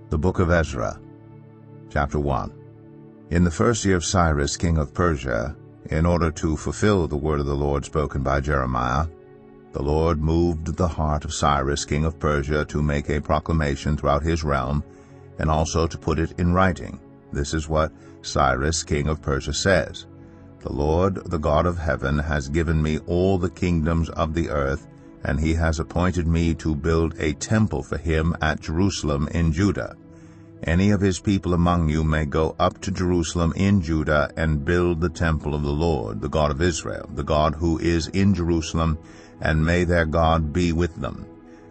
The Book of Ezra, Chapter 1. In the first year of Cyrus, king of Persia, in order to fulfill the word of the Lord spoken by Jeremiah, the Lord moved the heart of Cyrus, king of Persia, to make a proclamation throughout his realm, and also to put it in writing. This is what Cyrus, king of Persia, says. The Lord, the God of heaven, has given me all the kingdoms of the earth, and he has appointed me to build a temple for him at Jerusalem in Judah. Any of his people among you may go up to Jerusalem in Judah and build the temple of the Lord, the God of Israel, the God who is in Jerusalem, and may their God be with them.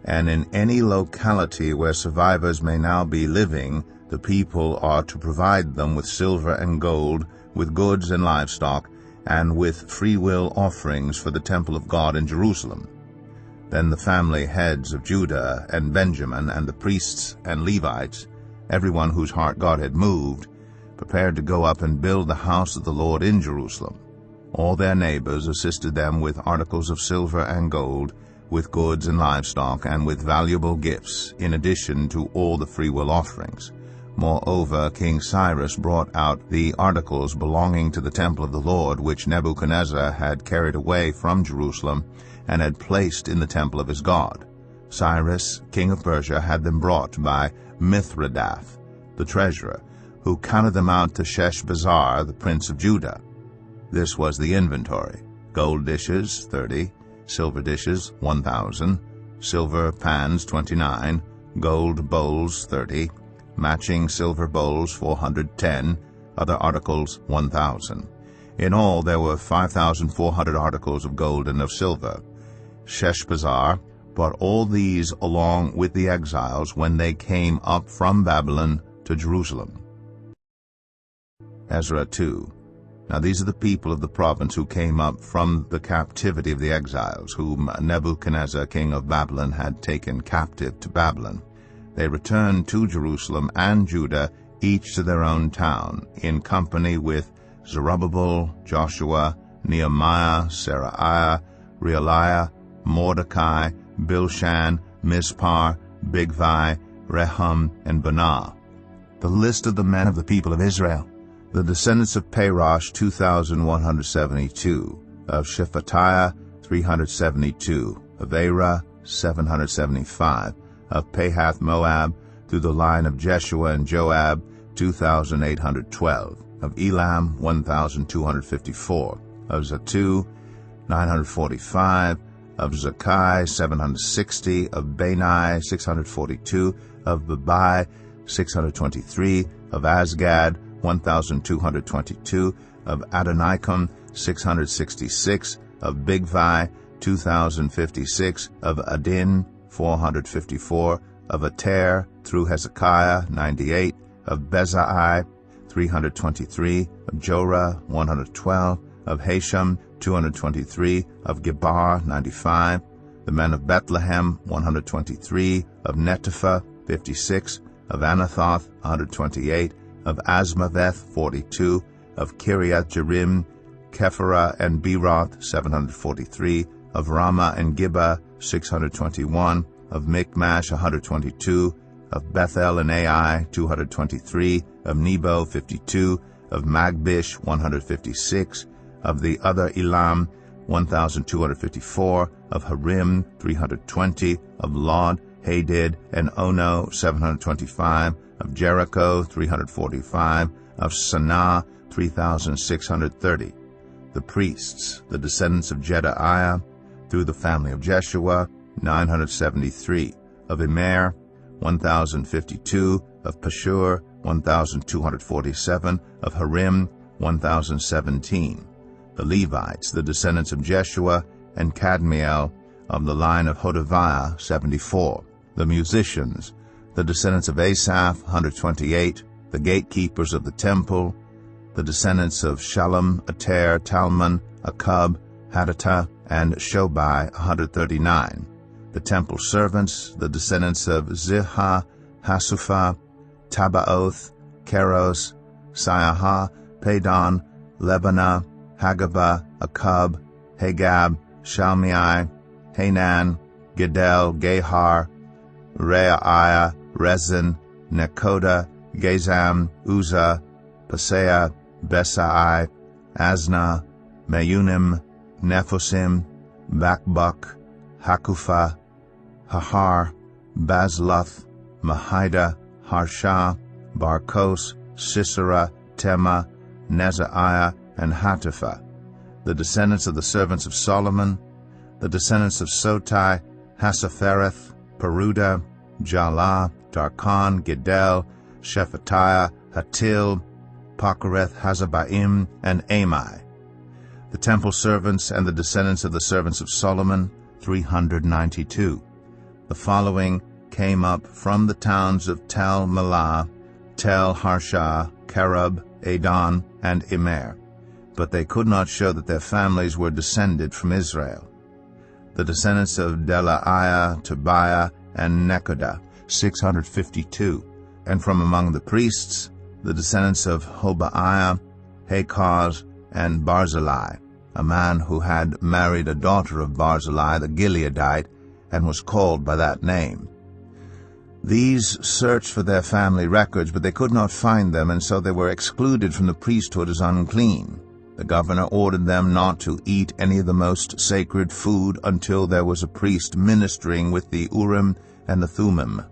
And in any locality where survivors may now be living, the people are to provide them with silver and gold, with goods and livestock, and with freewill offerings for the temple of God in Jerusalem. Then the family heads of Judah and Benjamin and the priests and Levites, everyone whose heart God had moved, prepared to go up and build the house of the Lord in Jerusalem. All their neighbors assisted them with articles of silver and gold, with goods and livestock, and with valuable gifts, in addition to all the freewill offerings. Moreover, King Cyrus brought out the articles belonging to the temple of the Lord, which Nebuchadnezzar had carried away from Jerusalem, and had placed in the temple of his God. Cyrus, king of Persia, had them brought by Mithredath, the treasurer, who counted them out to Sheshbazzar, the prince of Judah. This was the inventory: gold dishes 30, silver dishes 1,000, silver pans 29, gold bowls 30, matching silver bowls 410, other articles 1,000. In all there were 5,400 articles of gold and of silver. Sheshbazzar brought all these along with the exiles when they came up from Babylon to Jerusalem. Ezra 2. Now these are the people of the province who came up from the captivity of the exiles, whom Nebuchadnezzar king of Babylon had taken captive to Babylon. They returned to Jerusalem and Judah, each to their own town, in company with Zerubbabel, Joshua, Nehemiah, Seraiah, Realiah, Mordecai, Bilshan, Mispar, Bigvai, Rehum, and Banah. The list of the men of the people of Israel. The descendants of Parosh, 2,172. Of Shephatiah, 372. Of Era, 775. Of Pahath Moab, through the line of Jeshua and Joab, 2,812. Of Elam, 1,254. Of Zatu, 945. Of Zakai, 760, of Bani, 642, of Babai, 623, of Azgad, 1,222, of Adonikam, 666, of Bigvai, 2,056, of Adin, 454, of Ater, through Hezekiah, 98, of Bezai, 323, of Jorah, 112, of Hashem, 223, of Gebar, 95, the men of Bethlehem, 123, of Netopha, 56, of Anathoth, 128, of Asmaveth, 42, of Kiriath Jearim, Kephirah and Beeroth, 743, of Ramah and Gibeah, 621, of Michmash, 122, of Bethel and Ai, 223, of Nebo, 52, of Magbish, 156, of the other Elam, 1,254, of Harim, 320, of Lod, Hadid, and Ono, 725, of Jericho, 345, of Sanaa, 3,630. The priests, the descendants of Jedaiah, through the family of Jeshua, 973, of Immer, 1,052, of Pashur, 1,247, of Harim, 1,017. The Levites, the descendants of Jeshua and Kadmiel, of the line of Hodaviah, 74. The musicians, the descendants of Asaph, 128. The gatekeepers of the temple, the descendants of Shallum, Ater, Talmon, Akub, Hadattah, and Shobai, 139. The temple servants, the descendants of Zihah, Hasupha, Tabaoth, Keros, Siaha, Padon, Lebanah, Hagabah, Akub, Hagab, Shalmai, Hanan, Gedel, Gehar, Reaiah, Rezin, Nekoda, Gazam, Uzzah, Paseah, Besai, Asna, Meunim, Nephosim, Bakbuk, Hakupha, Hahar, Bazluth, Mahida, Harsha, Barkos, Sisera, Tema, Nezaiah, and Hatipha. The descendants of the servants of Solomon, the descendants of Sotai, Hasaphereth, Peruda, Jalah, Darkon, Gidel, Shephatiah, Hatil, Pachereth, Hazabaim, and Amai. The temple servants and the descendants of the servants of Solomon, 392. The following came up from the towns of Tel Melah, Tel Harsha, Kerub, Adon, and Immer, but they could not show that their families were descended from Israel. The descendants of Delaiah, Tobiah, and Nekoda, 652. And from among the priests, the descendants of Hobaiah, Hakaz, and Barzillai, a man who had married a daughter of Barzillai the Gileadite, and was called by that name. These searched for their family records, but they could not find them, and so they were excluded from the priesthood as unclean. The governor ordered them not to eat any of the most sacred food until there was a priest ministering with the Urim and the Thummim.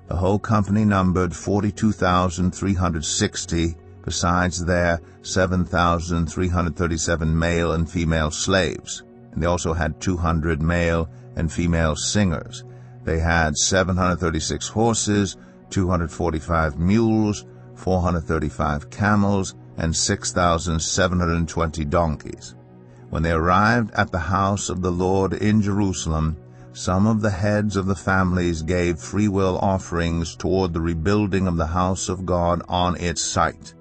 The whole company numbered 42,360, besides their 7,337 male and female slaves. And they also had 200 male and female singers. They had 736 horses, 245 mules, 435 camels, and 6,720 donkeys. When they arrived at the house of the Lord in Jerusalem, some of the heads of the families gave freewill offerings toward the rebuilding of the house of God on its site.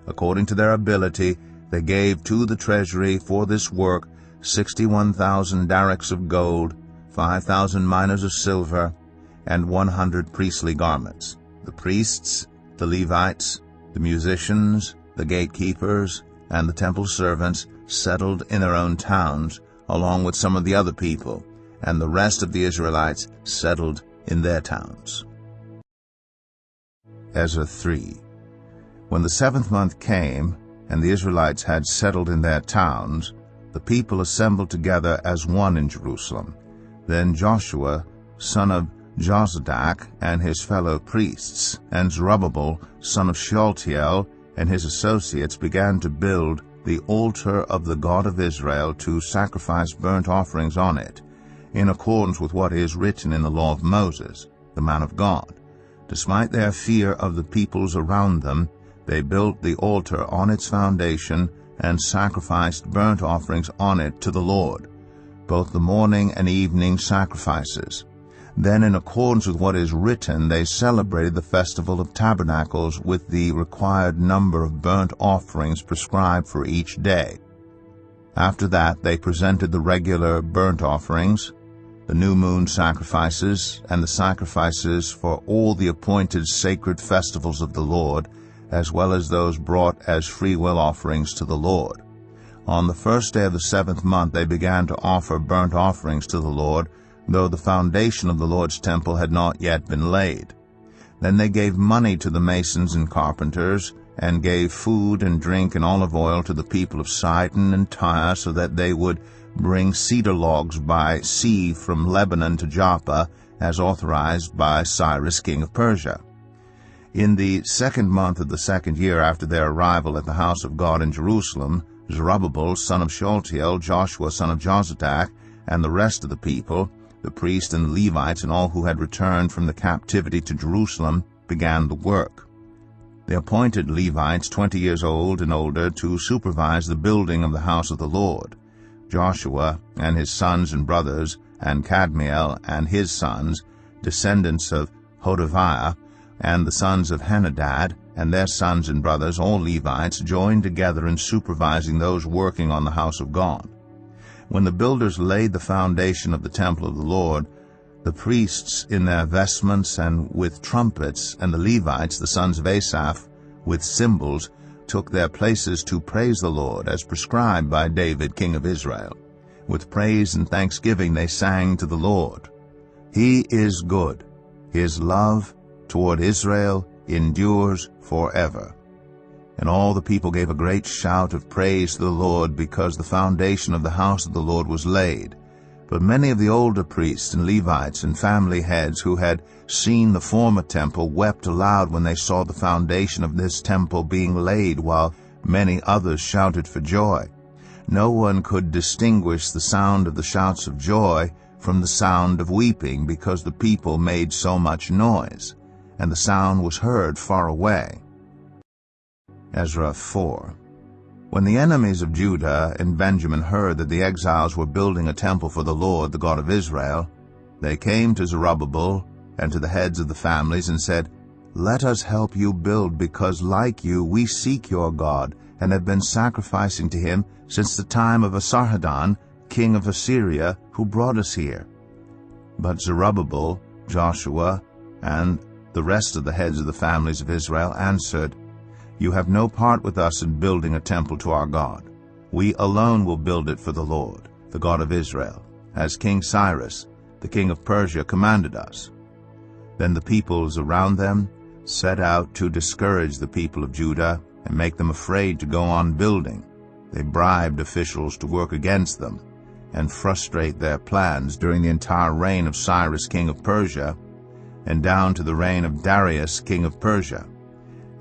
According to their ability, they gave to the treasury for this work 61,000 darricks of gold, 5,000 minas of silver, and 100 priestly garments. The priests, the Levites, the musicians, the gatekeepers, and the temple servants settled in their own towns, along with some of the other people, and the rest of the Israelites settled in their towns. Ezra 3. When the 7th month came, and the Israelites had settled in their towns, the people assembled together as one in Jerusalem. Then Joshua, son of Jozadak, and his fellow priests, and Zerubbabel, son of Shealtiel, and his associates began to build the altar of the God of Israel to sacrifice burnt offerings on it, in accordance with what is written in the law of Moses, the man of God. Despite their fear of the peoples around them, they built the altar on its foundation and sacrificed burnt offerings on it to the Lord, both the morning and evening sacrifices. Then, in accordance with what is written, they celebrated the Festival of Tabernacles with the required number of burnt offerings prescribed for each day. After that, they presented the regular burnt offerings, the new moon sacrifices, and the sacrifices for all the appointed sacred festivals of the Lord, as well as those brought as freewill offerings to the Lord. On the first day of the 7th month they began to offer burnt offerings to the Lord, though the foundation of the Lord's temple had not yet been laid. Then they gave money to the masons and carpenters, and gave food and drink and olive oil to the people of Sidon and Tyre, so that they would bring cedar logs by sea from Lebanon to Joppa, as authorized by Cyrus king of Persia. In the 2nd month of the 2nd year after their arrival at the house of God in Jerusalem, Zerubbabel, son of Shealtiel, Joshua, son of Jozadak, and the rest of the people, the priests and the Levites, and all who had returned from the captivity to Jerusalem, began the work. They appointed Levites 20 years old and older to supervise the building of the house of the Lord. Joshua and his sons and brothers, and Kadmiel and his sons, descendants of Hodaviah, and the sons of Henadad, and their sons and brothers, all Levites, joined together in supervising those working on the house of God. When the builders laid the foundation of the temple of the Lord, the priests in their vestments and with trumpets, and the Levites, the sons of Asaph, with cymbals, took their places to praise the Lord, as prescribed by David, king of Israel. With praise and thanksgiving they sang to the Lord. He is good. His love toward Israel endures forever. And all the people gave a great shout of praise to the Lord, because the foundation of the house of the Lord was laid. But many of the older priests and Levites and family heads who had seen the former temple wept aloud when they saw the foundation of this temple being laid, while many others shouted for joy. No one could distinguish the sound of the shouts of joy from the sound of weeping, because the people made so much noise, and the sound was heard far away. Ezra 4. When the enemies of Judah and Benjamin heard that the exiles were building a temple for the Lord, the God of Israel, they came to Zerubbabel and to the heads of the families and said, "Let us help you build, because like you we seek your God, and have been sacrificing to him since the time of Esarhaddon, king of Assyria, who brought us here." But Zerubbabel, Joshua, and the rest of the heads of the families of Israel answered, "You have no part with us in building a temple to our God. We alone will build it for the Lord, the God of Israel, as King Cyrus, the king of Persia, commanded us." Then the peoples around them set out to discourage the people of Judah and make them afraid to go on building. They bribed officials to work against them and frustrate their plans during the entire reign of Cyrus, king of Persia, and down to the reign of Darius, king of Persia.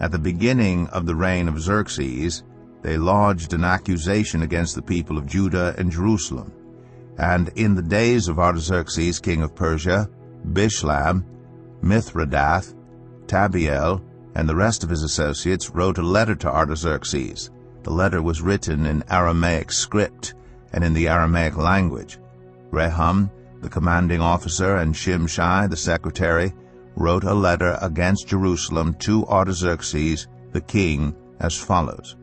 At the beginning of the reign of Xerxes, they lodged an accusation against the people of Judah and Jerusalem. And in the days of Artaxerxes, king of Persia, Bishlam, Mithredath, Tabiel, and the rest of his associates wrote a letter to Artaxerxes. The letter was written in Aramaic script and in the Aramaic language. Rehum, the commanding officer, and Shimshai, the secretary, wrote a letter against Jerusalem to Artaxerxes, the king, as follows.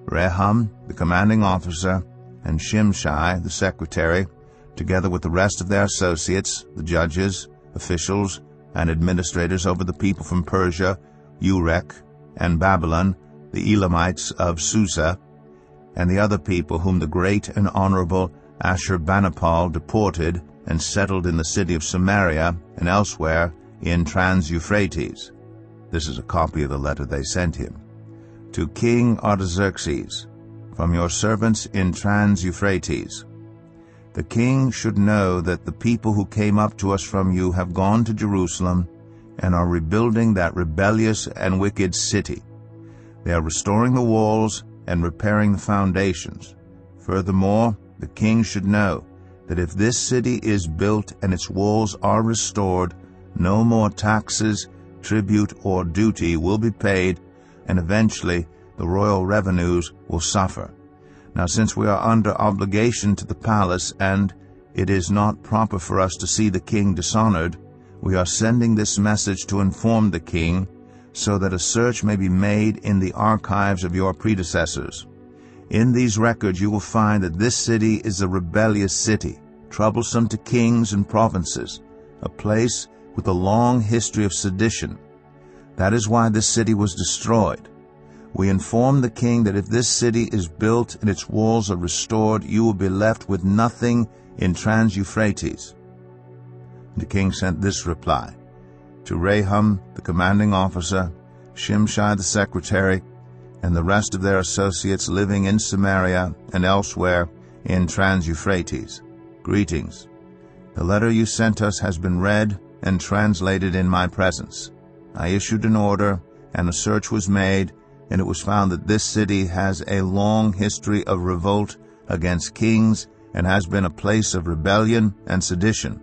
Rehum, the commanding officer, and Shimshai, the secretary, together with the rest of their associates, the judges, officials, and administrators over the people from Persia, Urek, and Babylon, the Elamites of Susa, and the other people whom the great and honorable Ashurbanipal deported and settled in the city of Samaria and elsewhere in Trans-Euphrates. This is a copy of the letter they sent him. To King Artaxerxes, from your servants in Trans-Euphrates. The king should know that the people who came up to us from you have gone to Jerusalem and are rebuilding that rebellious and wicked city. They are restoring the walls and repairing the foundations. Furthermore, the king should know that if this city is built and its walls are restored, no more taxes, tribute, or duty will be paid, and eventually the royal revenues will suffer. Now, since we are under obligation to the palace, and it is not proper for us to see the king dishonored, we are sending this message to inform the king, so that a search may be made in the archives of your predecessors. In these records you will find that this city is a rebellious city, troublesome to kings and provinces, a place with a long history of sedition. That is why this city was destroyed. We inform the king that if this city is built and its walls are restored, you will be left with nothing in Trans-Euphrates. The king sent this reply to Rehum, the commanding officer, Shimshai the secretary, and the rest of their associates living in Samaria and elsewhere in Trans-Euphrates. Greetings. The letter you sent us has been read and translated in my presence. I issued an order, and a search was made, and it was found that this city has a long history of revolt against kings and has been a place of rebellion and sedition.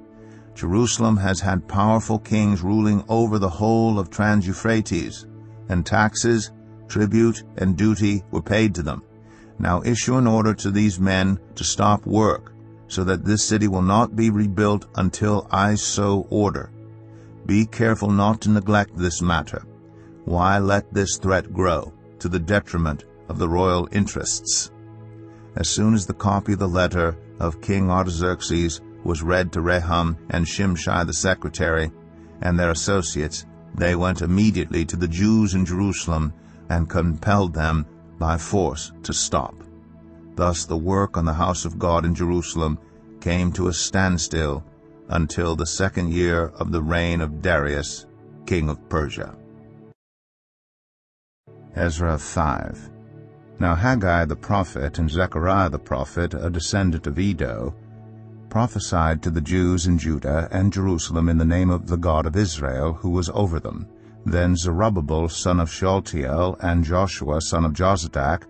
Jerusalem has had powerful kings ruling over the whole of Trans-Euphrates, and taxes, tribute, and duty were paid to them. Now issue an order to these men to stop work, so that this city will not be rebuilt until I so order. Be careful not to neglect this matter. Why let this threat grow to the detriment of the royal interests? As soon as the copy of the letter of King Artaxerxes was read to Rehum and Shimshai the secretary and their associates, they went immediately to the Jews in Jerusalem and compelled them by force to stop. Thus the work on the house of God in Jerusalem came to a standstill until the second year of the reign of Darius, king of Persia. Ezra 5. Now Haggai the prophet and Zechariah the prophet, a descendant of Iddo, prophesied to the Jews in Judah and Jerusalem in the name of the God of Israel, who was over them. Then Zerubbabel son of Shealtiel and Joshua son of Jozadak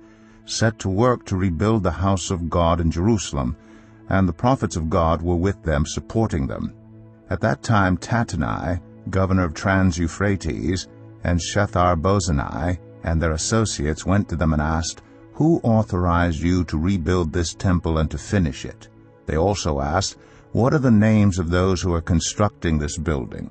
set to work to rebuild the house of God in Jerusalem, and the prophets of God were with them, supporting them. At that time Tattenai, governor of Trans-Euphrates, and Shethar-Bozenai and their associates went to them and asked, "Who authorized you to rebuild this temple and to finish it?" They also asked, "What are the names of those who are constructing this building?"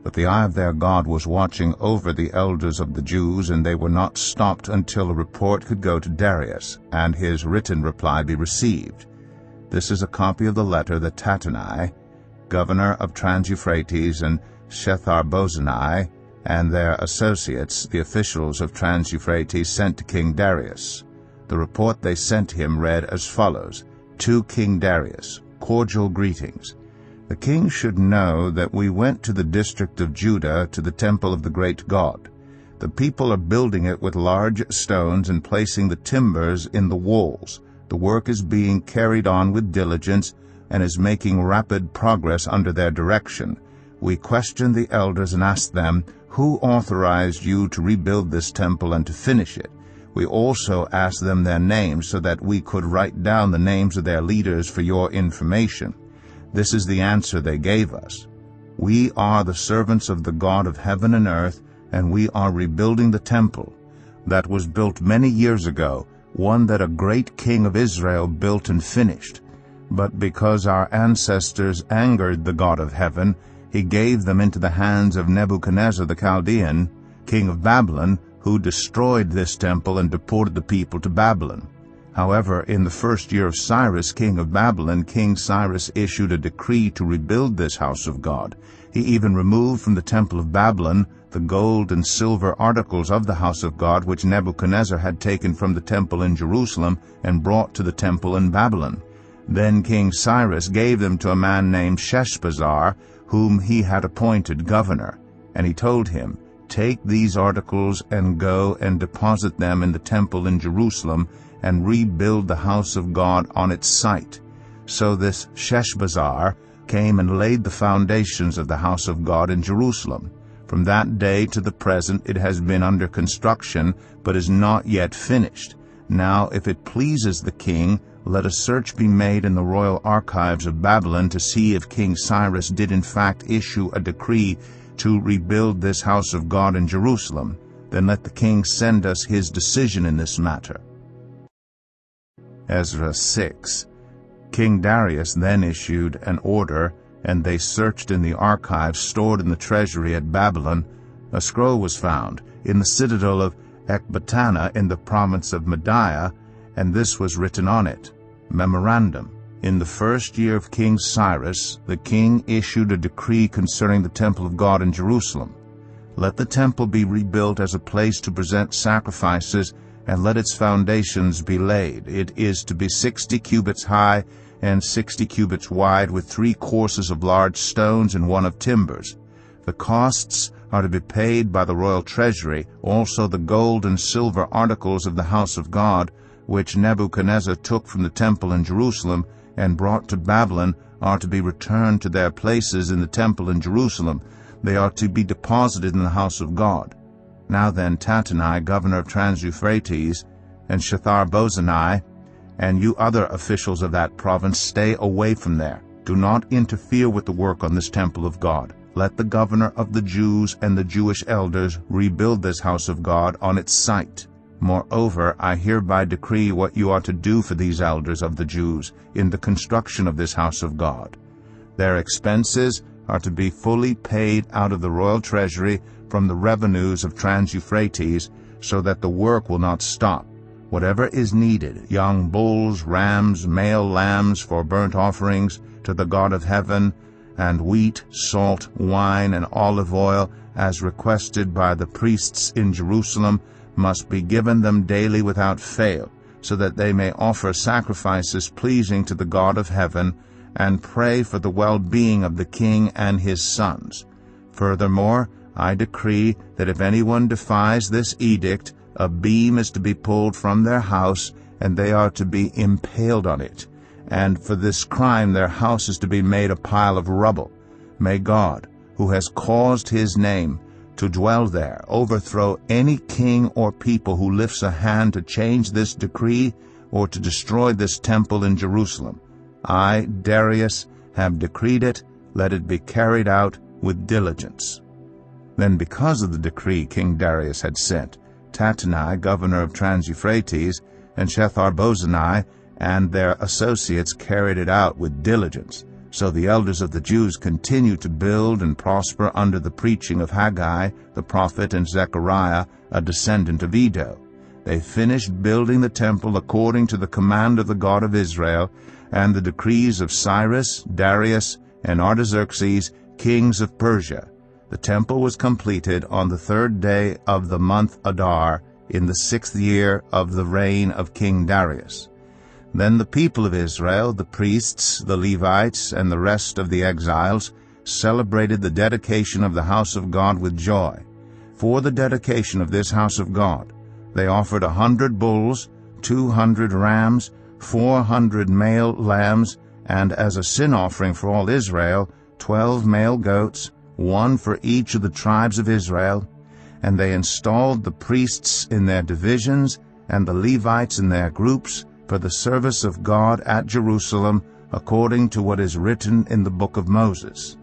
But the eye of their God was watching over the elders of the Jews, and they were not stopped until a report could go to Darius, and his written reply be received. This is a copy of the letter that Tattenai, governor of Trans-Euphrates, and Shethar-Bozenai, and their associates, the officials of Trans-Euphrates, sent to King Darius. The report they sent him read as follows: To King Darius, cordial greetings. The king should know that we went to the district of Judah to the temple of the great God. The people are building it with large stones and placing the timbers in the walls. The work is being carried on with diligence and is making rapid progress under their direction. We questioned the elders and asked them, "Who authorized you to rebuild this temple and to finish it?" We also asked them their names so that we could write down the names of their leaders for your information. This is the answer they gave us: "We are the servants of the God of heaven and earth, and we are rebuilding the temple that was built many years ago, one that a great king of Israel built and finished. But because our ancestors angered the God of heaven, he gave them into the hands of Nebuchadnezzar the Chaldean, king of Babylon, who destroyed this temple and deported the people to Babylon. However, in the first year of Cyrus, king of Babylon, King Cyrus issued a decree to rebuild this house of God. He even removed from the temple of Babylon the gold and silver articles of the house of God which Nebuchadnezzar had taken from the temple in Jerusalem and brought to the temple in Babylon. Then King Cyrus gave them to a man named Sheshbazzar, whom he had appointed governor. And he told him, "Take these articles and go and deposit them in the temple in Jerusalem, and rebuild the house of God on its site." So this Sheshbazzar came and laid the foundations of the house of God in Jerusalem. From that day to the present it has been under construction, but is not yet finished. Now, if it pleases the king, let a search be made in the royal archives of Babylon to see if King Cyrus did in fact issue a decree to rebuild this house of God in Jerusalem. Then let the king send us his decision in this matter. Ezra 6. King Darius then issued an order, and they searched in the archives stored in the treasury at Babylon. A scroll was found in the citadel of Ecbatana in the province of Media, and this was written on it: Memorandum. In the first year of King Cyrus, the king issued a decree concerning the temple of God in Jerusalem. Let the temple be rebuilt as a place to present sacrifices, and let its foundations be laid. It is to be 60 cubits high and 60 cubits wide, with 3 courses of large stones and 1 of timbers. The costs are to be paid by the royal treasury. Also the gold and silver articles of the house of God, which Nebuchadnezzar took from the temple in Jerusalem and brought to Babylon, are to be returned to their places in the temple in Jerusalem. They are to be deposited in the house of God. Now then, Tattenai, governor of Trans-Euphrates, and Shethar-Bozenai, and you other officials of that province, stay away from there. Do not interfere with the work on this temple of God. Let the governor of the Jews and the Jewish elders rebuild this house of God on its site. Moreover, I hereby decree what you are to do for these elders of the Jews in the construction of this house of God. Their expenses are to be fully paid out of the royal treasury from the revenues of Trans-Euphrates, so that the work will not stop. Whatever is needed, young bulls, rams, male lambs for burnt offerings to the God of heaven, and wheat, salt, wine, and olive oil, as requested by the priests in Jerusalem, must be given them daily without fail, so that they may offer sacrifices pleasing to the God of heaven, and pray for the well-being of the king and his sons. Furthermore, I decree that if anyone defies this edict, a beam is to be pulled from their house, and they are to be impaled on it. And for this crime their house is to be made a pile of rubble. May God, who has caused his name to dwell there, overthrow any king or people who lifts a hand to change this decree or to destroy this temple in Jerusalem. I, Darius, have decreed it. Let it be carried out with diligence. Then, because of the decree King Darius had sent, Tattenai, governor of Trans-Euphrates, and Shethar-Bozenai and their associates carried it out with diligence. So the elders of the Jews continued to build and prosper under the preaching of Haggai the prophet and Zechariah, a descendant of Iddo. They finished building the temple according to the command of the God of Israel and the decrees of Cyrus, Darius, and Artaxerxes, kings of Persia. The temple was completed on the 3rd day of the month Adar, in the 6th year of the reign of King Darius. Then the people of Israel, the priests, the Levites, and the rest of the exiles, celebrated the dedication of the house of God with joy. For the dedication of this house of God, they offered 100 bulls, 200 rams, 400 male lambs, and as a sin offering for all Israel, 12 male goats, one for each of the tribes of Israel. And they installed the priests in their divisions and the Levites in their groups for the service of God at Jerusalem, according to what is written in the book of Moses.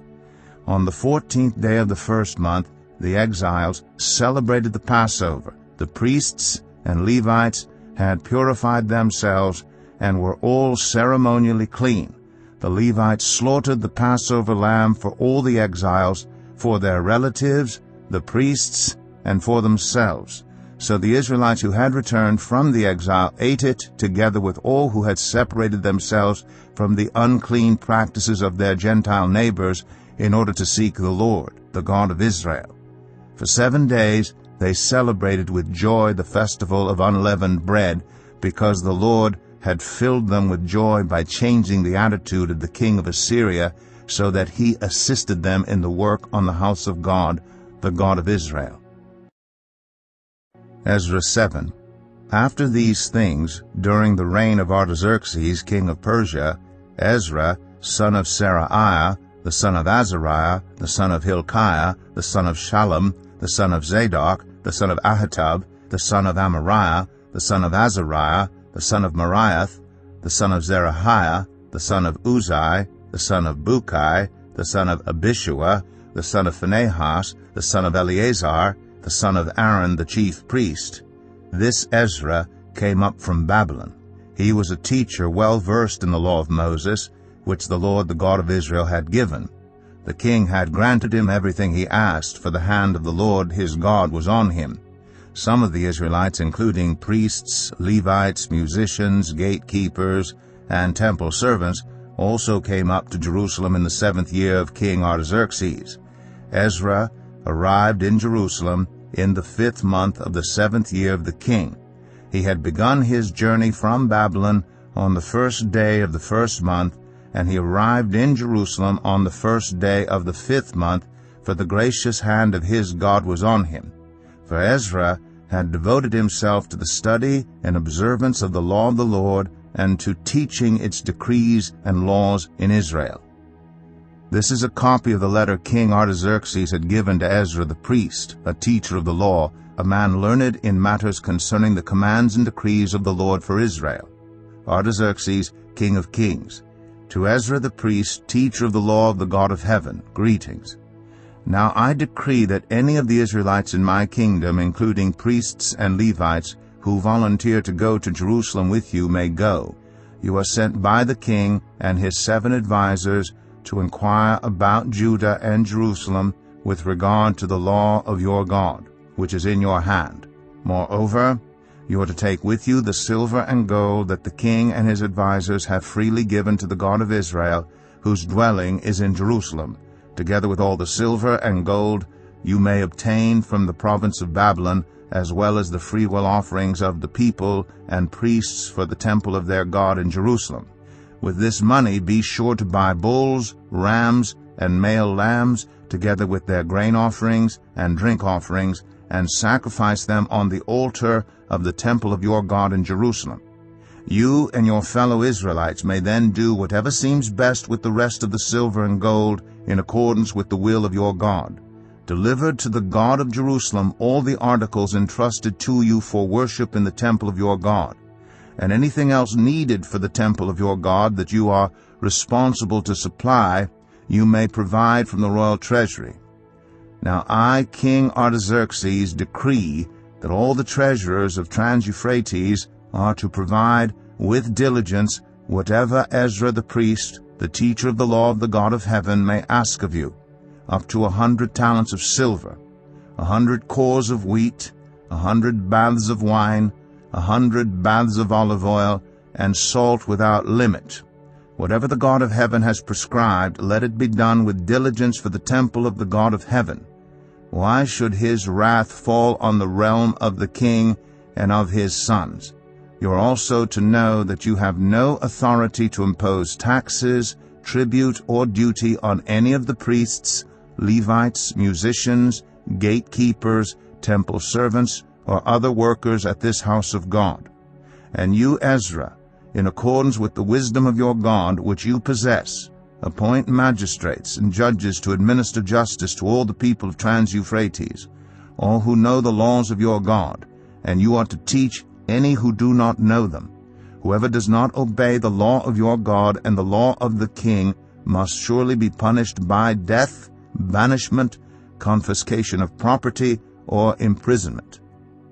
On the 14th day of the 1st month, the exiles celebrated the Passover. The priests and Levites had purified themselves and were all ceremonially clean. The Levites slaughtered the Passover lamb for all the exiles, for their relatives, the priests, and for themselves. So the Israelites who had returned from the exile ate it, together with all who had separated themselves from the unclean practices of their Gentile neighbors, in order to seek the Lord, the God of Israel. For 7 days they celebrated with joy the festival of unleavened bread, because the Lord had filled them with joy by changing the attitude of the king of Assyria, so that he assisted them in the work on the house of God, the God of Israel. Ezra 7. After these things, during the reign of Artaxerxes, king of Persia, Ezra, son of Seraiah, the son of Azariah, the son of Hilkiah, the son of Shallum, the son of Zadok, the son of Ahitub, the son of Amariah, the son of Azariah, the son of Moriath, the son of Zerahiah, the son of Uzai, the son of Bukai, the son of Abishua, the son of Phinehas, the son of Eleazar, the son of Aaron the chief priest. This Ezra came up from Babylon. He was a teacher well versed in the law of Moses, which the Lord the God of Israel had given. The king had granted him everything he asked, for the hand of the Lord his God was on him. Some of the Israelites, including priests, Levites, musicians, gatekeepers, and temple servants, also came up to Jerusalem in the 7th year of King Artaxerxes. Ezra arrived in Jerusalem in the 5th month of the 7th year of the king. He had begun his journey from Babylon on the 1st day of the 1st month, and he arrived in Jerusalem on the 1st day of the 5th month, for the gracious hand of his God was on him. For Ezra had devoted himself to the study and observance of the law of the Lord, and to teaching its decrees and laws in Israel. This is a copy of the letter King Artaxerxes had given to Ezra the priest, a teacher of the law, a man learned in matters concerning the commands and decrees of the Lord for Israel. Artaxerxes, king of kings. To Ezra the priest, teacher of the law of the God of heaven, greetings. Now I decree that any of the Israelites in my kingdom, including priests and Levites, who volunteer to go to Jerusalem with you may go. You are sent by the king and his 7 advisers to inquire about Judah and Jerusalem with regard to the law of your God, which is in your hand. Moreover, you are to take with you the silver and gold that the king and his advisers have freely given to the God of Israel, whose dwelling is in Jerusalem, together with all the silver and gold you may obtain from the province of Babylon, as well as the freewill offerings of the people and priests for the temple of their God in Jerusalem. With this money be sure to buy bulls, rams, and male lambs, together with their grain offerings and drink offerings, and sacrifice them on the altar of the temple of your God in Jerusalem. You and your fellow Israelites may then do whatever seems best with the rest of the silver and gold in accordance with the will of your God. Deliver to the God of Jerusalem all the articles entrusted to you for worship in the temple of your God, and anything else needed for the temple of your God that you are responsible to supply, you may provide from the royal treasury. Now I, King Artaxerxes, decree that all the treasurers of Trans-Euphrates are to provide with diligence whatever Ezra the priest, the teacher of the law of the God of heaven, may ask of you, up to 100 talents of silver, 100 cores of wheat, 100 baths of wine, 100 baths of olive oil, and salt without limit. Whatever the God of heaven has prescribed, let it be done with diligence for the temple of the God of heaven. Why should his wrath fall on the realm of the king and of his sons? You are also to know that you have no authority to impose taxes, tribute, or duty on any of the priests, Levites, musicians, gatekeepers, temple servants, or other workers at this house of God. And you, Ezra, in accordance with the wisdom of your God which you possess, appoint magistrates and judges to administer justice to all the people of Trans-Euphrates, all who know the laws of your God, and you are to teach any who do not know them. Whoever does not obey the law of your God and the law of the king must surely be punished by death, banishment, confiscation of property, or imprisonment.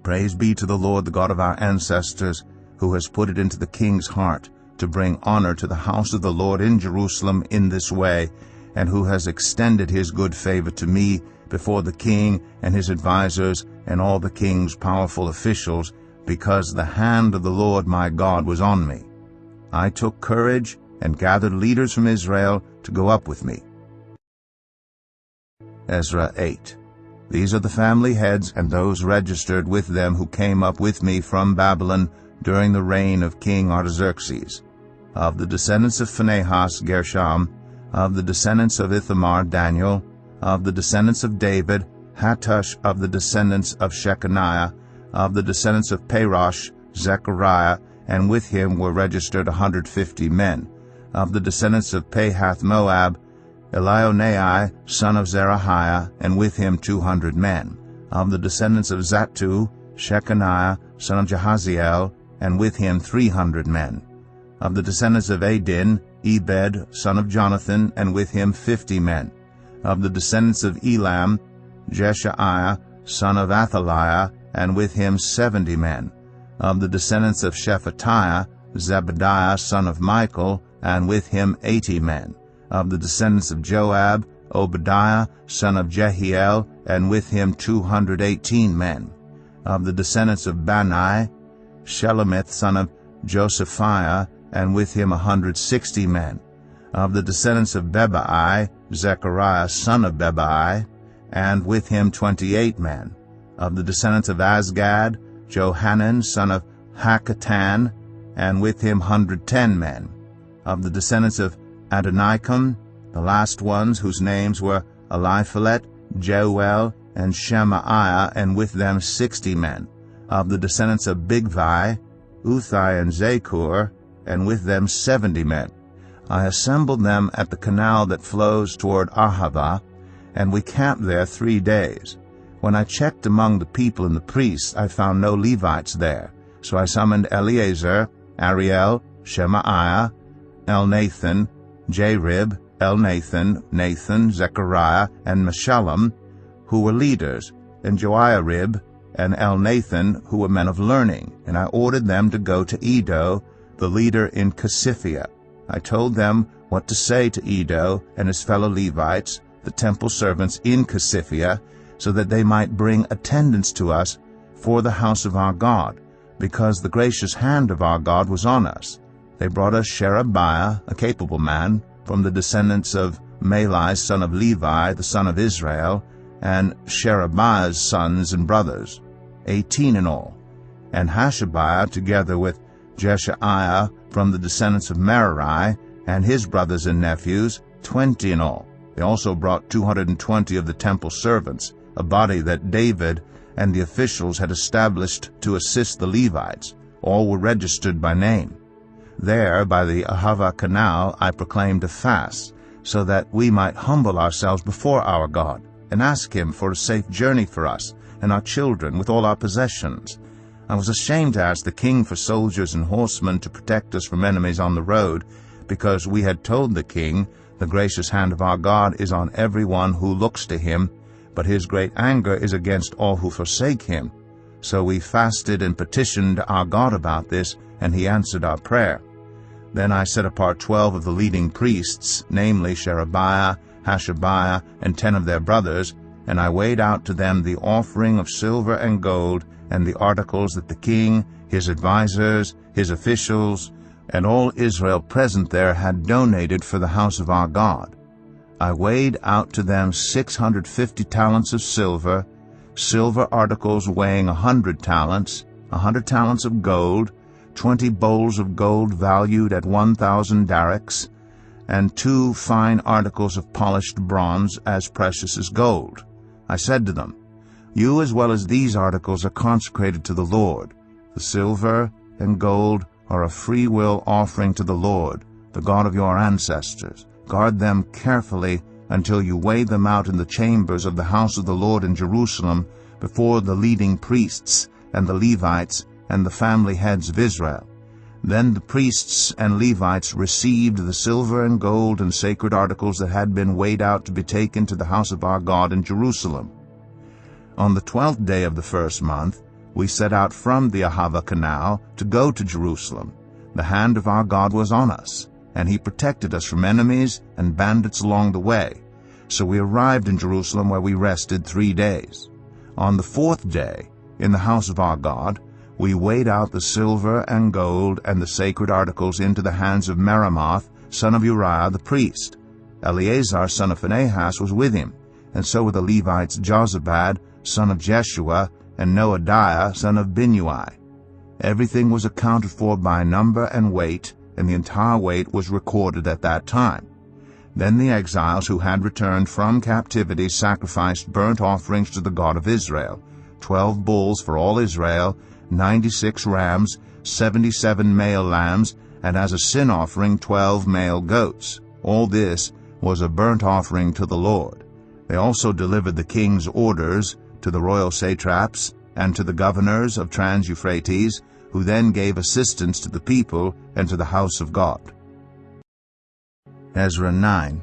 Praise be to the Lord, the God of our ancestors, who has put it into the king's heart to bring honor to the house of the Lord in Jerusalem in this way, and who has extended his good favor to me before the king and his advisers and all the king's powerful officials, because the hand of the Lord my God was on me. I took courage and gathered leaders from Israel to go up with me. Ezra 8. These are the family heads and those registered with them who came up with me from Babylon during the reign of King Artaxerxes. Of the descendants of Phinehas, Gershom. Of the descendants of Ithamar, Daniel. Of the descendants of David, Hattush. Of the descendants of Shechaniah. Of the descendants of Parosh, Zechariah, and with him were registered 150 men. Of the descendants of Pahath-Moab, Elionai, son of Zerahiah, and with him 200 men. Of the descendants of Zattu, Shechaniah, son of Jahaziel, and with him 300 men. Of the descendants of Adin, Ebed, son of Jonathan, and with him 50 men. Of the descendants of Elam, Jeshaiah, son of Athaliah, and with him 70 men. Of the descendants of Shephatiah, Zebadiah, son of Michael, and with him 80 men. Of the descendants of Joab, Obadiah, son of Jehiel, and with him 218 men. Of the descendants of Bani, Shelomith, son of Josephiah, and with him 160 men. Of the descendants of Bebai, Zechariah, son of Bebai, and with him 28 men. Of the descendants of Azgad, Johanan, son of Hakatan, and with him 110 men. Of the descendants of Adonikam, the last ones, whose names were Eliphalet, Jeuel, and Shemaiah, and with them 60 men. Of the descendants of Bigvai, Uthai and Zakur, and with them 70 men. I assembled them at the canal that flows toward Ahava, and we camped there 3 days. When I checked among the people and the priests, I found no Levites there. So I summoned Eleazar, Ariel, Shemaiah, Elnathan, Jarib, Elnathan, Nathan, Zechariah, and Meshullam, who were leaders, and Joiarib, and Elnathan, who were men of learning, and I ordered them to go to Iddo, the leader in Casiphia. I told them what to say to Iddo and his fellow Levites, the temple servants in Casiphia, so that they might bring attendance to us for the house of our God, because the gracious hand of our God was on us. They brought us Sherebiah, a capable man, from the descendants of Malai, son of Levi, the son of Israel, and Sherebiah's sons and brothers, 18 in all, and Hashabiah, together with Jeshaiah, from the descendants of Merari, and his brothers and nephews, 20 in all. They also brought 220 of the temple servants, a body that David and the officials had established to assist the Levites. All were registered by name. There, by the Ahava Canal, I proclaimed a fast, so that we might humble ourselves before our God, and ask him for a safe journey for us and our children with all our possessions. I was ashamed to ask the king for soldiers and horsemen to protect us from enemies on the road, because we had told the king, "The gracious hand of our God is on every one who looks to him, but his great anger is against all who forsake him." So we fasted and petitioned our God about this, and he answered our prayer. Then I set apart 12 of the leading priests, namely Sherebiah, Hashabiah, and 10 of their brothers, and I weighed out to them the offering of silver and gold, and the articles that the king, his advisers, his officials, and all Israel present there had donated for the house of our God. I weighed out to them 650 talents of silver, silver articles weighing 100 talents, 100 talents of gold, 20 bowls of gold valued at 1,000 darics, and 2 fine articles of polished bronze as precious as gold. I said to them, "You as well as these articles are consecrated to the Lord. The silver and gold are a free will offering to the Lord, the God of your ancestors. Guard them carefully until you weigh them out in the chambers of the house of the Lord in Jerusalem before the leading priests and the Levites and the family heads of Israel." Then the priests and Levites received the silver and gold and sacred articles that had been weighed out to be taken to the house of our God in Jerusalem. On the 12th day of the first month, we set out from the Ahava Canal to go to Jerusalem. The hand of our God was on us, and he protected us from enemies and bandits along the way. So we arrived in Jerusalem, where we rested 3 days. On the 4th day, in the house of our God, we weighed out the silver and gold and the sacred articles into the hands of Meremoth, son of Uriah the priest. Eleazar, son of Phinehas, was with him, and so were the Levites Jozabad, son of Jeshua, and Noadiah, son of Binnui. Everything was accounted for by number and weight, and the entire weight was recorded at that time. Then the exiles who had returned from captivity sacrificed burnt offerings to the God of Israel, 12 bulls for all Israel, 96 rams, 77 male lambs, and as a sin offering 12 male goats. All this was a burnt offering to the Lord. They also delivered the king's orders to the royal satraps and to the governors of Trans-Euphrates, who then gave assistance to the people and to the house of God. Ezra 9.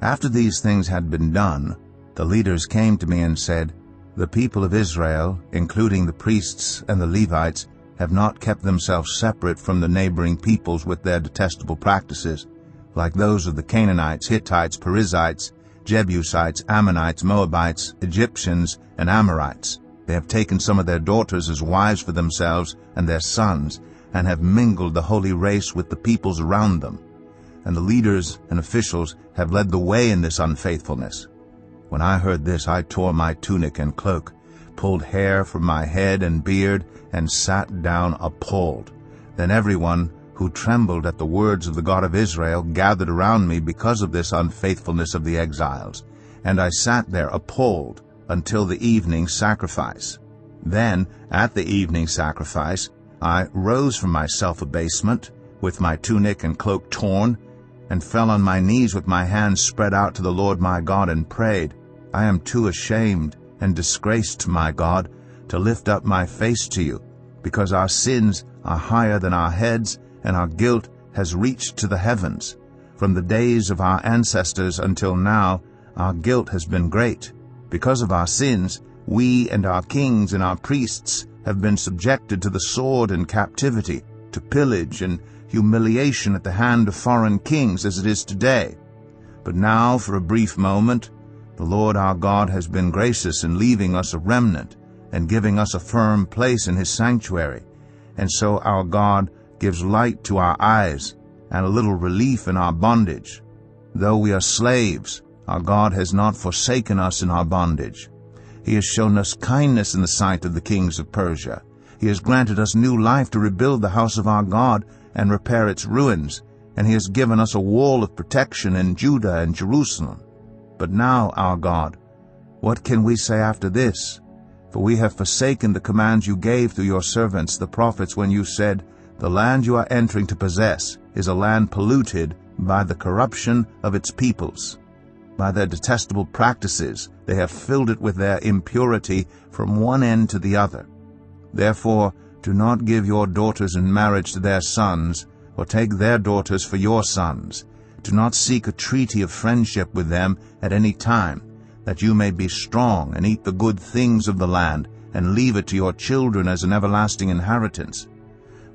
After these things had been done, the leaders came to me and said, "The people of Israel, including the priests and the Levites, have not kept themselves separate from the neighboring peoples with their detestable practices, like those of the Canaanites, Hittites, Perizzites, Jebusites, Ammonites, Moabites, Egyptians, and Amorites. They have taken some of their daughters as wives for themselves and their sons, and have mingled the holy race with the peoples around them. And the leaders and officials have led the way in this unfaithfulness." When I heard this, I tore my tunic and cloak, pulled hair from my head and beard, and sat down appalled. Then everyone who trembled at the words of the God of Israel gathered around me because of this unfaithfulness of the exiles, and I sat there appalled until the evening sacrifice. Then, at the evening sacrifice, I rose from my self-abasement, with my tunic and cloak torn, and fell on my knees with my hands spread out to the Lord my God, and prayed, "I am too ashamed and disgraced, my God, to lift up my face to you, because our sins are higher than our heads, and our guilt has reached to the heavens. From the days of our ancestors until now, our guilt has been great. Because of our sins, we and our kings and our priests have been subjected to the sword and captivity, to pillage and humiliation at the hand of foreign kings, as it is today. But now, for a brief moment, the Lord our God has been gracious in leaving us a remnant and giving us a firm place in his sanctuary. And so our God gives light to our eyes and a little relief in our bondage. Though we are slaves, our God has not forsaken us in our bondage. He has shown us kindness in the sight of the kings of Persia. He has granted us new life to rebuild the house of our God and repair its ruins, and he has given us a wall of protection in Judah and Jerusalem. But now, our God, what can we say after this? For we have forsaken the commands you gave through your servants, the prophets, when you said, The land you are entering to possess is a land polluted by the corruption of its peoples. By their detestable practices they have filled it with their impurity from one end to the other. Therefore do not give your daughters in marriage to their sons, or take their daughters for your sons. Do not seek a treaty of friendship with them at any time, that you may be strong and eat the good things of the land, and leave it to your children as an everlasting inheritance.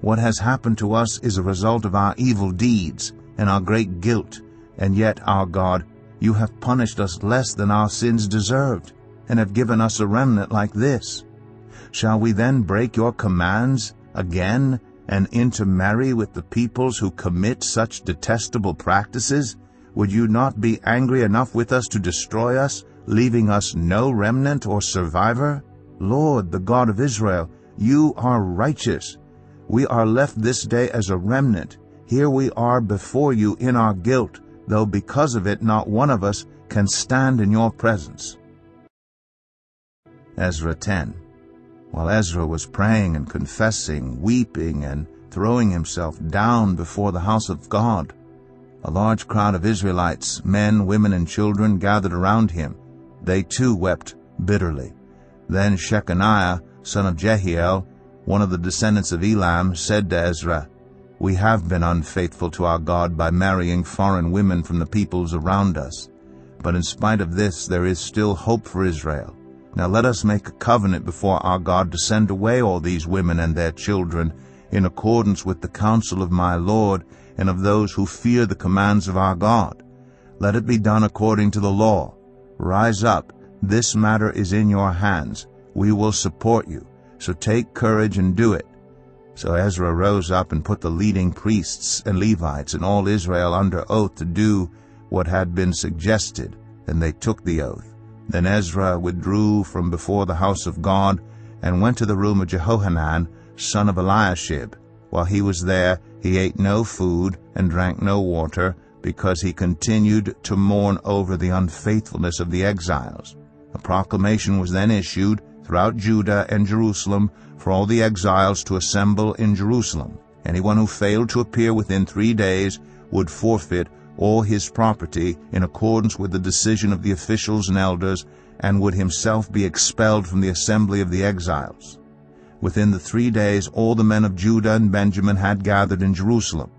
What has happened to us is a result of our evil deeds and our great guilt, and yet, our God, you have punished us less than our sins deserved, and have given us a remnant like this. Shall we then break your commands again and intermarry with the peoples who commit such detestable practices? Would you not be angry enough with us to destroy us, leaving us no remnant or survivor? Lord, the God of Israel, you are righteous. We are left this day as a remnant. Here we are before you in our guilt, though because of it not one of us can stand in your presence. Ezra 10. While Ezra was praying and confessing, weeping, and throwing himself down before the house of God, a large crowd of Israelites, men, women, and children, gathered around him. They too wept bitterly. Then Shechaniah, son of Jehiel, one of the descendants of Elam, said to Ezra, We have been unfaithful to our God by marrying foreign women from the peoples around us. But in spite of this, there is still hope for Israel. Now let us make a covenant before our God to send away all these women and their children, in accordance with the counsel of my Lord and of those who fear the commands of our God. Let it be done according to the law. Rise up, this matter is in your hands. We will support you, so take courage and do it. So Ezra rose up and put the leading priests and Levites and all Israel under oath to do what had been suggested, and they took the oath. Then Ezra withdrew from before the house of God and went to the room of Jehohanan, son of Eliashib. While he was there, he ate no food and drank no water, because he continued to mourn over the unfaithfulness of the exiles. A proclamation was then issued throughout Judah and Jerusalem for all the exiles to assemble in Jerusalem. Anyone who failed to appear within 3 days would forfeit all his property in accordance with the decision of the officials and elders, and would himself be expelled from the assembly of the exiles. Within the 3 days all the men of Judah and Benjamin had gathered in Jerusalem.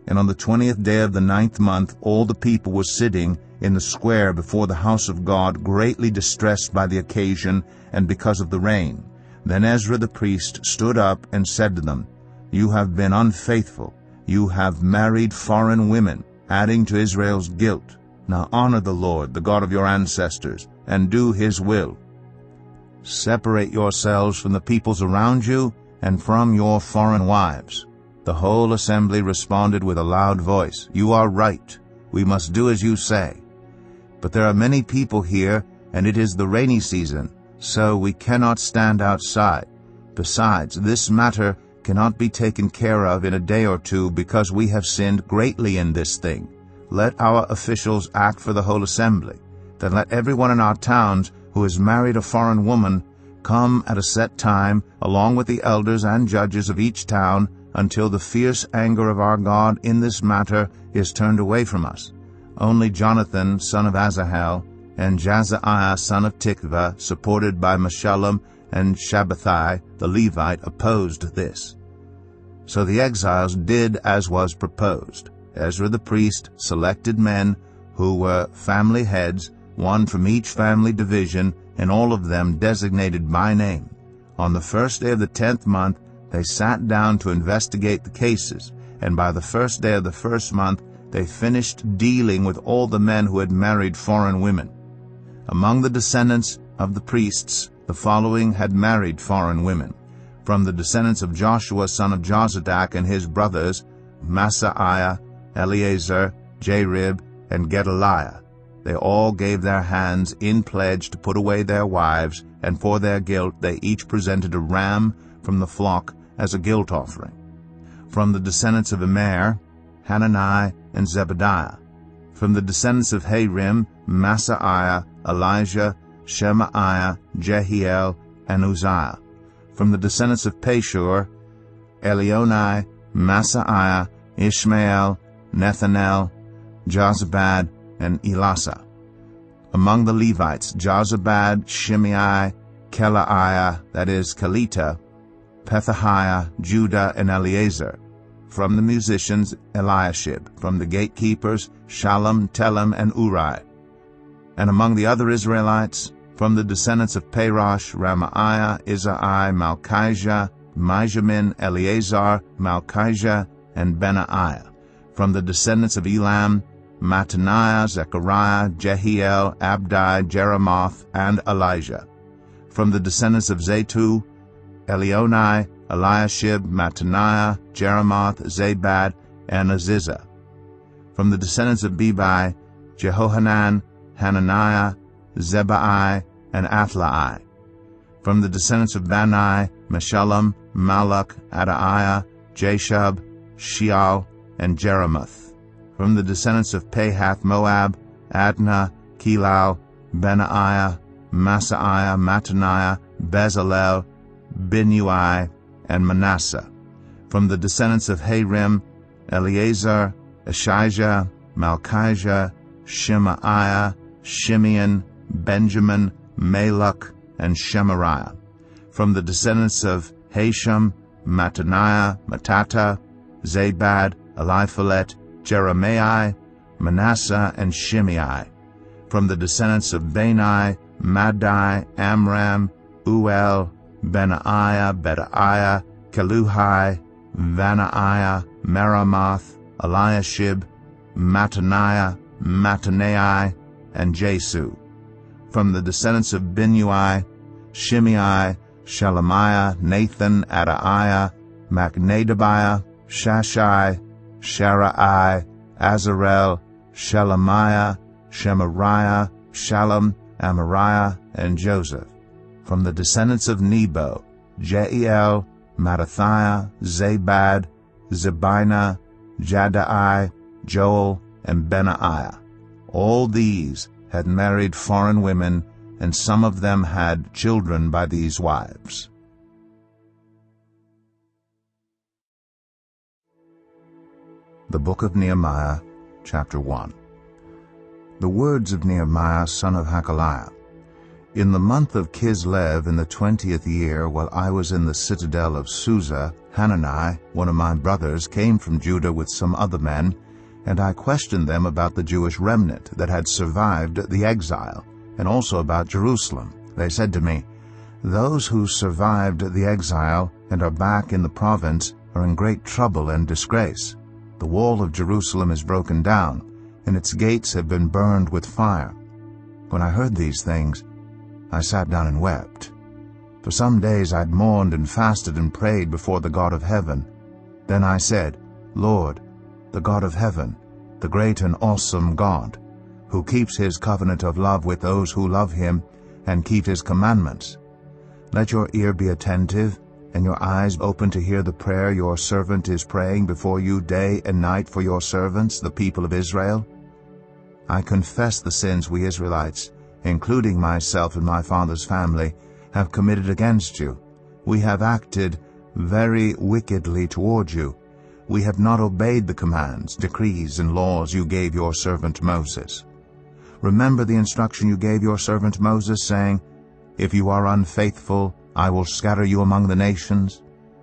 And on the 20th day of the 9th month all the people were sitting in the square before the house of God, greatly distressed by the occasion and because of the rain. Then Ezra the priest stood up and said to them, You have been unfaithful. You have married foreign women, adding to Israel's guilt. Now honor the Lord, the God of your ancestors, and do his will. Separate yourselves from the peoples around you and from your foreign wives. The whole assembly responded with a loud voice, You are right. We must do as you say. But there are many people here, and it is the rainy season, so we cannot stand outside. Besides, this matter cannot be taken care of in a day or two, because we have sinned greatly in this thing. Let our officials act for the whole assembly. Then let everyone in our towns who has married a foreign woman come at a set time, along with the elders and judges of each town, until the fierce anger of our God in this matter is turned away from us. Only Jonathan, son of Asahel, and Jazaiah, son of Tikvah, supported by Meshullam and Shabbathai, the Levite, opposed this. So the exiles did as was proposed. Ezra the priest selected men who were family heads, one from each family division, and all of them designated by name. On the first day of the 10th month they sat down to investigate the cases, and by the first day of the first month they finished dealing with all the men who had married foreign women. Among the descendants of the priests, the following had married foreign women. From the descendants of Joshua son of Jozadak and his brothers, Maaseiah, Eleazar, Jarib, and Gedaliah. They all gave their hands in pledge to put away their wives, and for their guilt they each presented a ram from the flock as a guilt offering. From the descendants of Immer, Hanani and Zebediah. From the descendants of Harim, Masaiah, Elijah, Shemaiah, Jehiel, and Uzziah. From the descendants of Pashur, Elionai, Masaiah, Ishmael, Nethanel, Jozabad, and Elasa. Among the Levites, Jozabad, Shimei, Kelaiah, that is, Kelita, Pethahiah, Judah, and Eleazar. From the musicians, Eliashib. From the gatekeepers, Shallum, Telem, and Uri. And among the other Israelites, from the descendants of Parosh, Ramaiah, Izai, Malchijah, Mijamin, Eleazar, Malchijah, and Benaiah. From the descendants of Elam, Mattaniah, Zechariah, Jehiel, Abdi, Jeremoth, and Elijah. From the descendants of Zatu, Elionai, Eliashib, Mattaniah, Jeremoth, Zabad, and Aziza. From the descendants of Bebai, Jehohanan, Hananiah, Zebai, and Athlai. From the descendants of Bani, Meshullam, Malach, Adaiah, Jashub, Sheal, and Jeremoth. From the descendants of Pahath Moab, Adnah, Kelal, Benaiah, Masaiah, Mattaniah, Bezalel, Binui, and Manasseh. From the descendants of Harim, Eleazar, Ashijah, Malchijah, Shemaiah, Shimeon, Benjamin, Malach, and Shemariah. From the descendants of Hashem, Mattaniah, Mattata, Zabad, Eliphalet, Jeremiah, Manasseh, and Shimei. From the descendants of Bani, Maddai, Amram, Uel, Benaiah, Bedaiah, Keluhi, Vanaiah, Meremoth, Eliashib, Mattaniah, Mattanai, and Jesu. From the descendants of Binui, Shimei, Shelemiah, Nathan, Adaiah, Machnadabiah, Shashai, Sharai, Azarel, Shelemiah, Shemariah, Shallum, Amariah, and Joseph. From the descendants of Nebo, Jeiel, Mattathiah, Zabad, Zebina, Jaddai, Joel, and Benaiah. All these had married foreign women, and some of them had children by these wives. The Book of Nehemiah, Chapter 1. The words of Nehemiah, son of Hakaliah. In the month of Kislev, in the 20th year, while I was in the citadel of Susa, Hanani, one of my brothers, came from Judah with some other men, and I questioned them about the Jewish remnant that had survived the exile, and also about Jerusalem. They said to me, "Those who survived the exile and are back in the province are in great trouble and disgrace. The wall of Jerusalem is broken down, and its gates have been burned with fire." When I heard these things, I sat down and wept. For some days I'd mourned and fasted and prayed before the God of heaven. Then I said, "Lord, the God of heaven, the great and awesome God, who keeps his covenant of love with those who love him and keep his commandments, let your ear be attentive and your eyes open to hear the prayer your servant is praying before you day and night for your servants, the people of Israel. I confess the sins we Israelites, including myself and my father's family, have committed against you. We have acted very wickedly toward you. We have not obeyed the commands, decrees, and laws you gave your servant Moses. Remember the instruction you gave your servant Moses, saying, 'If you are unfaithful, I will scatter you among the nations.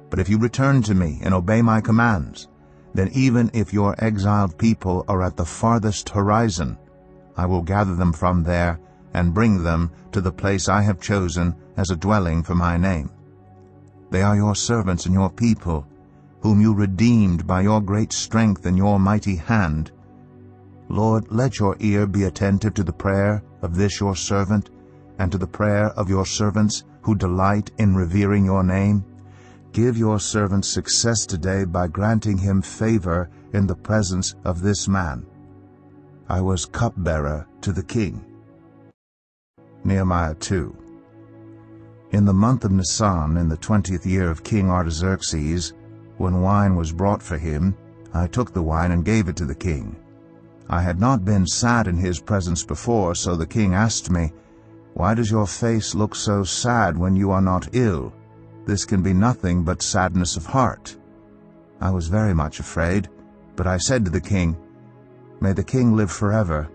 But if you return to me and obey my commands, then even if your exiled people are at the farthest horizon, I will gather them from there and bring them to the place I have chosen as a dwelling for my name. They are your servants and your people, whom you redeemed by your great strength and your mighty hand. Lord, let your ear be attentive to the prayer of this your servant, and to the prayer of your servants who delight in revering your name. Give your servant success today by granting him favor in the presence of this man." I was cupbearer to the king. Nehemiah 2. In the month of Nisan, in the 20th year of King Artaxerxes, when wine was brought for him, I took the wine and gave it to the king. I had not been sad in his presence before, so the king asked me, "Why does your face look so sad when you are not ill? This can be nothing but sadness of heart." I was very much afraid, but I said to the king, "May the king live forever.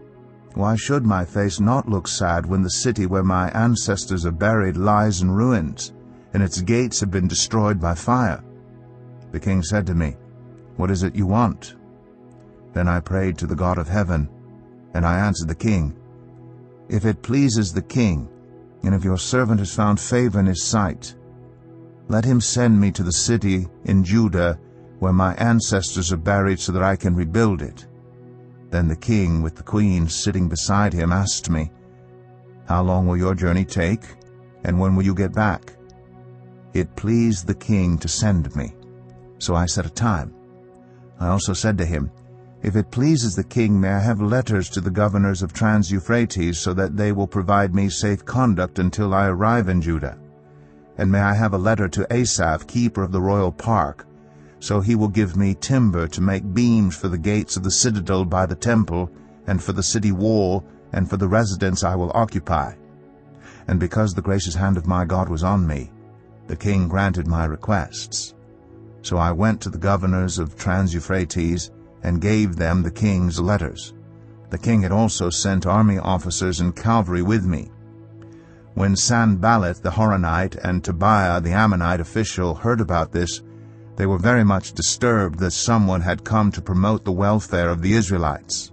Why should my face not look sad when the city where my ancestors are buried lies in ruins, and its gates have been destroyed by fire?" The king said to me, "What is it you want?" Then I prayed to the God of heaven, and I answered the king, "If it pleases the king, and if your servant has found favor in his sight, let him send me to the city in Judah where my ancestors are buried so that I can rebuild it." Then the king, with the queen sitting beside him, asked me, "How long will your journey take, and when will you get back?" It pleased the king to send me, so I set a time. I also said to him, "If it pleases the king, may I have letters to the governors of Trans-Euphrates so that they will provide me safe conduct until I arrive in Judah? And may I have a letter to Asaph, keeper of the royal park, so he will give me timber to make beams for the gates of the citadel by the temple, and for the city wall, and for the residence I will occupy." And because the gracious hand of my God was on me, the king granted my requests. So I went to the governors of Trans-Euphrates and gave them the king's letters. The king had also sent army officers and cavalry with me. When Sanballat the Horonite and Tobiah the Ammonite official heard about this, they were very much disturbed that someone had come to promote the welfare of the Israelites.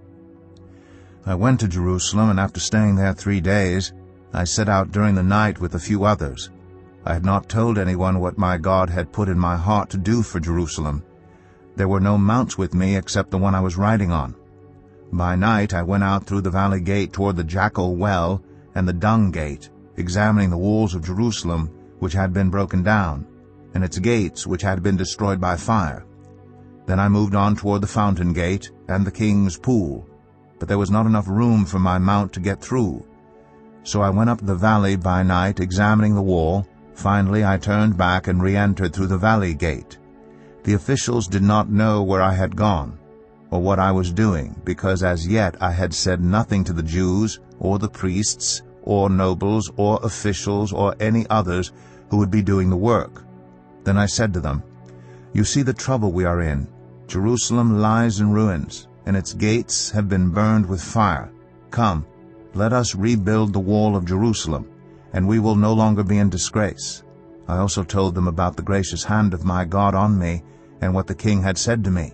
I went to Jerusalem, and after staying there 3 days, I set out during the night with a few others. I had not told anyone what my God had put in my heart to do for Jerusalem. There were no mounts with me except the one I was riding on. By night I went out through the valley gate toward the Jackal Well and the Dung Gate, examining the walls of Jerusalem, which had been broken down, and its gates, which had been destroyed by fire. Then I moved on toward the Fountain Gate and the King's Pool, but there was not enough room for my mount to get through. So I went up the valley by night, examining the wall. Finally I turned back and re-entered through the Valley Gate. The officials did not know where I had gone, or what I was doing, because as yet I had said nothing to the Jews, or the priests, or nobles, or officials, or any others who would be doing the work. Then I said to them, "You see the trouble we are in. Jerusalem lies in ruins, and its gates have been burned with fire. Come, let us rebuild the wall of Jerusalem, and we will no longer be in disgrace." I also told them about the gracious hand of my God on me, and what the king had said to me.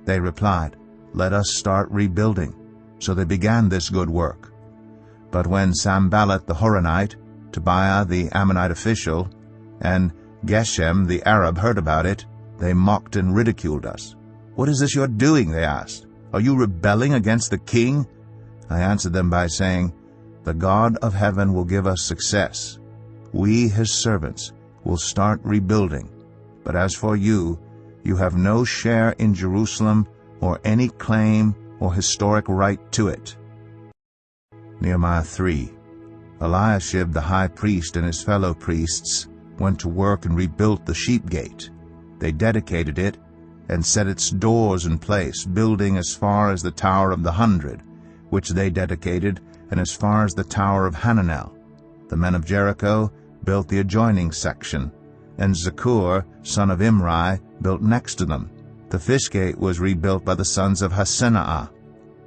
They replied, "Let us start rebuilding." So they began this good work. But when Sanballat the Horonite, Tobiah the Ammonite official, and Geshem the Arab heard about it, they mocked and ridiculed us. "What is this you are doing?" they asked. "Are you rebelling against the king?" I answered them by saying, "The God of heaven will give us success. We, his servants, will start rebuilding. But as for you, you have no share in Jerusalem or any claim or historic right to it." Nehemiah 3. Eliashib the high priest and his fellow priests went to work and rebuilt the sheep gate. They dedicated it and set its doors in place, building as far as the Tower of the 100, which they dedicated, and as far as the Tower of Hananel. The men of Jericho built the adjoining section, and Zakur, son of Imri, built next to them. The fish gate was rebuilt by the sons of Hasenaah.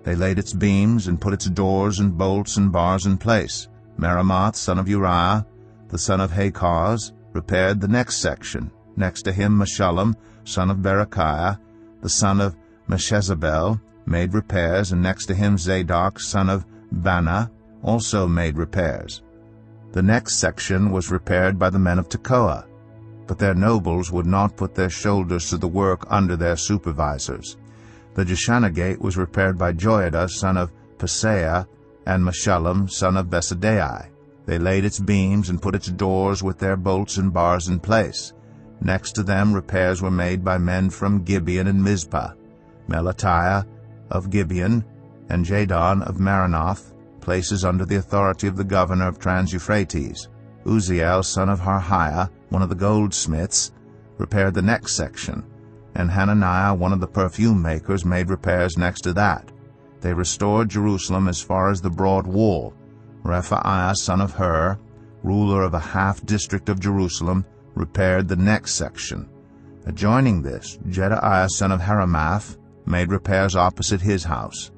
They laid its beams and put its doors and bolts and bars in place. Meremoth, son of Uriah, the son of Hakaz, repaired the next section. Next to him Meshullam, son of Berechiah, the son of Meshezabel, made repairs, and next to him Zadok, son of Bana, also made repairs. The next section was repaired by the men of Tekoa, but their nobles would not put their shoulders to the work under their supervisors. The Jeshanah gate was repaired by Joiada, son of Paseah, and Meshullam, son of Besadai. They laid its beams and put its doors with their bolts and bars in place. Next to them repairs were made by men from Gibeon and Mizpah, Melatiah of Gibeon and Jadon of Maronoth, places under the authority of the governor of Trans-Euphrates. Uzziel, son of Harhiah, one of the goldsmiths, repaired the next section, and Hananiah, one of the perfume makers, made repairs next to that. They restored Jerusalem as far as the broad wall. Rephaiah son of Hur, ruler of a half-district of Jerusalem, repaired the next section. Adjoining this, Jedaiah son of Haramath made repairs opposite his house,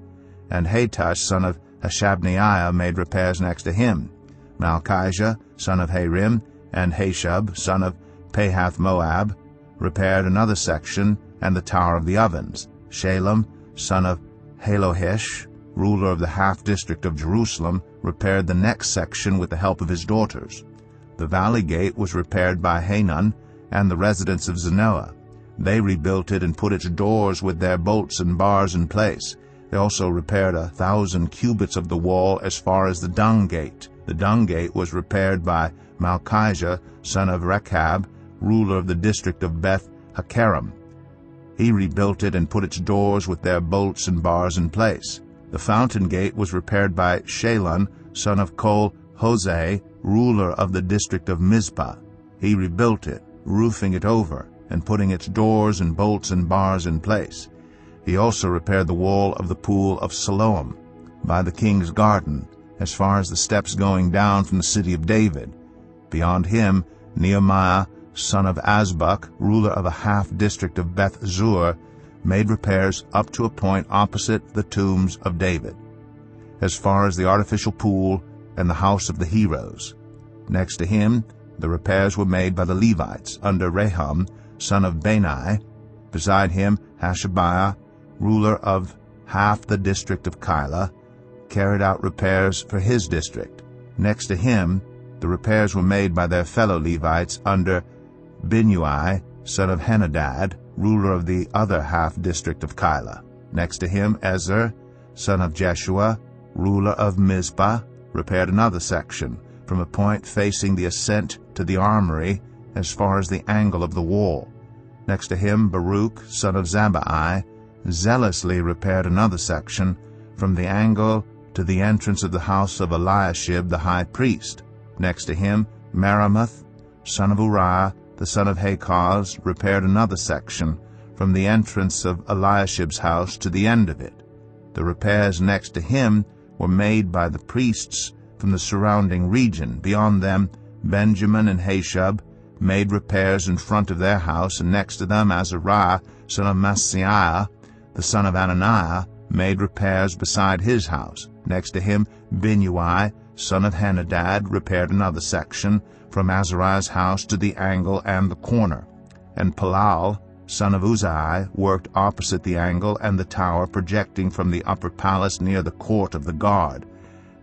and Hattush son of Hashabneiah made repairs next to him. Malchijah son of Harim and Hashub son of Pahath-Moab repaired another section and the Tower of the Ovens. Shalem son of Halohesh, ruler of the half-district of Jerusalem, repaired the next section with the help of his daughters. The valley gate was repaired by Hanun and the residents of Zanoah. They rebuilt it and put its doors with their bolts and bars in place. They also repaired 1,000 cubits of the wall as far as the dung gate. The dung gate was repaired by Malchijah son of Rechab, ruler of the district of Beth-Hakerem. He rebuilt it and put its doors with their bolts and bars in place. The fountain gate was repaired by Shalon son of Kol-Hoseh, ruler of the district of Mizpah. He rebuilt it, roofing it over, and putting its doors and bolts and bars in place. He also repaired the wall of the pool of Siloam, by the king's garden, as far as the steps going down from the city of David. Beyond him, Nehemias son of Azbuk, ruler of a half-district of Beth-zur, made repairs up to a point opposite the tombs of David, as far as the artificial pool and the house of the heroes. Next to him, the repairs were made by the Levites under Rehum son of Bani. Beside him, Hashabiah, ruler of half the district of Keilah, carried out repairs for his district. Next to him, the repairs were made by their fellow Levites under Binnui son of Henadad, ruler of the other half-district of Keilah. Next to him, Ezra son of Jeshua, ruler of Mizpah, repaired another section, from a point facing the ascent to the armory as far as the angle of the wall. Next to him, Baruch son of Zabbai zealously repaired another section, from the angle to the entrance of the house of Eliashib the high priest. Next to him, Meremoth son of Uriah, the son of Hakaz, repaired another section, from the entrance of Eliashib's house to the end of it. The repairs next to him were made by the priests from the surrounding region. Beyond them, Benjamin and Hashub made repairs in front of their house, and next to them Azariah son of Maaseiah, the son of Ananiah, made repairs beside his house. Next to him, Binnui son of Henadad repaired another section, from Azariah's house to the angle and the corner. And Palal son of Uzai worked opposite the angle and the tower projecting from the upper palace near the court of the guard.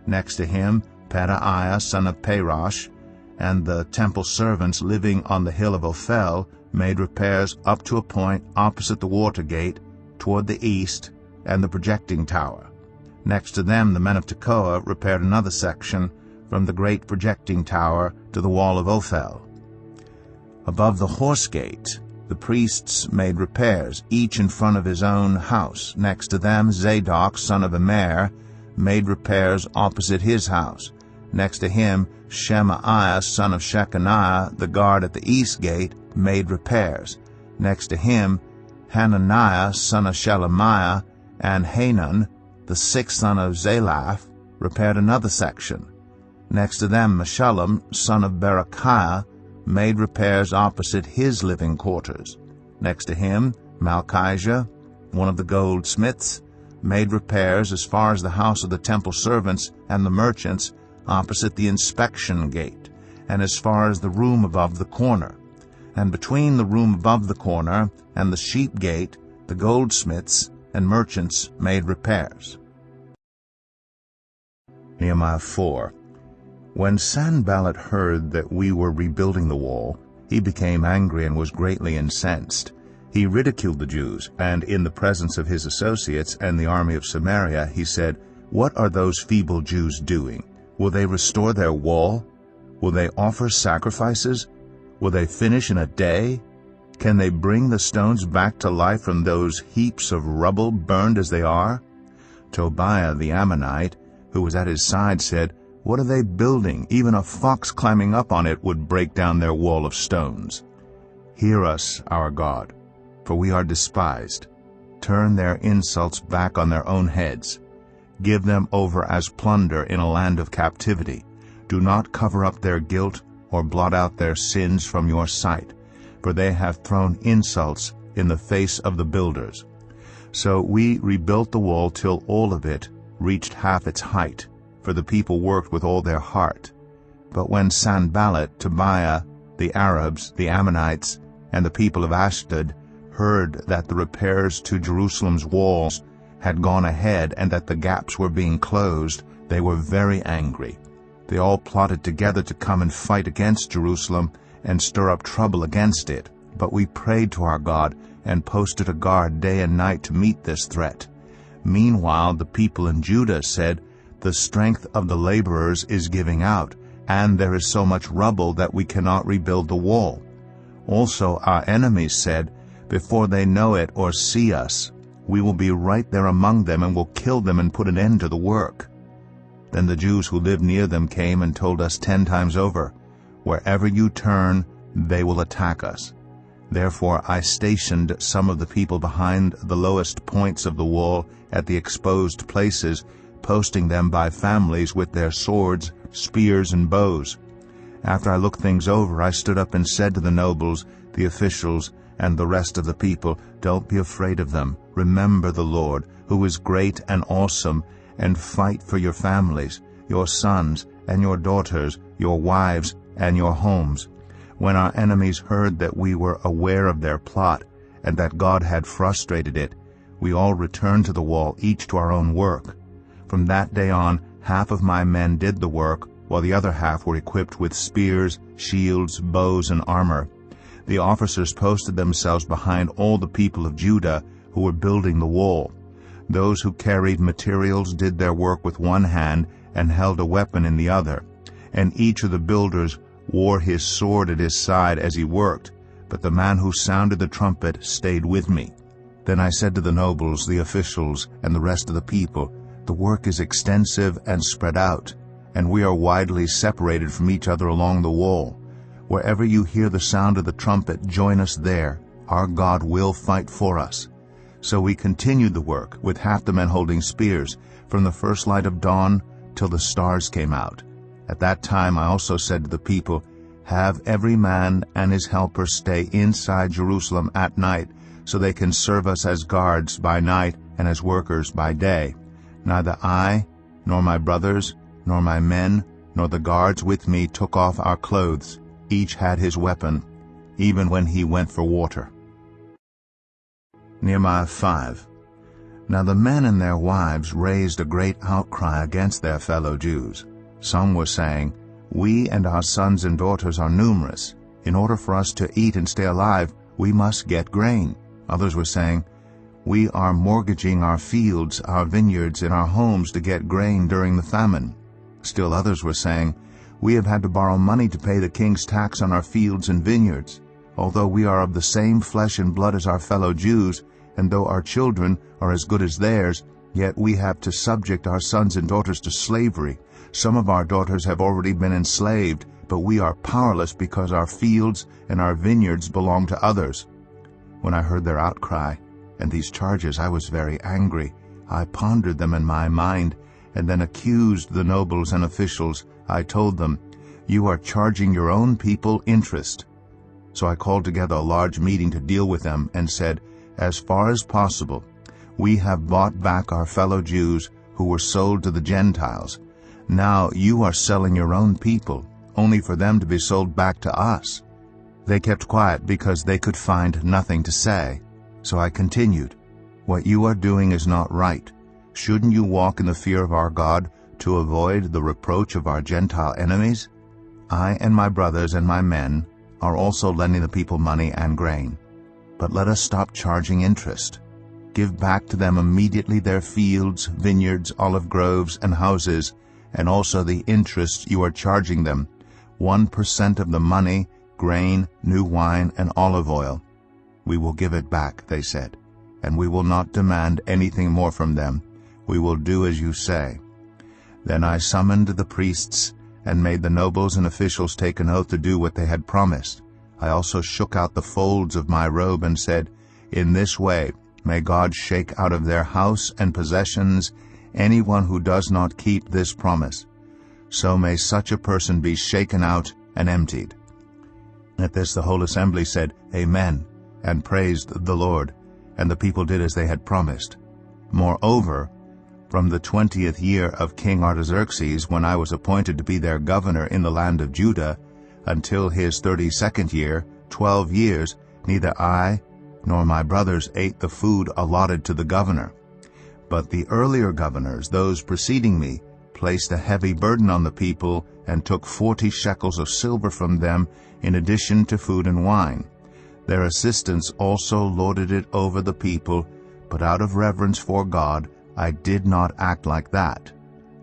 Next to him, Pedaiah son of Parosh and the temple servants living on the hill of Ophel made repairs up to a point opposite the water gate toward the east and the projecting tower. Next to them, the men of Tekoa repaired another section, from the great projecting tower to the wall of Ophel. Above the horse gate, the priests made repairs, each in front of his own house. Next to them, Zadok son of Immer made repairs opposite his house. Next to him, Shemaiah son of Shechaniah, the guard at the east gate, made repairs. Next to him, Hananiah son of Shelemiah and Hanun, the sixth son of Zalaph, repaired another section. Next to them, Meshullam son of Berechiah made repairs opposite his living quarters. Next to him, Malchijah, one of the goldsmiths, made repairs as far as the house of the temple servants and the merchants opposite the inspection gate, and as far as the room above the corner. And between the room above the corner and the sheep gate, the goldsmiths and merchants made repairs. Nehemiah 4. When Sanballat heard that we were rebuilding the wall, he became angry and was greatly incensed. He ridiculed the Jews, and in the presence of his associates and the army of Samaria, he said, "What are those feeble Jews doing? Will they restore their wall? Will they offer sacrifices? Will they finish in a day? Can they bring the stones back to life from those heaps of rubble burned as they are?" Tobiah the Ammonite, who was at his side, said, "What are they building? Even a fox climbing up on it would break down their wall of stones. Hear us, our God, for we are despised. Turn their insults back on their own heads. Give them over as plunder in a land of captivity. Do not cover up their guilt or blot out their sins from your sight, for they have thrown insults in the face of the builders. So we rebuilt the wall till all of it reached half its height, for the people worked with all their heart. But when Sanballat, Tobiah, the Arabs, the Ammonites, and the people of Ashdod heard that the repairs to Jerusalem's walls had gone ahead and that the gaps were being closed, they were very angry. They all plotted together to come and fight against Jerusalem and stir up trouble against it. But we prayed to our God and posted a guard day and night to meet this threat. Meanwhile, the people in Judah said, "The strength of the laborers is giving out, and there is so much rubble that we cannot rebuild the wall." Also our enemies said, "Before they know it or see us, we will be right there among them and will kill them and put an end to the work." Then the Jews who lived near them came and told us 10 times over, "Wherever you turn, they will attack us." Therefore I stationed some of the people behind the lowest points of the wall at the exposed places, posting them by families with their swords, spears, and bows. After I looked things over, I stood up and said to the nobles, the officials, and the rest of the people, "Don't be afraid of them. Remember the Lord, who is great and awesome, and fight for your families, your sons and your daughters, your wives and your homes." When our enemies heard that we were aware of their plot and that God had frustrated it, we all returned to the wall, each to our own work. From that day on, half of my men did the work, while the other half were equipped with spears, shields, bows, and armor. The officers posted themselves behind all the people of Judah who were building the wall. Those who carried materials did their work with one hand and held a weapon in the other, and each of the builders wore his sword at his side as he worked, but the man who sounded the trumpet stayed with me. Then I said to the nobles, the officials, and the rest of the people, "The work is extensive and spread out, and we are widely separated from each other along the wall. Wherever you hear the sound of the trumpet, join us there. Our God will fight for us." So we continued the work, with half the men holding spears, from the first light of dawn till the stars came out. At that time I also said to the people, "Have every man and his helper stay inside Jerusalem at night, so they can serve us as guards by night and as workers by day. Neither I, nor my brothers, nor my men, nor the guards with me took off our clothes. Each had his weapon, even when he went for water." Nehemiah 5. Now the men and their wives raised a great outcry against their fellow Jews. Some were saying, "We and our sons and daughters are numerous. In order for us to eat and stay alive, we must get grain." Others were saying, "We are mortgaging our fields, our vineyards, and our homes to get grain during the famine." Still others were saying, "We have had to borrow money to pay the king's tax on our fields and vineyards. Although we are of the same flesh and blood as our fellow Jews, and though our children are as good as theirs, yet we have to subject our sons and daughters to slavery. Some of our daughters have already been enslaved, but we are powerless because our fields and our vineyards belong to others." When I heard their outcry and these charges, I was very angry. I pondered them in my mind, and then accused the nobles and officials. I told them, "You are charging your own people interest." So I called together a large meeting to deal with them and said, "As far as possible, we have bought back our fellow Jews who were sold to the Gentiles. Now you are selling your own people, only for them to be sold back to us." They kept quiet because they could find nothing to say. So I continued, "What you are doing is not right. Shouldn't you walk in the fear of our God to avoid the reproach of our Gentile enemies? I and my brothers and my men are also lending the people money and grain. But let us stop charging interest. Give back to them immediately their fields, vineyards, olive groves, and houses, and also the interest you are charging them, 1% of the money, grain, new wine, and olive oil. We will give it back," they said, "and we will not demand anything more from them. We will do as you say." Then I summoned the priests and made the nobles and officials take an oath to do what they had promised. I also shook out the folds of my robe and said, "In this way may God shake out of their house and possessions anyone who does not keep this promise. So may such a person be shaken out and emptied." At this the whole assembly said, "Amen," and praised the Lord, and the people did as they had promised. Moreover, from the 20th year of King Artaxerxes, when I was appointed to be their governor in the land of Judah, until his 32nd year, 12 years, neither I nor my brothers ate the food allotted to the governor. But the earlier governors, those preceding me, placed a heavy burden on the people and took 40 shekels of silver from them in addition to food and wine. Their assistants also lorded it over the people, but out of reverence for God I did not act like that.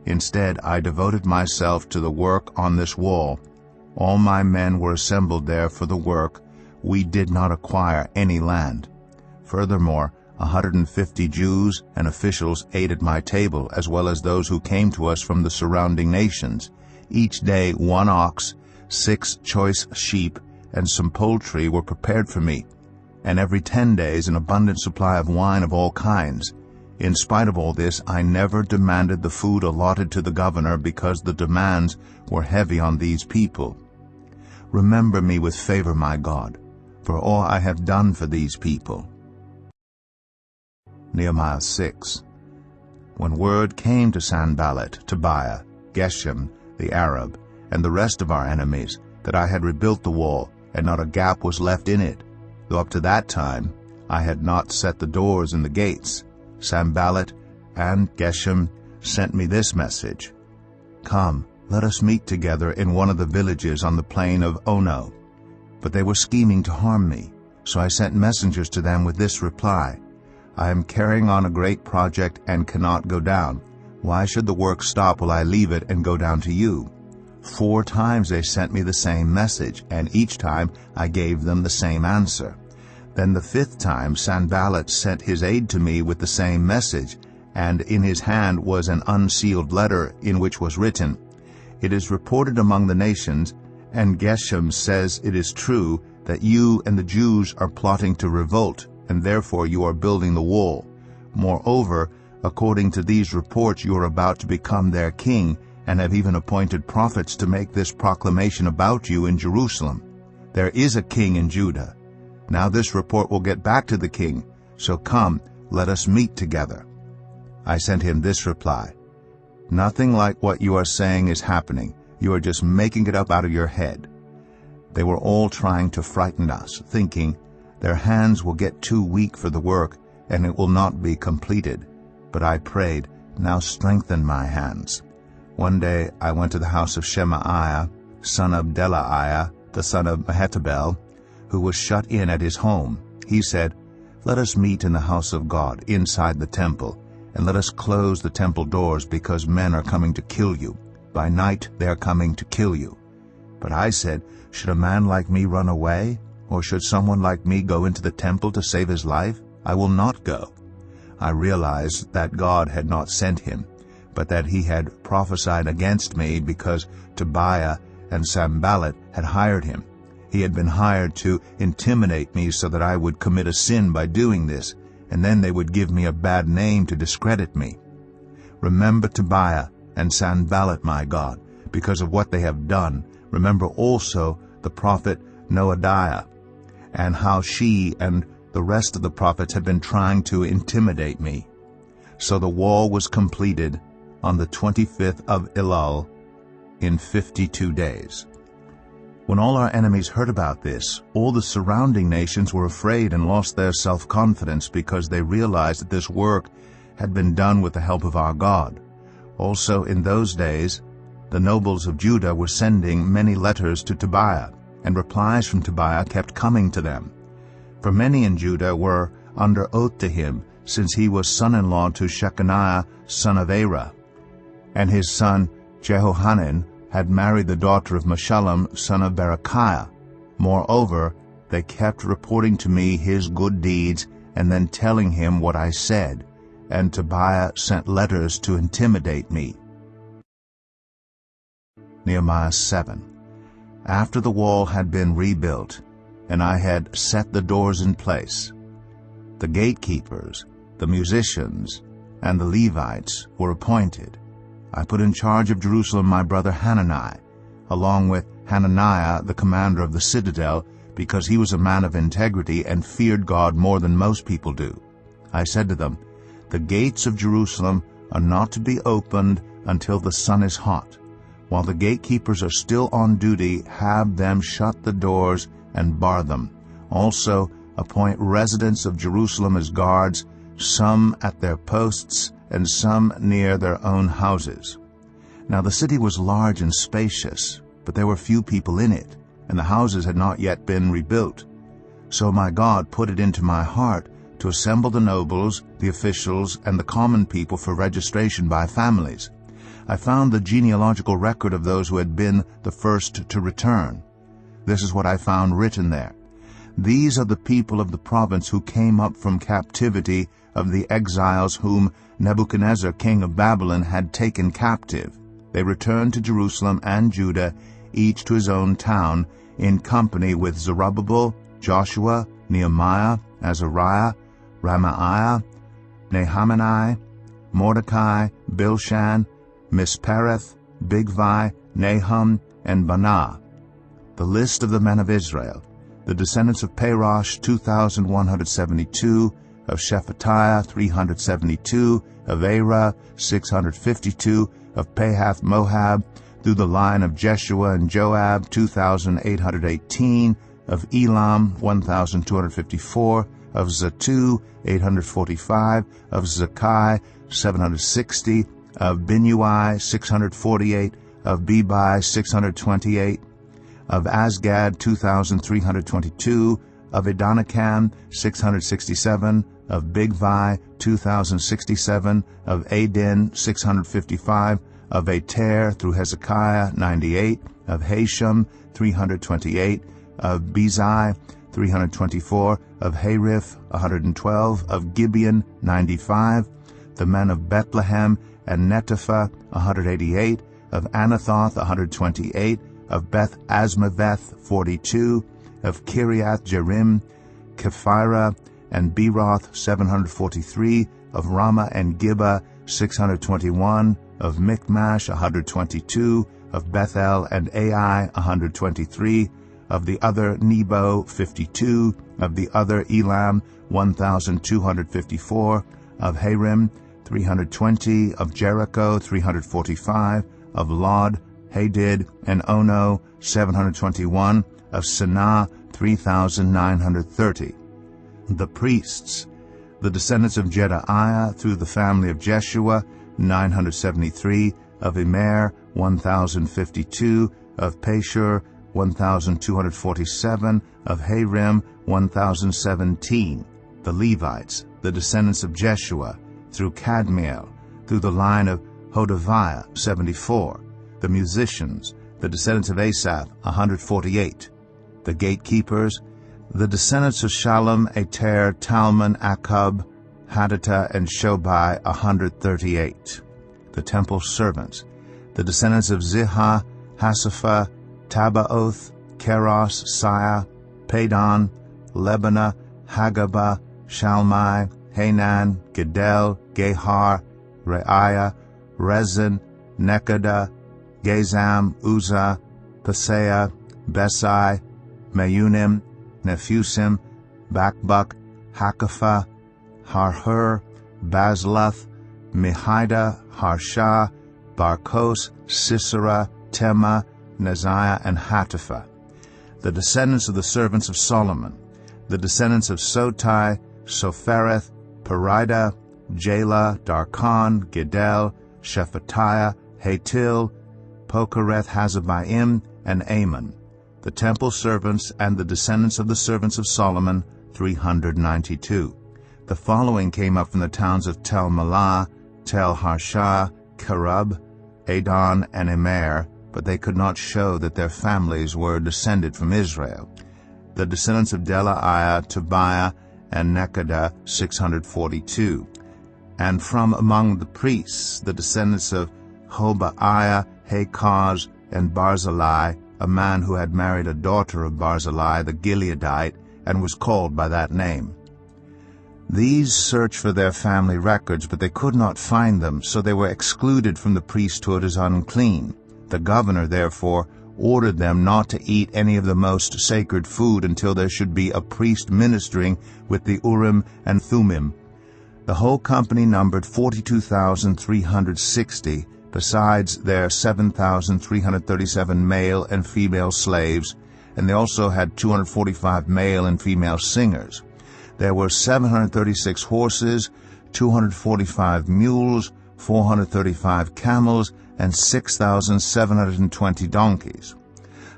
Instead, I devoted myself to the work on this wall. All my men were assembled there for the work. We did not acquire any land. Furthermore, 150 Jews and officials ate at my table, as well as those who came to us from the surrounding nations. Each day 1 ox, 6 choice sheep, and some poultry were prepared for me, and every 10 days an abundant supply of wine of all kinds. In spite of all this, I never demanded the food allotted to the governor, because the demands were heavy on these people. Remember me with favor, my God, for all I have done for these people. Nehemiah 6. When word came to Sanballat, Tobiah, Geshem the Arab, and the rest of our enemies, that I had rebuilt the wall, and not a gap was left in it, though up to that time I had not set the doors and the gates, Sanballat and Geshem sent me this message: "Come, let us meet together in one of the villages on the plain of Ono." But they were scheming to harm me, so I sent messengers to them with this reply: "I am carrying on a great project and cannot go down. Why should the work stop while I leave it and go down to you?" 4 times they sent me the same message, and each time I gave them the same answer. Then the 5th time Sanballat sent his aide to me with the same message, and in his hand was an unsealed letter in which was written, "It is reported among the nations, and Geshem says it is true, that you and the Jews are plotting to revolt, and therefore you are building the wall. Moreover, according to these reports, you are about to become their king, and have even appointed prophets to make this proclamation about you in Jerusalem: There is a king in Judah. Now this report will get back to the king, so come, let us meet together." I sent him this reply: "Nothing like what you are saying is happening. You are just making it up out of your head." They were all trying to frighten us, thinking, "Their hands will get too weak for the work, and it will not be completed." But I prayed, "Now strengthen my hands." One day I went to the house of Shemaiah, son of Delaiah, the son of Mehetabel, who was shut in at his home. He said, "Let us meet in the house of God, inside the temple, and let us close the temple doors, because men are coming to kill you. By night they are coming to kill you." But I said, "Should a man like me run away? Or should someone like me go into the temple to save his life? I will not go." I realized that God had not sent him, but that he had prophesied against me, because Tobiah and Sanballat had hired him. He had been hired to intimidate me so that I would commit a sin by doing this, and then they would give me a bad name to discredit me. Remember Tobiah and Sanballat, my God, because of what they have done. Remember also the prophet Noadiah, and how she and the rest of the prophets had been trying to intimidate me. So the wall was completed on the 25th of Elul in 52 days. When all our enemies heard about this, all the surrounding nations were afraid and lost their self-confidence, because they realized that this work had been done with the help of our God. Also in those days, the nobles of Judah were sending many letters to Tobiah, and replies from Tobiah kept coming to them. For many in Judah were under oath to him, since he was son-in-law to Shechaniah, son of Ezra, and his son Jehohanan had married the daughter of Meshullam, son of Berechiah. Moreover, they kept reporting to me his good deeds, and then telling him what I said, and Tobiah sent letters to intimidate me. Nehemiah 7. After the wall had been rebuilt, and I had set the doors in place, the gatekeepers, the musicians, and the Levites were appointed. I put in charge of Jerusalem my brother Hanani, along with Hananiah the commander of the citadel, because he was a man of integrity and feared God more than most people do. I said to them, "The gates of Jerusalem are not to be opened until the sun is hot. While the gatekeepers are still on duty, have them shut the doors and bar them. Also appoint residents of Jerusalem as guards, some at their posts and some near their own houses." Now the city was large and spacious, but there were few people in it, and the houses had not yet been rebuilt. So my God put it into my heart to assemble the nobles, the officials, and the common people for registration by families. I found the genealogical record of those who had been the first to return. This is what I found written there. These are the people of the province who came up from captivity of the exiles whom Nebuchadnezzar king of Babylon had taken captive. They returned to Jerusalem and Judah, each to his own town, in company with Zerubbabel, Joshua, Nehemiah, Azariah, Ramaiah, Nahamani, Mordecai, Bilshan, Mispereth, Bigvai, Nahum, and Banah. The list of the men of Israel: the descendants of Parosh, 2,172, of Shephatiah, 372, of Era, 652, of Pahath Moab, through the line of Jeshua and Joab, 2,818, of Elam, 1,254, of Zatu, 845, of Zakai, 760, of Binui, 648, of Bebai, 628, of Asgad, 2,322, of Adonikam, 667, of Bigvai, 2,067, of Adin, 655, of Ater through Hezekiah, 98, of Hashem, 328, of Bezai, 324, of Hariph, 112, of Gibeon, 95, the men of Bethlehem and Netophah, 188, of Anathoth, 128, of Beth Asmaveth, 42, of Kiriath Jearim, Kephirah, and Beeroth, 743, of Ramah and Gibeah, 621, of Michmash, 122, of Bethel and Ai, 123, of the other Nebo, 52, of the other Elam, 1,254, of Harim, 320, of Jericho, 345, of Lod, Hadid, and Ono, 721, of Sanaa, 3,930. The priests: the descendants of Jedaiah through the family of Jeshua, 973, of Immer, 1,052, of Pashur, 1,247, of Harim, 1,017. The Levites: the descendants of Jeshua, through Kadmiel, through the line of Hodaviah, 74. The musicians: the descendants of Asaph, 148. The gatekeepers: the descendants of Shalom, Ater, Talmon, Akub, Haditah, and Shobai, 138. The temple servants: the descendants of Ziha, Hasapha, Tabaoth, Keros, Siah, Padon, Lebanah, Hagabah, Shalmai, Hanan, Gedel, Gehar, Reiah, Rezin, Nekoda, Gazam, Uzzah, Paseah, Besai, Meunim, Nephusim, Bakbuk, Hakapha, Harhur, Bazluth, Mehida, Harsha, Barkos, Sisera, Tema, Neziah, and Hatipha. The descendants of the servants of Solomon: the descendants of Sotai, Sophereth, Perida, Jala, Darkon, Gedel, Shephatiah, Hatil, Pokereth Hazabaim, and Ammon. The temple servants and the descendants of the servants of Solomon, 392. The following came up from the towns of Tel Melah, Tel Harsha, Kerub, Adon, and Immer, but they could not show that their families were descended from Israel. The descendants of Delaiah, Tobiah, and Nekoda, 642. And from among the priests, the descendants of Hobaiah, Hakaz, and Barzillai, a man who had married a daughter of Barzillai the Gileadite, and was called by that name. These searched for their family records, but they could not find them, so they were excluded from the priesthood as unclean. The governor, therefore, ordered them not to eat any of the most sacred food until there should be a priest ministering with the Urim and Thummim. The whole company numbered 42,360, besides their 7,337 male and female slaves, and they also had 245 male and female singers. There were 736 horses, 245 mules, 435 camels, and 6,720 donkeys.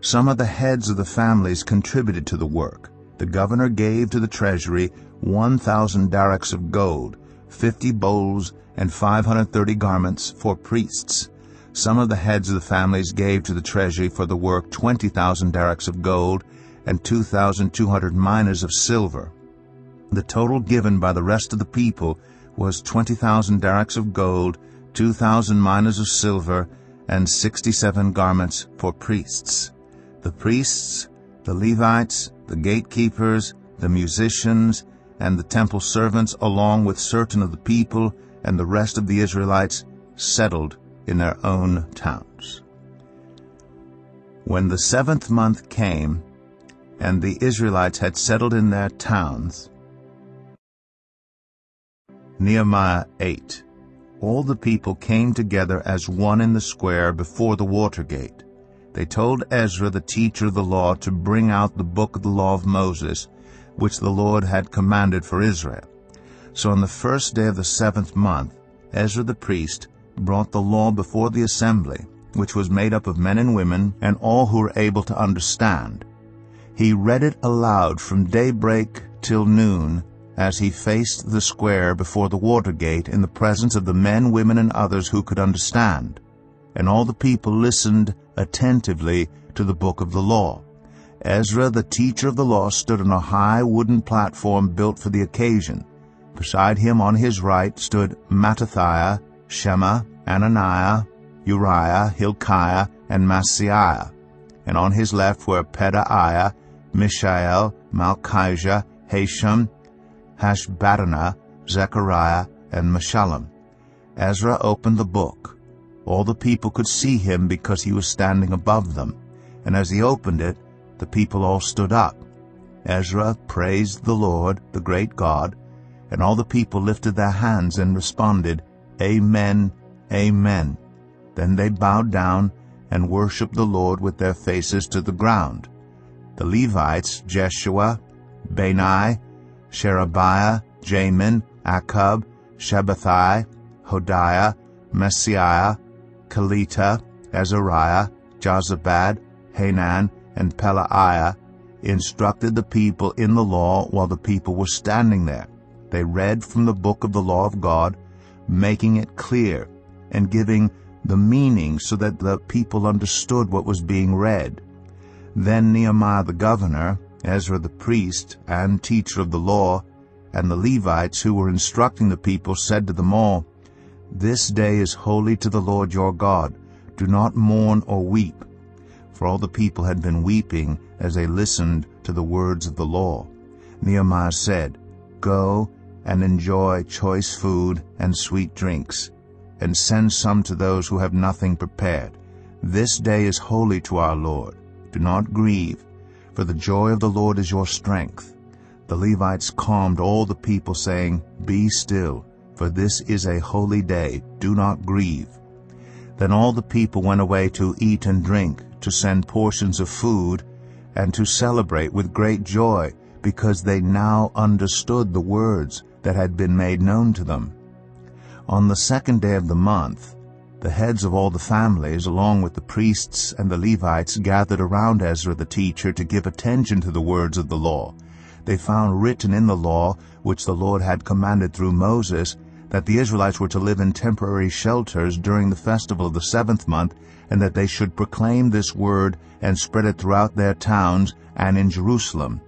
Some of the heads of the families contributed to the work. The governor gave to the treasury 1,000 darachs of gold, 50 bowls, and 530 garments for priests. Some of the heads of the families gave to the treasury for the work 20,000 darachs of gold and 2,200 minas of silver. The total given by the rest of the people was 20,000 darachs of gold, 2,000 minas of silver, and 67 garments for priests. The priests, the Levites, the gatekeepers, the musicians, and the temple servants, along with certain of the people and the rest of the Israelites, settled in their own towns. When the 7th month came, and the Israelites had settled in their towns, Nehemiah 8. All the people came together as one in the square before the water gate. They told Ezra the teacher of the law to bring out the book of the law of Moses, which the Lord had commanded for Israel. So on the first day of the 7th month, Ezra the priest brought the law before the assembly, which was made up of men and women, and all who were able to understand. He read it aloud from daybreak till noon, as he faced the square before the water gate in the presence of the men, women, and others who could understand. And all the people listened attentively to the book of the law. Ezra, the teacher of the law, stood on a high wooden platform built for the occasion. Beside him on his right stood Mattithiah, Shema, Ananiah, Uriah, Hilkiah, and Maaseiah. And on his left were Pedaiah, Mishael, Malchijah, Hashum, Hashbaddanah, Zechariah, and Meshullam. Ezra opened the book. All the people could see him because he was standing above them. And as he opened it, the people all stood up. Ezra praised the Lord, the great God, and all the people lifted their hands and responded, Amen, Amen. Then they bowed down and worshipped the Lord with their faces to the ground. The Levites, Jeshua, Bani, Sherebiah, Jamin, Akkub, Shabbathai, Hodiah, Messiah, Kelita, Azariah, Jozabad, Hanan, and Pelaiah, instructed the people in the law while the people were standing there. They read from the book of the law of God, making it clear and giving the meaning so that the people understood what was being read. Then Nehemiah the governor, Ezra the priest and teacher of the law, and the Levites who were instructing the people said to them all, This day is holy to the Lord your God. Do not mourn or weep. For all the people had been weeping as they listened to the words of the law. Nehemiah said, Go and enjoy choice food and sweet drinks, and send some to those who have nothing prepared. This day is holy to our Lord. Do not grieve, for the joy of the Lord is your strength. The Levites calmed all the people, saying, Be still, for this is a holy day. Do not grieve. Then all the people went away to eat and drink, to send portions of food, and to celebrate with great joy, because they now understood the words that had been made known to them. On the 2nd day of the month, the heads of all the families, along with the priests and the Levites, gathered around Ezra the teacher to give attention to the words of the law. They found written in the law, which the Lord had commanded through Moses, that the Israelites were to live in temporary shelters during the festival of the 7th month, and that they should proclaim this word and spread it throughout their towns and in Jerusalem.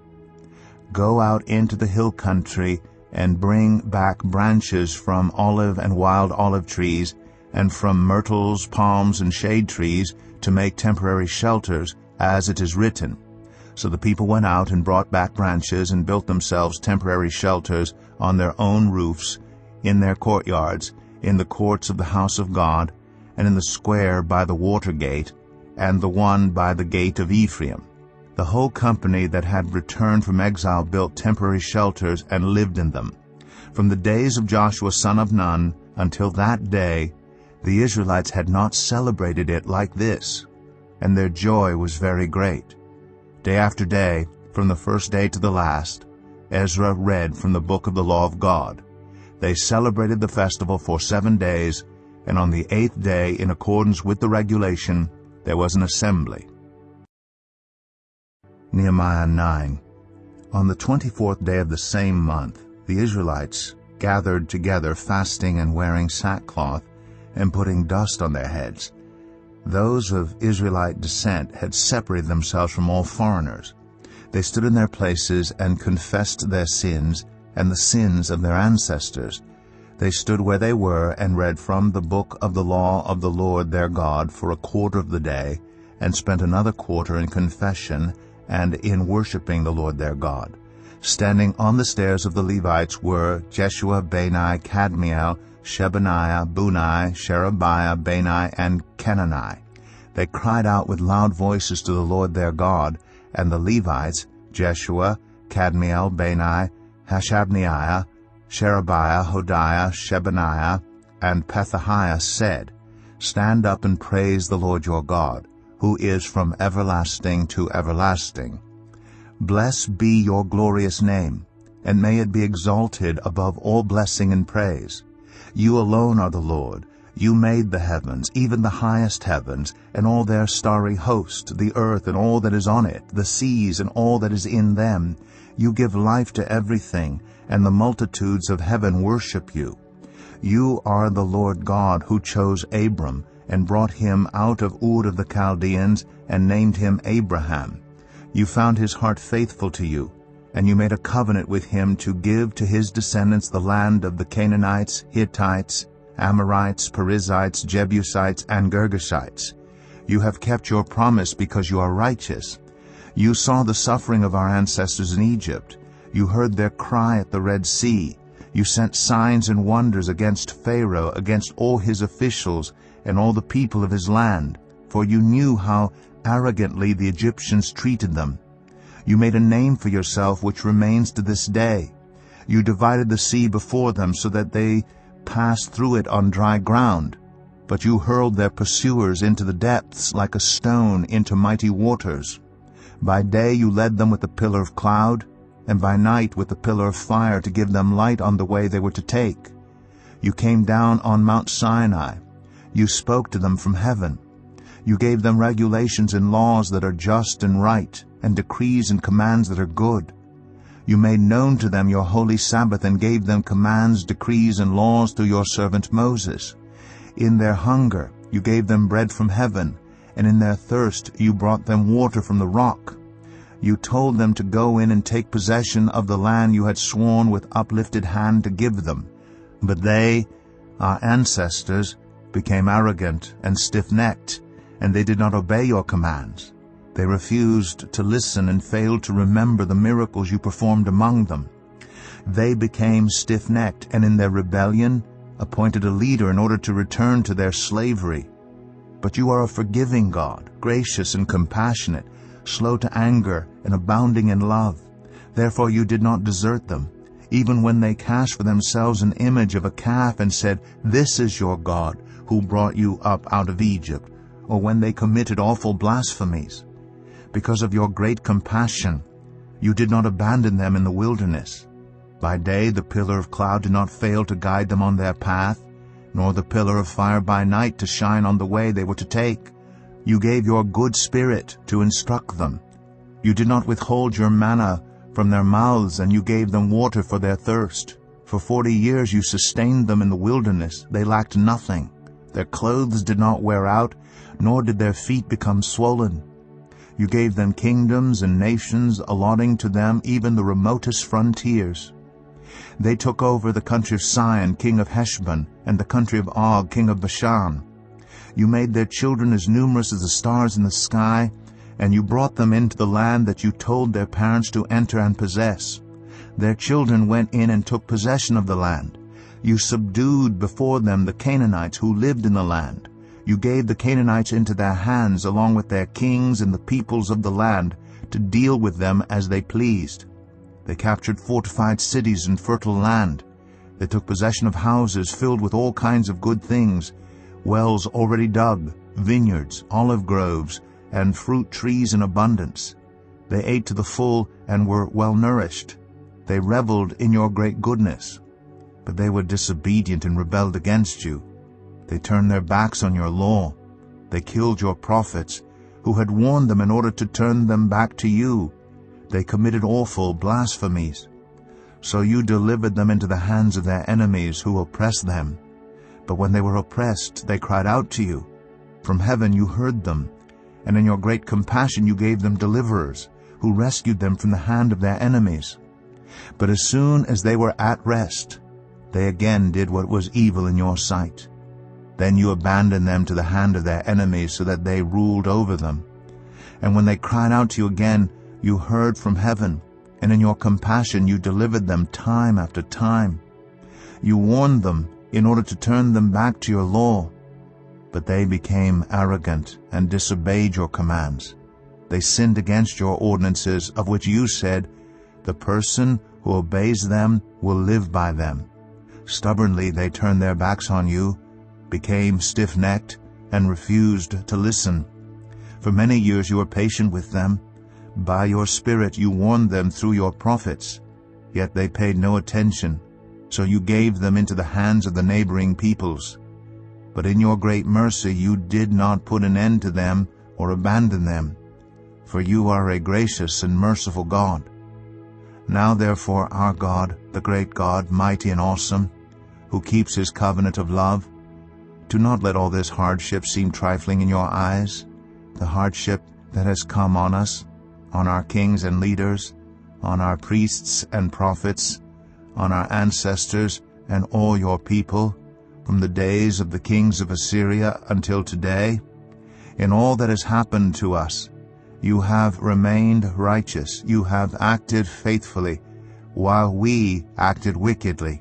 Go out into the hill country and bring back branches from olive and wild olive trees, and from myrtles, palms, and shade trees, to make temporary shelters, as it is written. So the people went out and brought back branches and built themselves temporary shelters on their own roofs, in their courtyards, in the courts of the house of God, and in the square by the water gate, and the one by the gate of Ephraim. The whole company that had returned from exile built temporary shelters and lived in them. From the days of Joshua son of Nun until that day, the Israelites had not celebrated it like this, and their joy was very great. Day after day, from the first day to the last, Ezra read from the book of the law of God. They celebrated the festival for 7 days, and on the 8th day, in accordance with the regulation, there was an assembly. Nehemiah 9. On the 24th day of the same month, the Israelites gathered together, fasting and wearing sackcloth, and putting dust on their heads. Those of Israelite descent had separated themselves from all foreigners. They stood in their places and confessed their sins and the sins of their ancestors. They stood where they were and read from the book of the law of the Lord their God for a quarter of the day, and spent another quarter in confession and in worshiping the Lord their God. Standing on the stairs of the Levites were Jeshua, Bani, Kadmiel, Shebaniah, Bunai, Sherebiah, Bani, and Kenani. They cried out with loud voices to the Lord their God, and the Levites, Jeshua, Kadmiel, Bani, Hashabniah, Sherebiah, Hodiah, Shebaniah, and Pethahiah said, Stand up and praise the Lord your God, who is from everlasting to everlasting. Blessed be your glorious name, and may it be exalted above all blessing and praise. You alone are the Lord. You made the heavens, even the highest heavens, and all their starry host, the earth and all that is on it, the seas and all that is in them. You give life to everything, and the multitudes of heaven worship you. You are the Lord God who chose Abram, and brought him out of Ur of the Chaldeans, and named him Abraham. You found his heart faithful to you, and you made a covenant with him to give to his descendants the land of the Canaanites, Hittites, Amorites, Perizzites, Jebusites, and Girgashites. You have kept your promise because you are righteous. You saw the suffering of our ancestors in Egypt. You heard their cry at the Red Sea. You sent signs and wonders against Pharaoh, against all his officials, and all the people of his land, for you knew how arrogantly the Egyptians treated them. You made a name for yourself which remains to this day. You divided the sea before them so that they passed through it on dry ground, but you hurled their pursuers into the depths like a stone into mighty waters. By day you led them with a pillar of cloud, and by night with a pillar of fire to give them light on the way they were to take. You came down on Mount Sinai. You spoke to them from heaven. You gave them regulations and laws that are just and right, and decrees and commands that are good. You made known to them your holy Sabbath, and gave them commands, decrees, and laws through your servant Moses. In their hunger you gave them bread from heaven, and in their thirst you brought them water from the rock. You told them to go in and take possession of the land you had sworn with uplifted hand to give them. But they, our ancestors, became arrogant and stiff-necked, and they did not obey your commands. They refused to listen and failed to remember the miracles you performed among them. They became stiff-necked, and in their rebellion appointed a leader in order to return to their slavery. But you are a forgiving God, gracious and compassionate, slow to anger and abounding in love. Therefore you did not desert them, even when they cast for themselves an image of a calf and said, This is your God, who brought you up out of Egypt, or when they committed awful blasphemies. Because of your great compassion, you did not abandon them in the wilderness. By day the pillar of cloud did not fail to guide them on their path, nor the pillar of fire by night to shine on the way they were to take. You gave your good spirit to instruct them. You did not withhold your manna from their mouths, and you gave them water for their thirst. For 40 years you sustained them in the wilderness. They lacked nothing. Their clothes did not wear out, nor did their feet become swollen. You gave them kingdoms and nations, allotting to them even the remotest frontiers. They took over the country of Sihon, king of Heshbon, and the country of Og, king of Bashan. You made their children as numerous as the stars in the sky, and you brought them into the land that you told their parents to enter and possess. Their children went in and took possession of the land. You subdued before them the Canaanites who lived in the land. You gave the Canaanites into their hands along with their kings and the peoples of the land to deal with them as they pleased. They captured fortified cities and fertile land. They took possession of houses filled with all kinds of good things, wells already dug, vineyards, olive groves, and fruit trees in abundance. They ate to the full and were well nourished. They reveled in your great goodness. But they were disobedient and rebelled against you. They turned their backs on your law. They killed your prophets, who had warned them in order to turn them back to you. They committed awful blasphemies. So you delivered them into the hands of their enemies who oppressed them. But when they were oppressed, they cried out to you. From heaven you heard them, and in your great compassion you gave them deliverers, who rescued them from the hand of their enemies. But as soon as they were at rest, they again did what was evil in your sight. Then you abandoned them to the hand of their enemies so that they ruled over them. And when they cried out to you again, you heard from heaven, and in your compassion you delivered them time after time. You warned them in order to turn them back to your law. But they became arrogant and disobeyed your commands. They sinned against your ordinances, of which you said, "The person who obeys them will live by them." Stubbornly they turned their backs on you, became stiff-necked, and refused to listen. For many years you were patient with them. By your Spirit you warned them through your prophets, yet they paid no attention, so you gave them into the hands of the neighboring peoples. But in your great mercy you did not put an end to them or abandon them, for you are a gracious and merciful God. Now therefore our God, the great God, mighty and awesome, who keeps his covenant of love, do not let all this hardship seem trifling in your eyes, the hardship that has come on us, on our kings and leaders, on our priests and prophets, on our ancestors and all your people, from the days of the kings of Assyria until today. In all that has happened to us, you have remained righteous, you have acted faithfully, while we acted wickedly.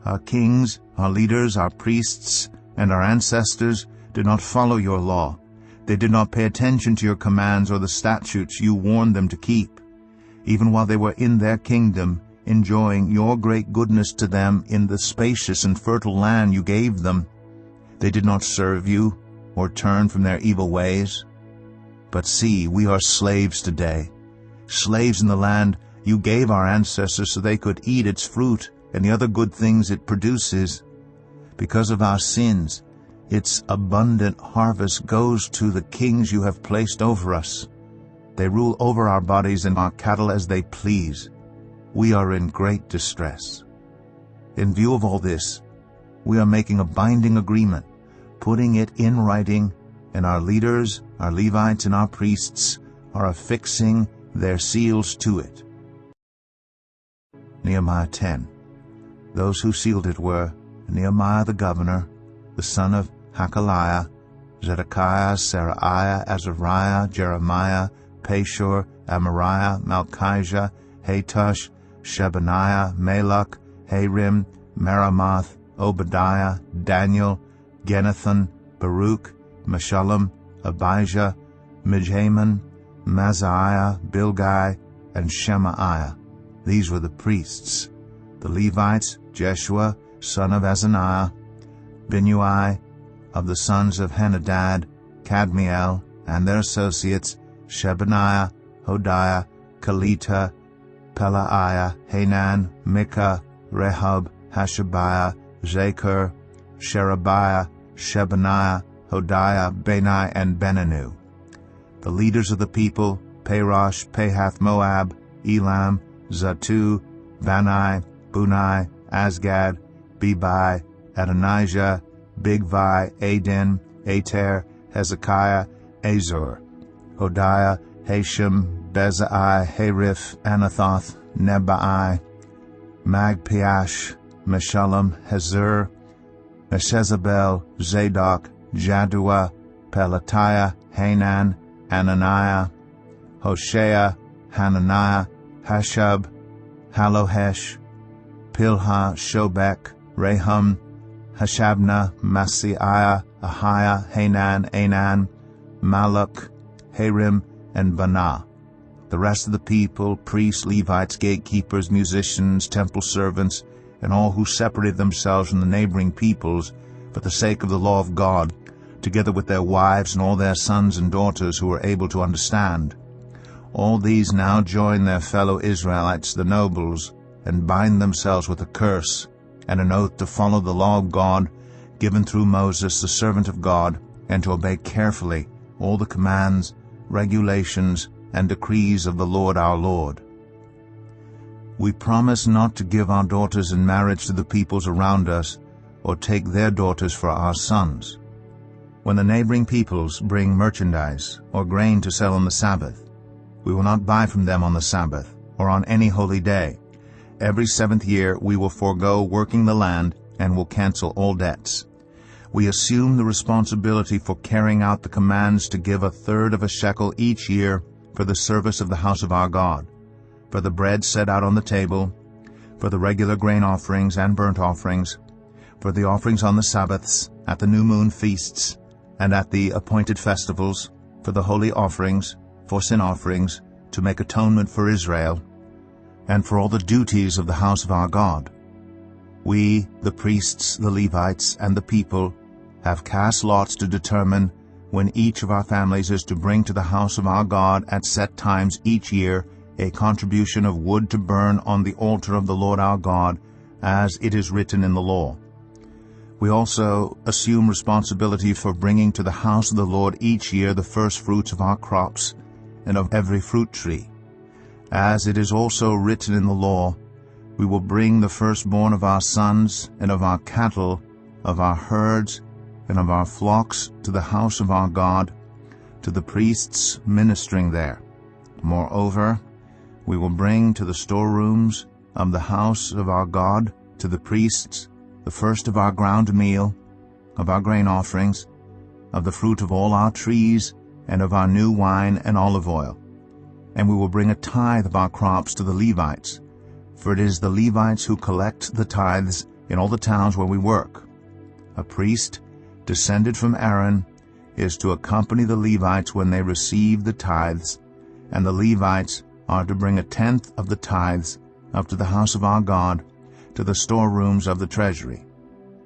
Our kings, our leaders, our priests, and our ancestors did not follow your law. They did not pay attention to your commands or the statutes you warned them to keep. Even while they were in their kingdom, enjoying your great goodness to them in the spacious and fertile land you gave them, they did not serve you or turn from their evil ways. But see, we are slaves today, slaves in the land you gave our ancestors so they could eat its fruit and the other good things it produces. Because of our sins, its abundant harvest goes to the kings you have placed over us. They rule over our bodies and our cattle as they please. We are in great distress. In view of all this, we are making a binding agreement, putting it in writing, and our leaders, our Levites, and our priests are affixing their seals to it. Nehemiah 10. Those who sealed it were Nehemiah the governor, the son of Hakaliah, Zedekiah, Seraiah, Azariah, Jeremiah, Pashur, Amariah, Malchijah, Hatush, Shebaniah, Malach, Harim, Merimoth, Obadiah, Daniel, Ginathan, Baruch, Meshullam, Abijah, Mijamin, Maziah, Bilgai, and Shemaiah. These were the priests. The Levites, Jeshua, son of Azaniah, Binnui, of the sons of Henadad, Kadmiel, and their associates, Shebaniah, Hodiah, Kelita, Pelaiah, Hanan, Micah, Rehob, Hashabiah, Zakur, Sherebiah, Shebaniah, Hodiah, Bani, and Beninu. The leaders of the people, Parosh, Pahath-Moab, Elam, Zatu, Bani, Bunai, Asgad, Bebai, Adonijah, Bigvai, Adin, Ater, Hezekiah, Azor, Hodiah, Hashem, Bezai, Hariph, Anathoth, Nebai, Magpiash, Meshullam, Hazur, Meshezabel, Zadok, Jaddua, Pelatiah, Hanan, Ananiah, Hoshea, Hananiah, Hashub, Halohesh, Pilha, Shobek, Rehum, Hashabna, Maaseiah, Ahiah, Hanan, Anan, Maluk, Harim, and Banah. The rest of the people, priests, Levites, gatekeepers, musicians, temple servants, and all who separated themselves from the neighboring peoples for the sake of the law of God, together with their wives and all their sons and daughters who were able to understand. All these now join their fellow Israelites, the nobles, and bind themselves with a curse and an oath to follow the law of God given through Moses, the servant of God, and to obey carefully all the commands, regulations, and decrees of the Lord our Lord. We promise not to give our daughters in marriage to the peoples around us, or take their daughters for our sons. When the neighboring peoples bring merchandise or grain to sell on the Sabbath, we will not buy from them on the Sabbath or on any holy day. Every 7th year we will forego working the land and will cancel all debts. We assume the responsibility for carrying out the commands to give 1/3 of a shekel each year for the service of the house of our God, for the bread set out on the table, for the regular grain offerings and burnt offerings, for the offerings on the Sabbaths, at the new moon feasts, and at the appointed festivals, for the holy offerings, for sin offerings, to make atonement for Israel, and for all the duties of the house of our God. We, the priests, the Levites, and the people, have cast lots to determine when each of our families is to bring to the house of our God at set times each year a contribution of wood to burn on the altar of the Lord our God, as it is written in the law. We also assume responsibility for bringing to the house of the Lord each year the first fruits of our crops and of every fruit tree. As it is also written in the law, we will bring the firstborn of our sons and of our cattle, of our herds, and of our flocks to the house of our God, to the priests ministering there. Moreover, we will bring to the storerooms of the house of our God, to the priests, the first of our ground meal, of our grain offerings, of the fruit of all our trees, and of our new wine and olive oil. And we will bring a tithe of our crops to the Levites, for it is the Levites who collect the tithes in all the towns where we work. A priest, descended from Aaron, is to accompany the Levites when they receive the tithes, and the Levites are to bring 1/10 of the tithes up to the house of our God, to the storerooms of the treasury.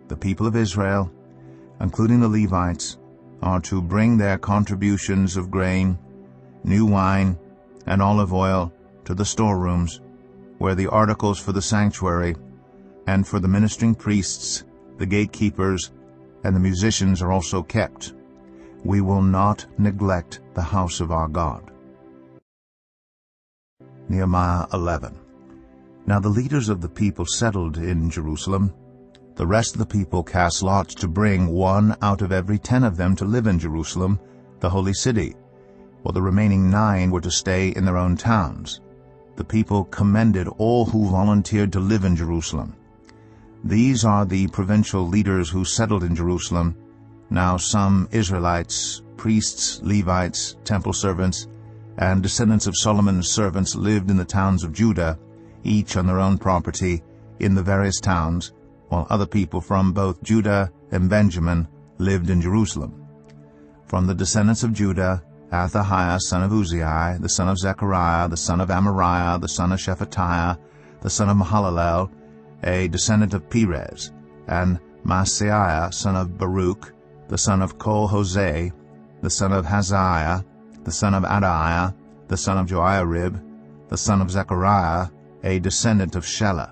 The people of Israel, including the Levites, are to bring their contributions of grain, new wine, and olive oil to the storerooms, where the articles for the sanctuary and for the ministering priests, the gatekeepers, and the musicians are also kept. We will not neglect the house of our God. Nehemiah 11. Now the leaders of the people settled in Jerusalem. The rest of the people cast lots to bring 1 out of every 10 of them to live in Jerusalem, the holy city, while the remaining 9 were to stay in their own towns. The people commended all who volunteered to live in Jerusalem. These are the provincial leaders who settled in Jerusalem. Now some Israelites, priests, Levites, temple servants, and descendants of Solomon's servants lived in the towns of Judah, each on their own property, in the various towns, while other people from both Judah and Benjamin lived in Jerusalem. From the descendants of Judah, Athahiah, son of Uzziah, the son of Zechariah, the son of Amariah, the son of Shephatiah, the son of Mahalalel, a descendant of Perez, and Maaseiah, son of Baruch, the son of Kol-Hoseh, the son of Haziah, the son of Adaiah, the son of Joiarib, the son of Zechariah, a descendant of Shelah.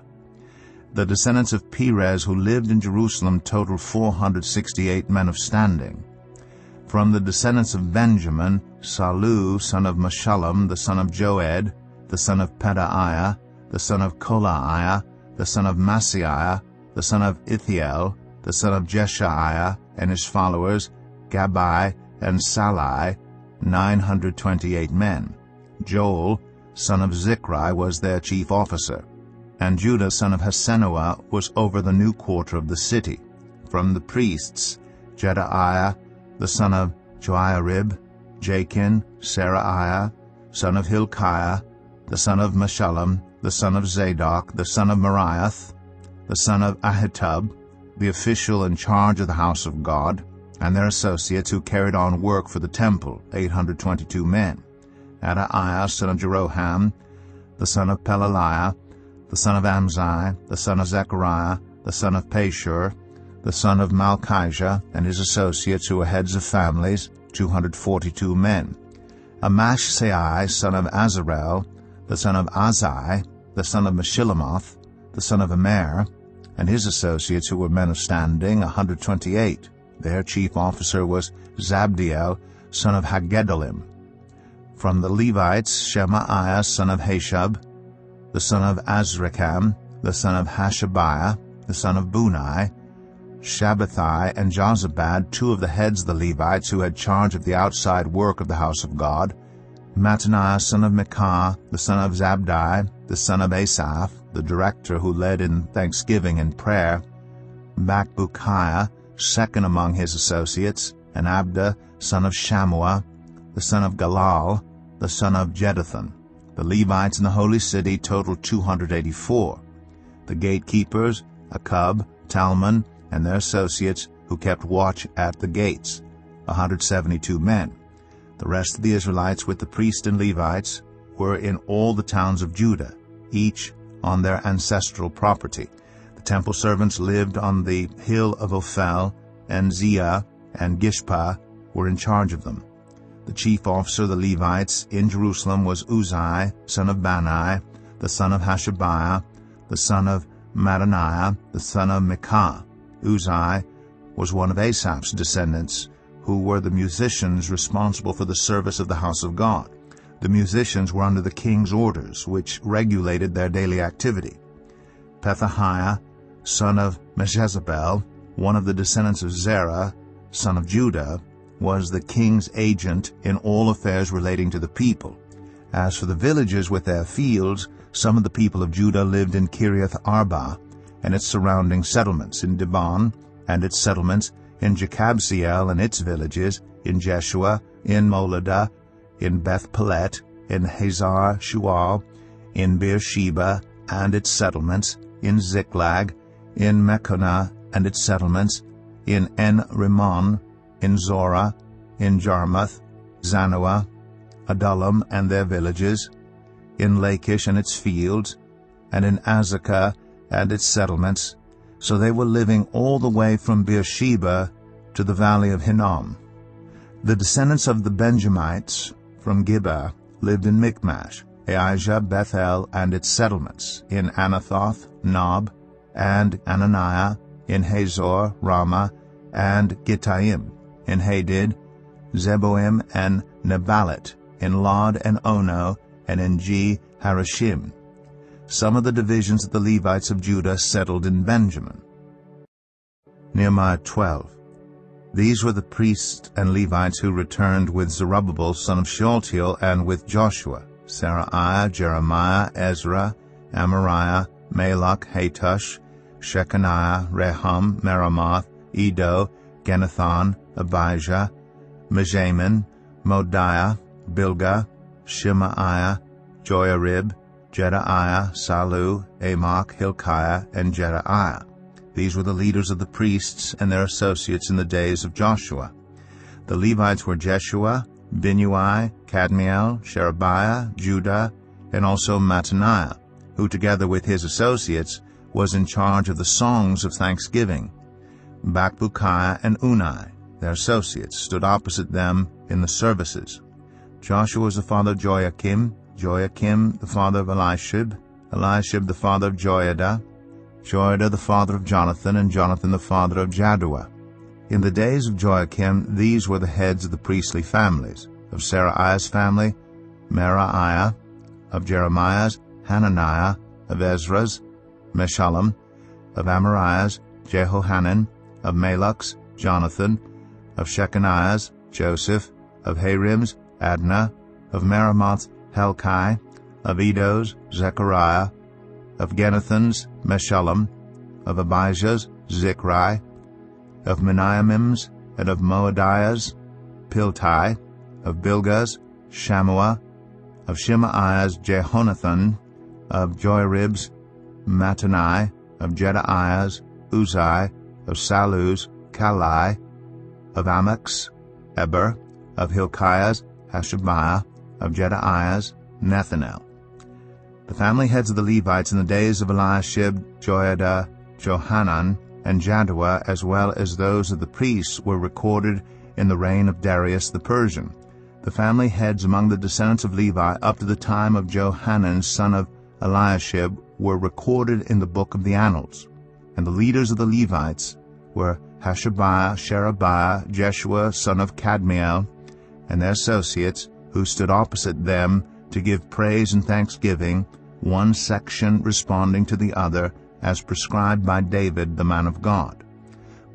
The descendants of Perez who lived in Jerusalem totaled 468 men of standing. From the descendants of Benjamin, Salu, son of Meshullam, the son of Joed, the son of Pedaiah, the son of Kolaiah, the son of Maaseiah, the son of Ithiel, the son of Jeshaiah, and his followers, Gabbai and Salai, 928 men. Joel, son of Zichri, was their chief officer, and Judah, son of Hasenuah, was over the new quarter of the city. From the priests, Jedaiah, the son of Joiarib, Jachin, Seraiah, son of Hilkiah, the son of Meshullam, the son of Zadok, the son of Meraioth, the son of Ahitub, the official in charge of the house of God, and their associates who carried on work for the temple, 822 men. Adaiah, son of Jeroham, the son of Pelaliah, the son of Amzai, the son of Zechariah, the son of Pashur, the son of Malchijah, and his associates who were heads of families, 242 men. Amashsai, son of Azarel, the son of Azai, the son of Meshillemoth, the son of Immer, and his associates who were men of standing, 128. Their chief officer was Zabdiel, son of Haggedolim. From the Levites, Shemaiah, son of Hashub, the son of Azrikam, the son of Hashabiah, the son of Bunai, Shabbathai and Jozabad, two of the heads of the Levites who had charge of the outside work of the house of God, Mattaniah, son of Micah, the son of Zabdi, the son of Asaph, the director who led in thanksgiving and prayer, Bakbukiah, second among his associates, and Abda, son of Shammua, the son of Galal, the son of Jeduthun. The Levites in the holy city totaled 284. The gatekeepers, Akub, Talmon, and their associates who kept watch at the gates, 172 men. The rest of the Israelites with the priests and Levites were in all the towns of Judah, each on their ancestral property. The temple servants lived on the hill of Ophel, and Ziah and Gishpa were in charge of them. The chief officer of the Levites in Jerusalem was Uzai, son of Bani, the son of Hashabiah, the son of Mattaniah, the son of Micah. Uzai was one of Asaph's descendants, who were the musicians responsible for the service of the house of God. The musicians were under the king's orders, which regulated their daily activity. Pethahiah, son of Meshezabel, one of the descendants of Zerah, son of Judah, was the king's agent in all affairs relating to the people. As for the villages with their fields, some of the people of Judah lived in Kiriath Arba and its surrounding settlements, in Dibon and its settlements, in Jekabziel and its villages, in Jeshua, in Moladah, in Beth Pelet, in Hazar Shual, in Beersheba and its settlements, in Ziklag, in Mechonah and its settlements, in En-Rimmon, in Zorah, in Jarmuth, Zanoah, Adullam and their villages, in Lachish and its fields, and in Azekah and its settlements. So they were living all the way from Beersheba to the valley of Hinnom. The descendants of the Benjamites from Gibeah lived in Michmash, Aijah, Bethel and its settlements, in Anathoth, Nob, and Ananiah, in Hazor, Ramah, and Gittaim, in Hadid, Zeboim and Nebalit, in Lod and Ono, and in Harashim. Some of the divisions of the Levites of Judah settled in Benjamin. Nehemiah 12. These were the priests and Levites who returned with Zerubbabel son of Shealtiel and with Joshua, Seraiah, Jeremiah, Ezra, Amariah, Malach, Hatush, Shechaniah, Rehum, Meremoth, Edo, Genethon, Abijah, Mejamin, Modiah, Bilgah, Shemaiah, Joiarib, Jedaiah, Salu, Amok, Hilkiah, and Jedaiah. These were the leaders of the priests and their associates in the days of Joshua. The Levites were Jeshua, Binnui, Kadmiel, Sherebiah, Judah, and also Mattaniah, who together with his associates was in charge of the songs of thanksgiving. Bakbukiah and Unai, their associates, stood opposite them in the services. Joshua was the father of Joachim, Joachim the father of Eliashib, Eliashib the father of Joiada, Joiada the father of Jonathan, and Jonathan the father of Jaddua. In the days of Joachim, these were the heads of the priestly families. Of Seraiah's family, Meraiah; of Jeremiah's, Hananiah; of Ezra's, Meshullam; of Amariah's, Jehohanan; of Malach's, Jonathan; of Shechaniah's, Joseph; of Harim's, Adnah; of Meremoth's, Helkai; of Edo's, Zechariah; of Genethon's, Meshullam; of Abijah's, Zichri; of Miniamim's, and of Moadiah's, Piltai; of Bilgah's, Shammua; of Shemaiah's Jehonathan, of Joarib's Mattanai, of Jedaiah's Uzai, of Sallu's Kalai, of Amok's Eber, of Hilkiah's Hashabiah, of Jedaiah's Nethanel. The family heads of the Levites in the days of Eliashib, Joiada, Johanan, and Jaddua, as well as those of the priests, were recorded in the reign of Darius the Persian. The family heads among the descendants of Levi up to the time of Johanan son of Eliashib were recorded in the book of the Annals. And the leaders of the Levites were Hashabiah, Sherebiah, Jeshua son of Kadmiel, and their associates, who stood opposite them to give praise and thanksgiving, one section responding to the other, as prescribed by David the man of God.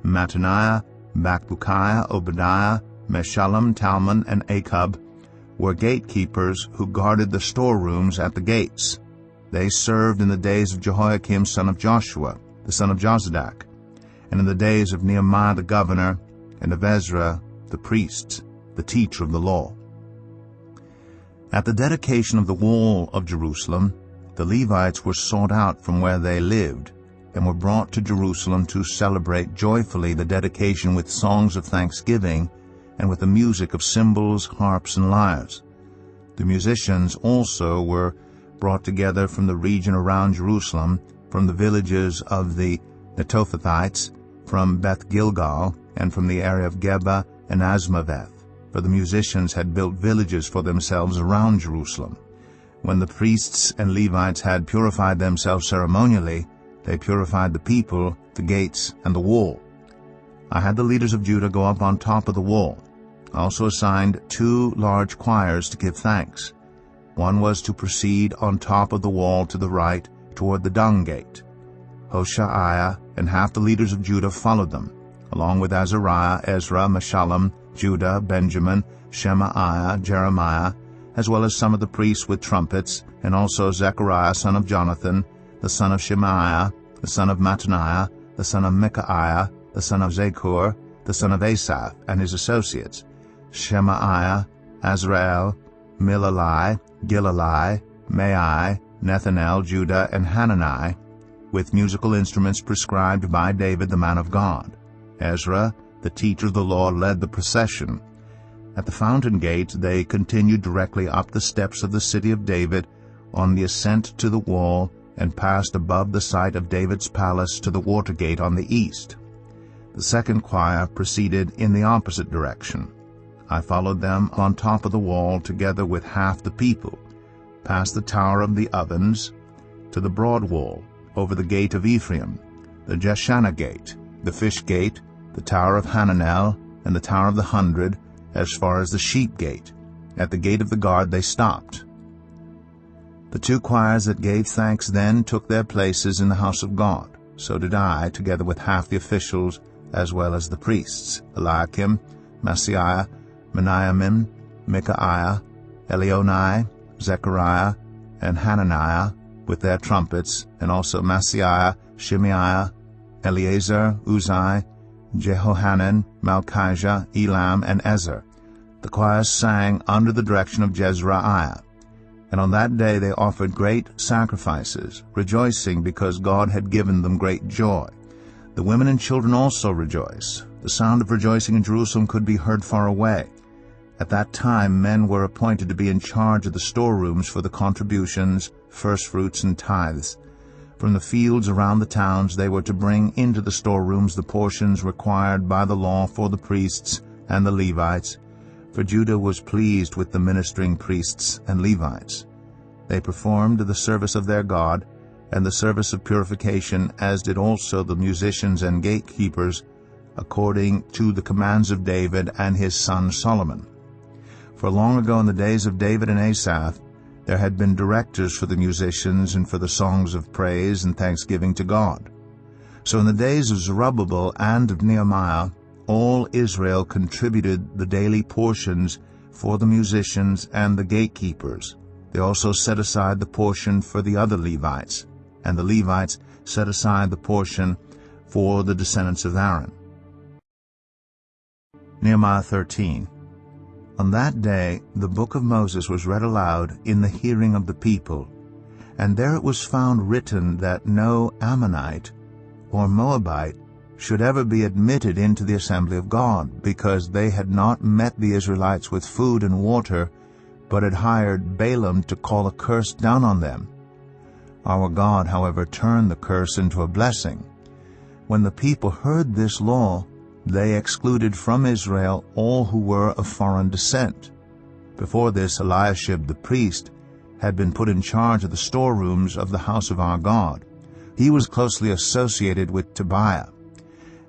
Mattaniah, Bakbukiah, Obadiah, Meshullam, Talmon, and Akub were gatekeepers who guarded the storerooms at the gates. They served in the days of Jehoiakim son of Joshua, the son of Jozadak, and in the days of Nehemiah the governor, and of Ezra the priest, the teacher of the law. At the dedication of the wall of Jerusalem, the Levites were sought out from where they lived, and were brought to Jerusalem to celebrate joyfully the dedication with songs of thanksgiving and with the music of cymbals, harps, and lyres. The musicians also were brought together from the region around Jerusalem, from the villages of the Netophathites, from Beth Gilgal, and from the area of Geba and Asmaveth, for the musicians had built villages for themselves around Jerusalem. When the priests and Levites had purified themselves ceremonially, they purified the people, the gates, and the wall. I had the leaders of Judah go up on top of the wall. I also assigned 2 large choirs to give thanks. One was to proceed on top of the wall to the right toward the dung gate. Hoshaiah and half the leaders of Judah followed them, along with Azariah, Ezra, Meshullam, Judah, Benjamin, Shemaiah, Jeremiah, as well as some of the priests with trumpets, and also Zechariah son of Jonathan, the son of Shemaiah, the son of Mattaniah, the son of Micaiah, the son of Zakur, the son of Asaph, and his associates, Shemaiah, Azrael, Milalai, Gilalai, Mai, Nethanel, Judah, and Hanani, with musical instruments prescribed by David the man of God. Ezra, the teacher of the law, led the procession. At the fountain gate they continued directly up the steps of the city of David on the ascent to the wall, and passed above the site of David's palace to the water gate on the east. The second choir proceeded in the opposite direction. I followed them on top of the wall together with half the people, past the tower of the ovens, to the broad wall, over the gate of Ephraim, the Jeshanah gate, the fish gate, the tower of Hananel, and the tower of the 100, as far as the sheep gate. At the gate of the guard they stopped. The 2 choirs that gave thanks then took their places in the house of God. So did I, together with half the officials, as well as the priests, Eliakim, Maaseiah, Meniamim, Micaiah, Elionai, Zechariah, and Hananiah, with their trumpets, and also Maaseiah, Shemaiah, Eleazar, Uzai, Jehohanan, Malchijah, Elam, and Ezra. The choirs sang under the direction of Jezreiah. And on that day they offered great sacrifices, rejoicing because God had given them great joy. The women and children also rejoiced. The sound of rejoicing in Jerusalem could be heard far away. At that time men were appointed to be in charge of the storerooms for the contributions, firstfruits, and tithes. From the fields around the towns they were to bring into the storerooms the portions required by the law for the priests and the Levites, for Judah was pleased with the ministering priests and Levites. They performed the service of their God and the service of purification, as did also the musicians and gatekeepers, according to the commands of David and his son Solomon. For long ago in the days of David and Asaph, there had been directors for the musicians and for the songs of praise and thanksgiving to God. So in the days of Zerubbabel and of Nehemiah, all Israel contributed the daily portions for the musicians and the gatekeepers. They also set aside the portion for the other Levites, and the Levites set aside the portion for the descendants of Aaron. Nehemiah 13. On that day the book of Moses was read aloud in the hearing of the people, and there it was found written that no Ammonite or Moabite should ever be admitted into the assembly of God, because they had not met the Israelites with food and water, but had hired Balaam to call a curse down on them. Our God, however, turned the curse into a blessing. When the people heard this law, they excluded from Israel all who were of foreign descent. Before this, Eliashib the priest had been put in charge of the storerooms of the house of our God. He was closely associated with Tobiah,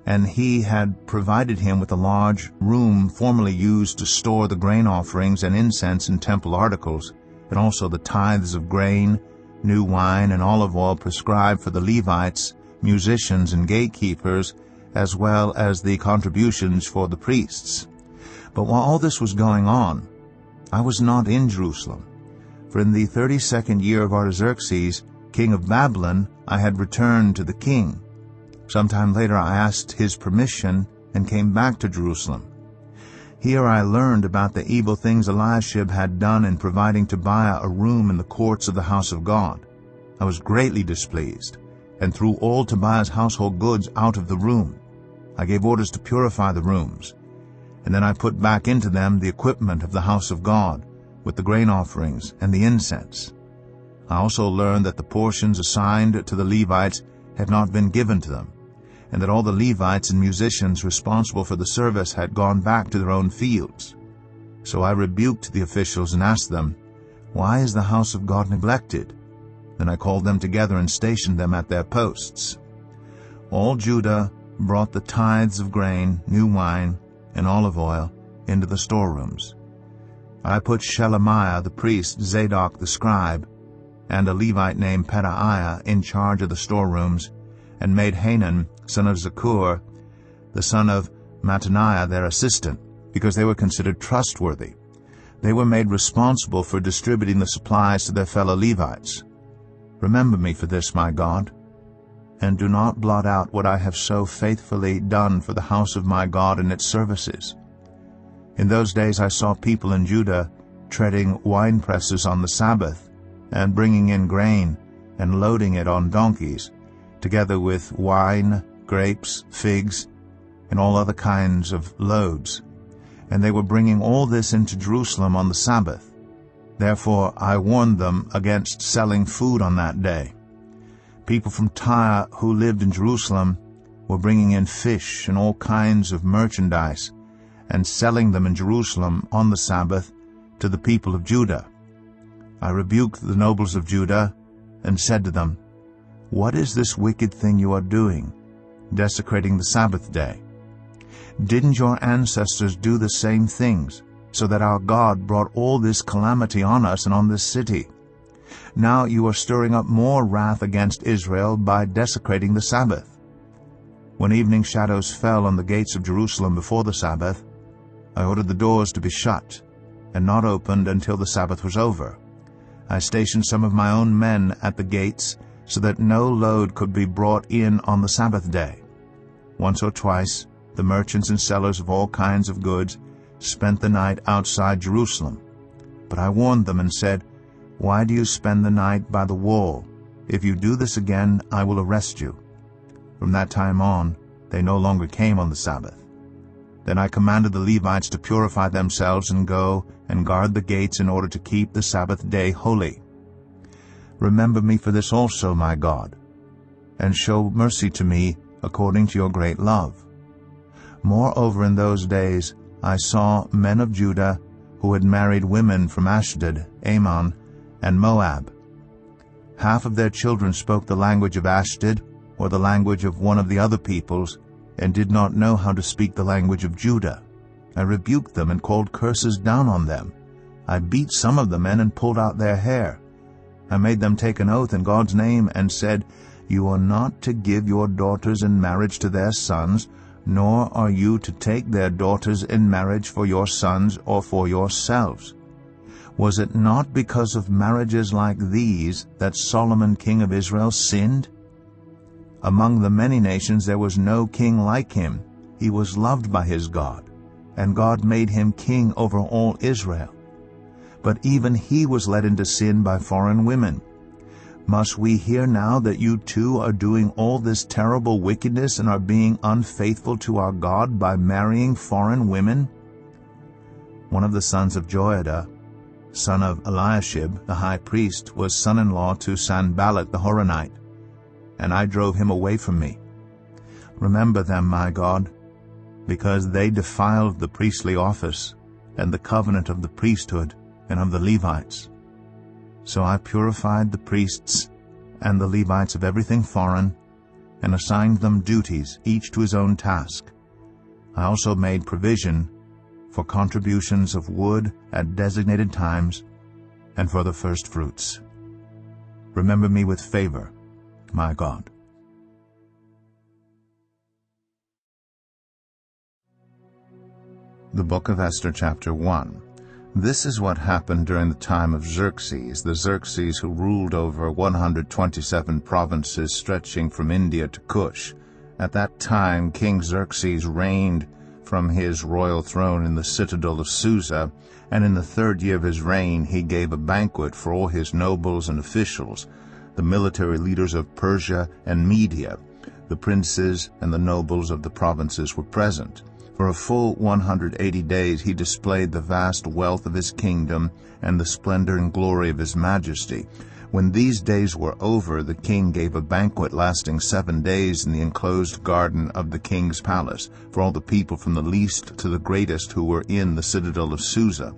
and he had provided him with a large room formerly used to store the grain offerings and incense and temple articles, and also the tithes of grain, new wine, and olive oil prescribed for the Levites, musicians, and gatekeepers, as well as the contributions for the priests. But while all this was going on, I was not in Jerusalem, for in the 32nd year of Artaxerxes, king of Babylon, I had returned to the king. Sometime later I asked his permission and came back to Jerusalem. Here I learned about the evil things Eliashib had done in providing Tobiah a room in the courts of the house of God. I was greatly displeased, and threw all Tobiah's household goods out of the room. I gave orders to purify the rooms, and then I put back into them the equipment of the house of God, with the grain offerings and the incense. I also learned that the portions assigned to the Levites had not been given to them, and that all the Levites and musicians responsible for the service had gone back to their own fields. So I rebuked the officials and asked them, "Why is the house of God neglected?" Then I called them together and stationed them at their posts. All Judah brought the tithes of grain, new wine, and olive oil into the storerooms. I put Shelemiah the priest, Zadok the scribe, and a Levite named Pedaiah in charge of the storerooms, and made Hanan, son of Zakur, the son of Mattaniah, their assistant, because they were considered trustworthy. They were made responsible for distributing the supplies to their fellow Levites. Remember me for this, my God, and do not blot out what I have so faithfully done for the house of my God and its services. In those days I saw people in Judah treading wine presses on the Sabbath, and bringing in grain and loading it on donkeys, together with wine, grapes, figs, and all other kinds of loads. And they were bringing all this into Jerusalem on the Sabbath. Therefore I warned them against selling food on that day. People from Tyre who lived in Jerusalem were bringing in fish and all kinds of merchandise, and selling them in Jerusalem on the Sabbath to the people of Judah. I rebuked the nobles of Judah and said to them, "What is this wicked thing you are doing, desecrating the Sabbath day? Didn't your ancestors do the same things, so that our God brought all this calamity on us and on this city? Now you are stirring up more wrath against Israel by desecrating the Sabbath." When evening shadows fell on the gates of Jerusalem before the Sabbath, I ordered the doors to be shut and not opened until the Sabbath was over. I stationed some of my own men at the gates, so that no load could be brought in on the Sabbath day. Once or twice the merchants and sellers of all kinds of goods spent the night outside Jerusalem. But I warned them and said, "Why do you spend the night by the wall? If you do this again, I will arrest you." From that time on, they no longer came on the Sabbath. Then I commanded the Levites to purify themselves and go and guard the gates in order to keep the Sabbath day holy. Remember me for this also, my God, and show mercy to me according to your great love. Moreover, in those days I saw men of Judah who had married women from Ashdod, Ammon, and Moab. Half of their children spoke the language of Ashdod or the language of one of the other peoples, and did not know how to speak the language of Judah. I rebuked them and called curses down on them. I beat some of the men and pulled out their hair. I made them take an oath in God's name and said, "You are not to give your daughters in marriage to their sons, nor are you to take their daughters in marriage for your sons or for yourselves." Was it not because of marriages like these that Solomon king of Israel sinned? Among the many nations there was no king like him. He was loved by his God. and God made him king over all Israel. But even he was led into sin by foreign women. Must we hear now that you too are doing all this terrible wickedness and are being unfaithful to our God by marrying foreign women?" One of the sons of Joiada, son of Eliashib, the high priest, was son-in-law to Sanballat the Horonite, and I drove him away from me. Remember them, my God, because they defiled the priestly office and the covenant of the priesthood and of the Levites. So I purified the priests and the Levites of everything foreign, and assigned them duties, each to his own task. I also made provision for contributions of wood at designated times, and for the first fruits. Remember me with favor, my God. The Book of Esther, chapter 1. This is what happened during the time of Xerxes, the Xerxes who ruled over 127 provinces stretching from India to Cush. At that time King Xerxes reigned from his royal throne in the citadel of Susa, and in the 3rd year of his reign he gave a banquet for all his nobles and officials, the military leaders of Persia and Media. The princes and the nobles of the provinces were present. For a full 180 days he displayed the vast wealth of his kingdom and the splendor and glory of his majesty. When these days were over, the king gave a banquet lasting 7 days in the enclosed garden of the king's palace, for all the people from the least to the greatest who were in the citadel of Susa.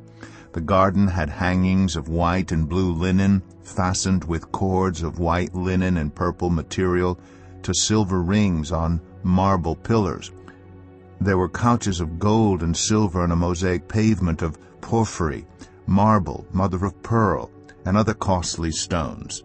The garden had hangings of white and blue linen, fastened with cords of white linen and purple material to silver rings on marble pillars. There were couches of gold and silver and a mosaic pavement of porphyry, marble, mother of pearl, and other costly stones.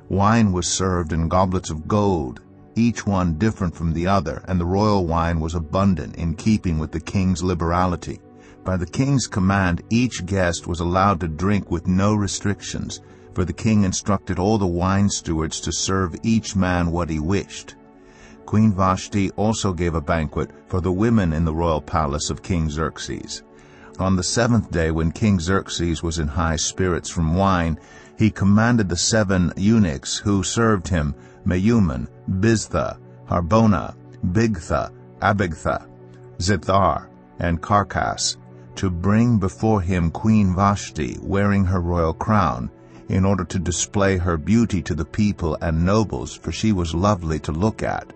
Wine was served in goblets of gold, each one different from the other, and the royal wine was abundant, in keeping with the king's liberality. By the king's command, each guest was allowed to drink with no restrictions, for the king instructed all the wine stewards to serve each man what he wished. Queen Vashti also gave a banquet for the women in the royal palace of King Xerxes. On the 7th day, when King Xerxes was in high spirits from wine, he commanded the 7 eunuchs who served him, Mehuman, Biztha, Harbona, Bigtha, Abagtha, Zithar, and Carcass, to bring before him Queen Vashti, wearing her royal crown, in order to display her beauty to the people and nobles, for she was lovely to look at.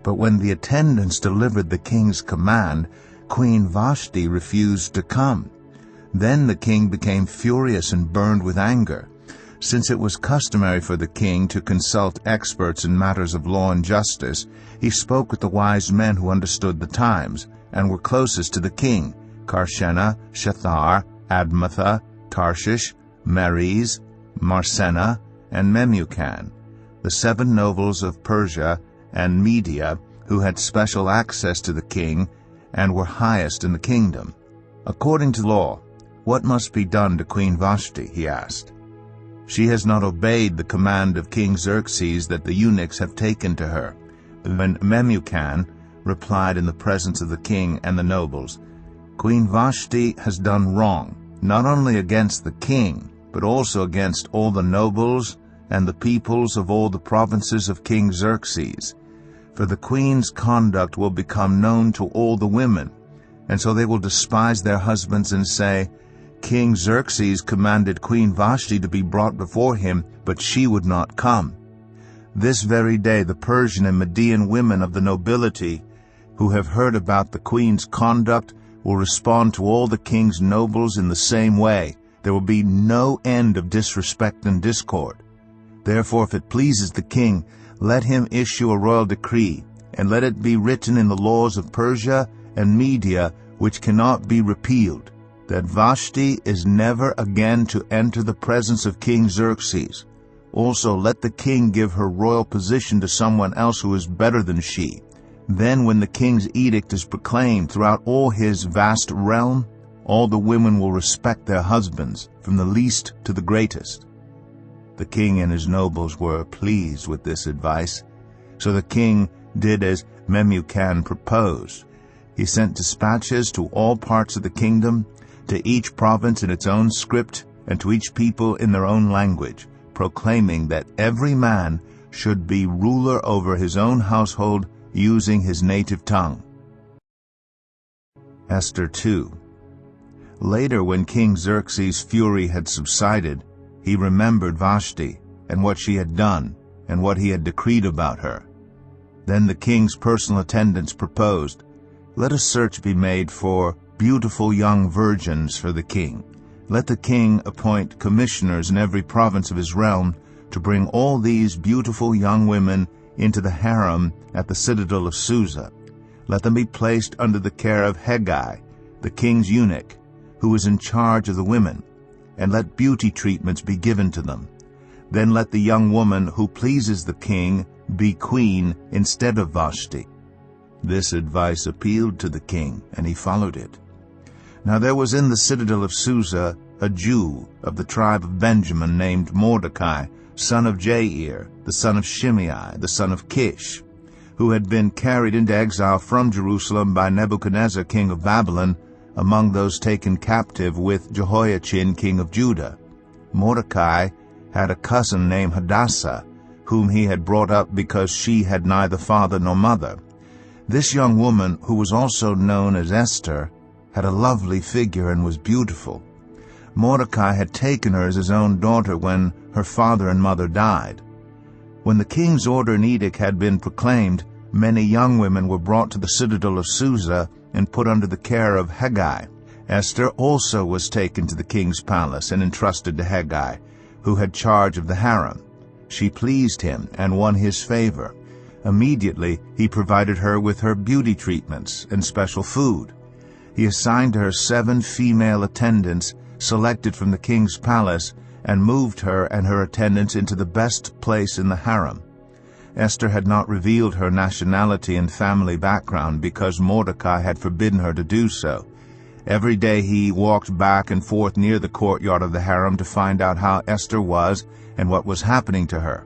But when the attendants delivered the king's command, Queen Vashti refused to come. Then the king became furious and burned with anger. Since it was customary for the king to consult experts in matters of law and justice, he spoke with the wise men who understood the times, and were closest to the king, Karshena, Shethar, Admatha, Tarshish, Meres, Marsena, and Memucan, the 7 nobles of Persia and Media, who had special access to the king and were highest in the kingdom. "According to law, what must be done to Queen Vashti?" he asked. "She has not obeyed the command of King Xerxes that the eunuchs have taken to her." When Memucan replied in the presence of the king and the nobles, "Queen Vashti has done wrong, not only against the king, but also against all the nobles and the peoples of all the provinces of King Xerxes. For the queen's conduct will become known to all the women, and so they will despise their husbands and say, 'King Xerxes commanded Queen Vashti to be brought before him, but she would not come.' This very day the Persian and Median women of the nobility, who have heard about the queen's conduct, will respond to all the king's nobles in the same way. There will be no end of disrespect and discord. Therefore, if it pleases the king, let him issue a royal decree, and let it be written in the laws of Persia and Media, which cannot be repealed, that Vashti is never again to enter the presence of King Xerxes. Also let the king give her royal position to someone else who is better than she. Then when the king's edict is proclaimed throughout all his vast realm, all the women will respect their husbands, from the least to the greatest." The king and his nobles were pleased with this advice. So the king did as Memucan proposed. He sent dispatches to all parts of the kingdom, to each province in its own script, and to each people in their own language, proclaiming that every man should be ruler over his own household using his native tongue. Esther 2. Later, when King Xerxes' fury had subsided, he remembered Vashti, and what she had done, and what he had decreed about her. Then the king's personal attendants proposed, "Let a search be made for beautiful young virgins for the king. Let the king appoint commissioners in every province of his realm to bring all these beautiful young women into the harem at the citadel of Susa. Let them be placed under the care of Hegai, the king's eunuch, who is in charge of the women, and let beauty treatments be given to them. Then let the young woman who pleases the king be queen instead of Vashti." This advice appealed to the king, and he followed it. Now there was in the citadel of Susa a Jew of the tribe of Benjamin named Mordecai, son of Jair, the son of Shimei, the son of Kish, who had been carried into exile from Jerusalem by Nebuchadnezzar, king of Babylon, among those taken captive with Jehoiachin, king of Judah. Mordecai had a cousin named Hadassah, whom he had brought up because she had neither father nor mother. This young woman, who was also known as Esther, had a lovely figure and was beautiful. Mordecai had taken her as his own daughter when her father and mother died. When the king's order and edict had been proclaimed, many young women were brought to the citadel of Susa and put under the care of Hegai. Esther also was taken to the king's palace and entrusted to Hegai, who had charge of the harem. She pleased him and won his favor. Immediately he provided her with her beauty treatments and special food. He assigned to her 7 female attendants selected from the king's palace, and moved her and her attendants into the best place in the harem. Esther had not revealed her nationality and family background because Mordecai had forbidden her to do so. Every day he walked back and forth near the courtyard of the harem to find out how Esther was and what was happening to her.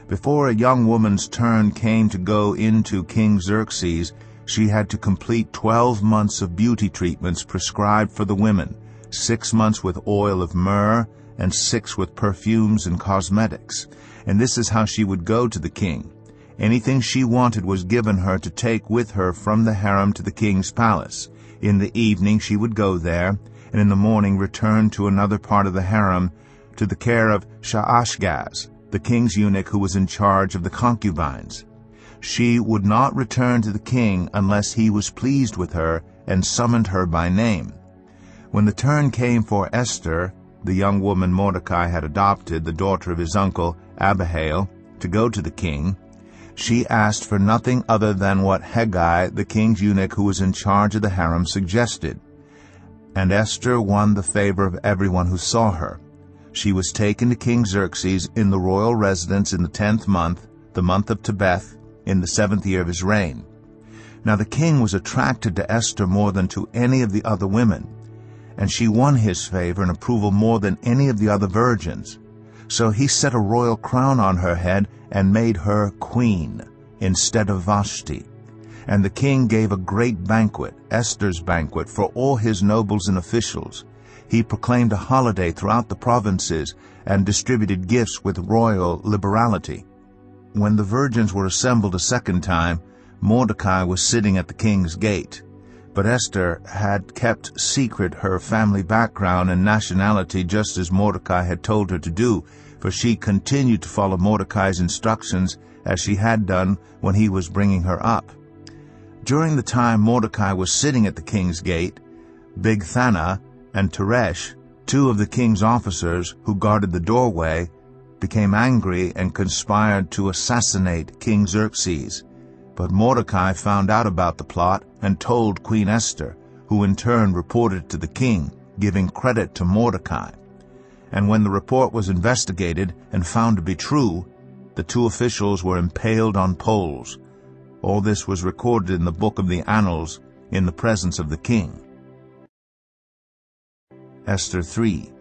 Before a young woman's turn came to go into King Xerxes, she had to complete 12 months of beauty treatments prescribed for the women, 6 months with oil of myrrh, and 6 with perfumes and cosmetics. And this is how she would go to the king. Anything she wanted was given her to take with her from the harem to the king's palace. In the evening she would go there, and in the morning return to another part of the harem to the care of Shaashgaz, the king's eunuch who was in charge of the concubines. She would not return to the king unless he was pleased with her and summoned her by name. When the turn came for Esther, the young woman Mordecai had adopted, the daughter of his uncle Abihail, to go to the king, she asked for nothing other than what Hegai, the king's eunuch who was in charge of the harem, suggested. And Esther won the favor of everyone who saw her. She was taken to King Xerxes in the royal residence in the 10th month, the month of Tebeth, in the 7th year of his reign. Now the king was attracted to Esther more than to any of the other women, and she won his favor and approval more than any of the other virgins. So he set a royal crown on her head and made her queen instead of Vashti. And the king gave a great banquet, Esther's banquet, for all his nobles and officials. He proclaimed a holiday throughout the provinces and distributed gifts with royal liberality. When the virgins were assembled a second time, Mordecai was sitting at the king's gate. But Esther had kept secret her family background and nationality just as Mordecai had told her to do, for she continued to follow Mordecai's instructions as she had done when he was bringing her up. During the time Mordecai was sitting at the king's gate, Bigthana and Teresh, 2 of the king's officers who guarded the doorway, became angry and conspired to assassinate King Xerxes. But Mordecai found out about the plot and told Queen Esther, who in turn reported it to the king, giving credit to Mordecai. And when the report was investigated and found to be true, the 2 officials were impaled on poles. All this was recorded in the book of the Annals in the presence of the king. Esther 3.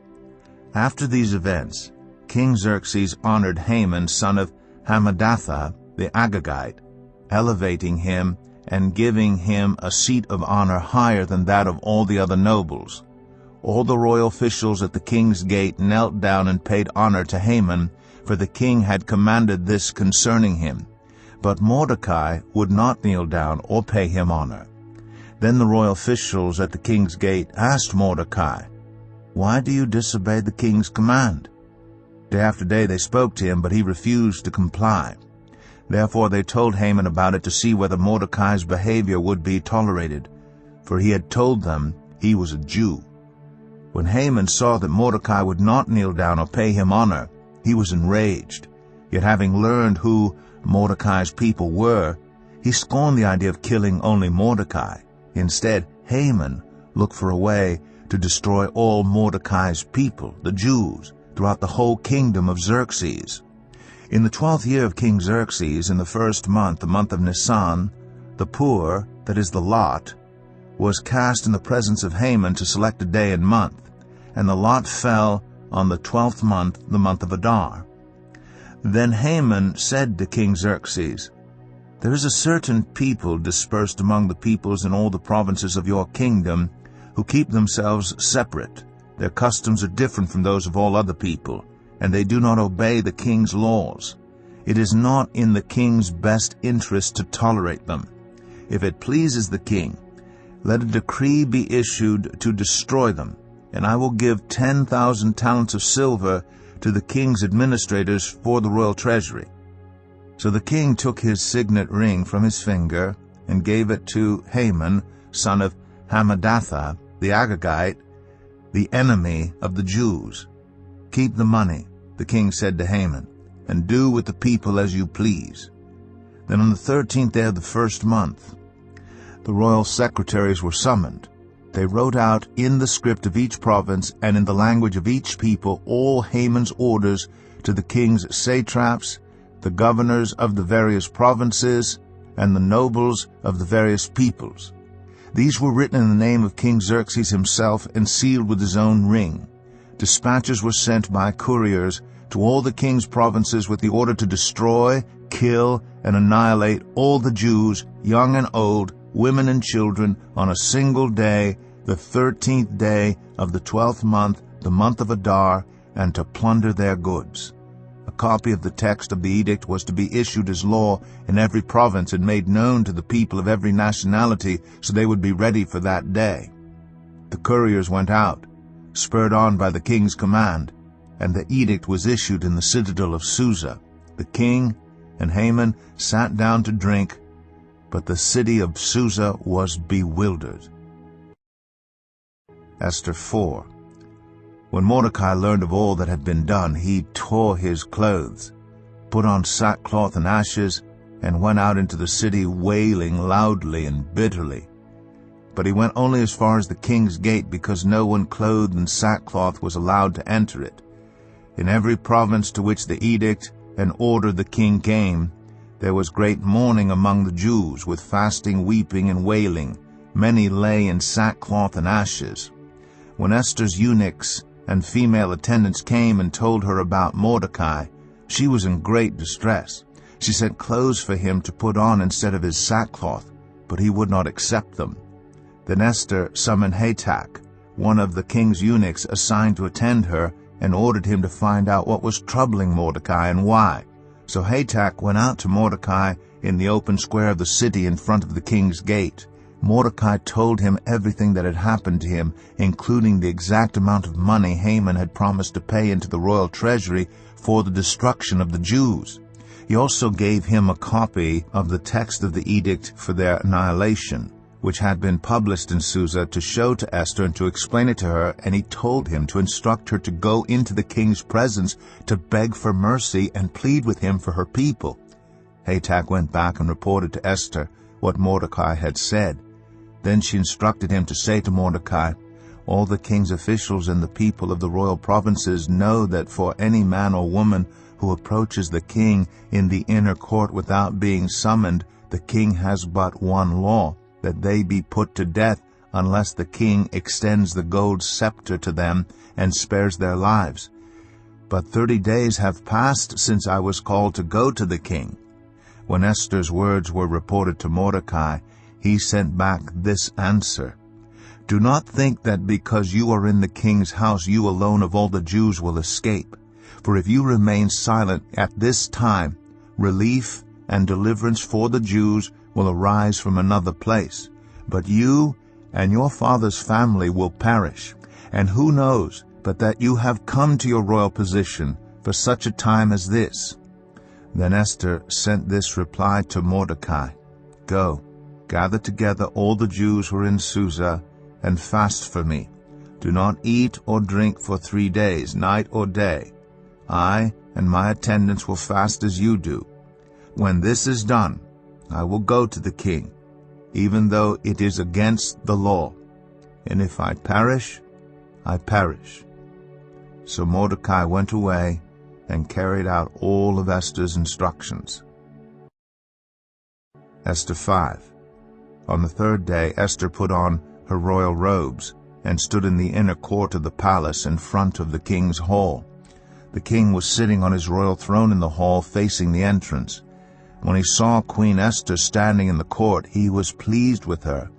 After these events, King Xerxes honored Haman, son of Hammedatha, the Agagite, elevating him and giving him a seat of honor higher than that of all the other nobles. All the royal officials at the king's gate knelt down and paid honor to Haman, for the king had commanded this concerning him. But Mordecai would not kneel down or pay him honor. Then the royal officials at the king's gate asked Mordecai, "Why do you disobey the king's command?" Day after day they spoke to him, but he refused to comply. Therefore they told Haman about it to see whether Mordecai's behavior would be tolerated, for he had told them he was a Jew. When Haman saw that Mordecai would not kneel down or pay him honor, he was enraged. Yet having learned who Mordecai's people were, he scorned the idea of killing only Mordecai. Instead, Haman looked for a way to destroy all Mordecai's people, the Jews, throughout the whole kingdom of Xerxes. In the 12th year of King Xerxes, in the first month, the month of Nisan, the pur, that is the lot, was cast in the presence of Haman to select a day and month, and the lot fell on the 12th month, the month of Adar. Then Haman said to King Xerxes, "There is a certain people dispersed among the peoples in all the provinces of your kingdom who keep themselves separate. Their customs are different from those of all other people, and they do not obey the king's laws. It is not in the king's best interest to tolerate them. If it pleases the king, let a decree be issued to destroy them, and I will give 10,000 talents of silver to the king's administrators for the royal treasury." So the king took his signet ring from his finger and gave it to Haman, son of Hammedatha, the Agagite, the enemy of the Jews. "Keep the money," the king said to Haman, "and do with the people as you please." Then on the 13th day of the first month, the royal secretaries were summoned. They wrote out in the script of each province and in the language of each people all Haman's orders to the king's satraps, the governors of the various provinces, and the nobles of the various peoples. These were written in the name of King Xerxes himself and sealed with his own ring. Dispatches were sent by couriers to all the king's provinces with the order to destroy, kill, and annihilate all the Jews, young and old, women and children, on a single day, the 13th day of the 12th month, the month of Adar, and to plunder their goods. A copy of the text of the edict was to be issued as law in every province and made known to the people of every nationality, so they would be ready for that day. The couriers went out, spurred on by the king's command, and the edict was issued in the citadel of Susa. The king and Haman sat down to drink, but the city of Susa was bewildered. Esther 4. When Mordecai learned of all that had been done, he tore his clothes, put on sackcloth and ashes, and went out into the city wailing loudly and bitterly. But he went only as far as the king's gate, because no one clothed in sackcloth was allowed to enter it. In every province to which the edict and order the king came, there was great mourning among the Jews, with fasting, weeping, and wailing. Many lay in sackcloth and ashes. When Esther's eunuchs and female attendants came and told her about Mordecai, she was in great distress. She sent clothes for him to put on instead of his sackcloth, but he would not accept them. Then Esther summoned Hatach, one of the king's eunuchs assigned to attend her, and ordered him to find out what was troubling Mordecai and why. So Hatach went out to Mordecai in the open square of the city in front of the king's gate. Mordecai told him everything that had happened to him, including the exact amount of money Haman had promised to pay into the royal treasury for the destruction of the Jews. He also gave him a copy of the text of the edict for their annihilation, which had been published in Susa, to show to Esther and to explain it to her, and he told him to instruct her to go into the king's presence to beg for mercy and plead with him for her people. Hatach went back and reported to Esther what Mordecai had said. Then she instructed him to say to Mordecai, "All the king's officials and the people of the royal provinces know that for any man or woman who approaches the king in the inner court without being summoned, the king has but one law, that they be put to death unless the king extends the gold scepter to them and spares their lives. But 30 days have passed since I was called to go to the king." When Esther's words were reported to Mordecai, he sent back this answer: "Do not think that because you are in the king's house you alone of all the Jews will escape. For if you remain silent at this time, relief and deliverance for the Jews will arise from another place. But you and your father's family will perish. And who knows but that you have come to your royal position for such a time as this?" Then Esther sent this reply to Mordecai: "Go, gather together all the Jews who are in Susa, and fast for me. Do not eat or drink for 3 days, night or day. I and my attendants will fast as you do. When this is done, I will go to the king, even though it is against the law. And if I perish, I perish." So Mordecai went away and carried out all of Esther's instructions. Esther 5. On the 3rd day Esther put on her royal robes and stood in the inner court of the palace in front of the king's hall. The king was sitting on his royal throne in the hall facing the entrance. When he saw Queen Esther standing in the court, he was pleased with her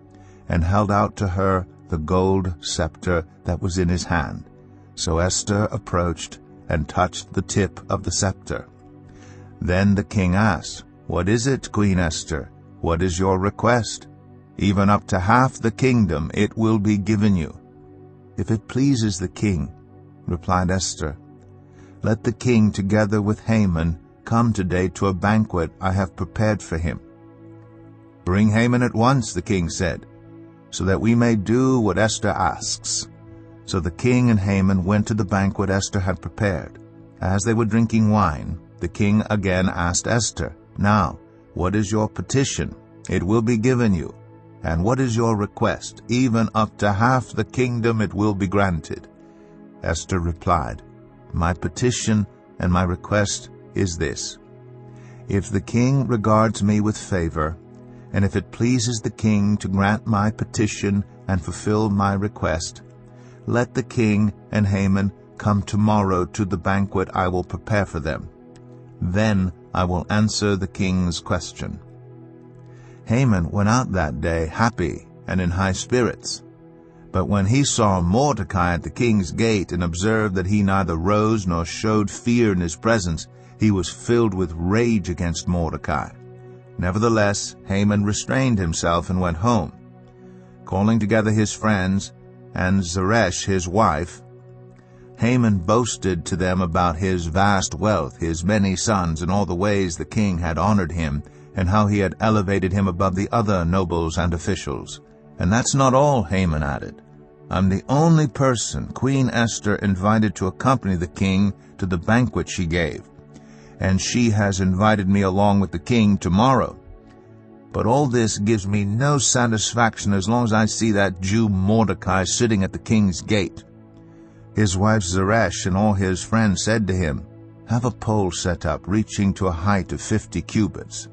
and held out to her the gold scepter that was in his hand. So Esther approached and touched the tip of the scepter. Then the king asked, "What is it, Queen Esther? What is your request? Even up to half the kingdom it will be given you." "If it pleases the king," replied Esther, "let the king together with Haman come today to a banquet I have prepared for him." "Bring Haman at once," the king said, "so that we may do what Esther asks." So the king and Haman went to the banquet Esther had prepared. As they were drinking wine, the king again asked Esther, "Now, what is your petition? It will be given you. And what is your request? Even up to half the kingdom it will be granted." Esther replied, "My petition and my request is this: if the king regards me with favor, and if it pleases the king to grant my petition and fulfill my request, let the king and Haman come tomorrow to the banquet I will prepare for them. Then I will answer the king's question." Haman went out that day happy and in high spirits. But when he saw Mordecai at the king's gate and observed that he neither rose nor showed fear in his presence, he was filled with rage against Mordecai. Nevertheless, Haman restrained himself and went home. Calling together his friends and Zeresh his wife, Haman boasted to them about his vast wealth, his many sons, and all the ways the king had honored him, and how he had elevated him above the other nobles and officials. "And that's not all," Haman added. "I'm the only person Queen Esther invited to accompany the king to the banquet she gave, and she has invited me along with the king tomorrow. But all this gives me no satisfaction as long as I see that Jew Mordecai sitting at the king's gate." His wife Zeresh and all his friends said to him, "Have a pole set up reaching to a height of 50 cubits,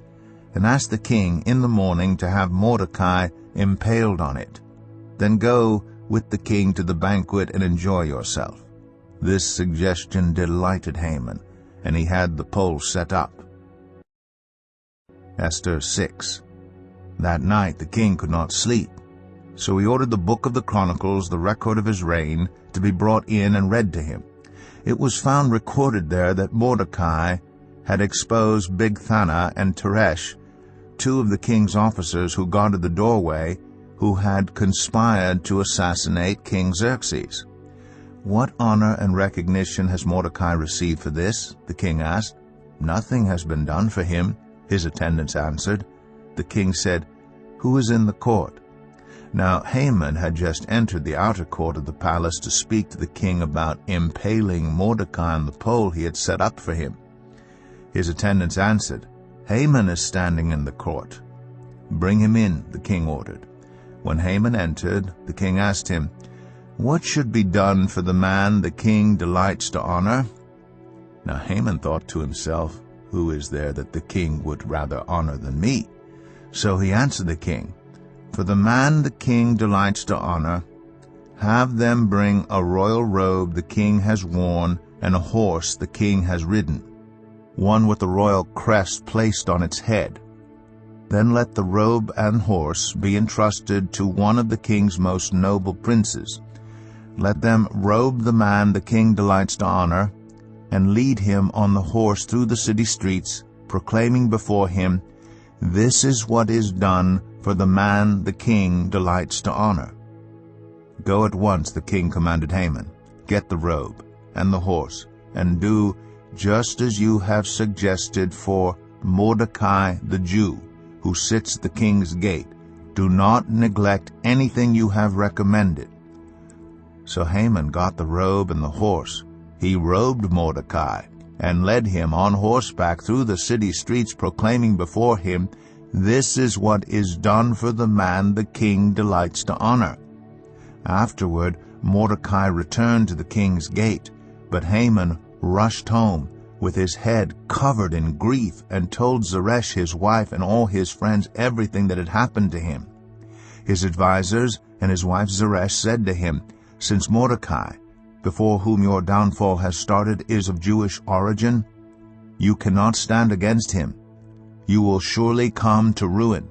and ask the king in the morning to have Mordecai impaled on it. Then go with the king to the banquet and enjoy yourself." This suggestion delighted Haman, and he had the pole set up. Esther 6. That night the king could not sleep, so he ordered the book of the Chronicles, the record of his reign, to be brought in and read to him. It was found recorded there that Mordecai had exposed Bigthana and Teresh, 2 of the king's officers who guarded the doorway, who had conspired to assassinate King Xerxes. "What honor and recognition has Mordecai received for this?" the king asked. "Nothing has been done for him," his attendants answered. The king said, "Who is in the court?" Now Haman had just entered the outer court of the palace to speak to the king about impaling Mordecai on the pole he had set up for him. His attendants answered, "Haman is standing in the court." "Bring him in," the king ordered. When Haman entered, the king asked him, "What should be done for the man the king delights to honor?" Now Haman thought to himself, "Who is there that the king would rather honor than me?" So he answered the king, "For the man the king delights to honor, have them bring a royal robe the king has worn and a horse the king has ridden." one with the royal crest placed on its head. Then let the robe and horse be entrusted to one of the king's most noble princes. Let them robe the man the king delights to honor, and lead him on the horse through the city streets, proclaiming before him, 'This is what is done for the man the king delights to honor.'" "Go at once," the king commanded Haman. "Get the robe and the horse, and do just as you have suggested for Mordecai the Jew, who sits at the king's gate. Do not neglect anything you have recommended." So Haman got the robe and the horse. He robed Mordecai and led him on horseback through the city streets, proclaiming before him, "This is what is done for the man the king delights to honor." Afterward, Mordecai returned to the king's gate, but Haman rushed home with his head covered in grief, and told Zeresh his wife and all his friends everything that had happened to him. His advisers and his wife Zeresh said to him, "Since Mordecai, before whom your downfall has started, is of Jewish origin, you cannot stand against him. You will surely come to ruin."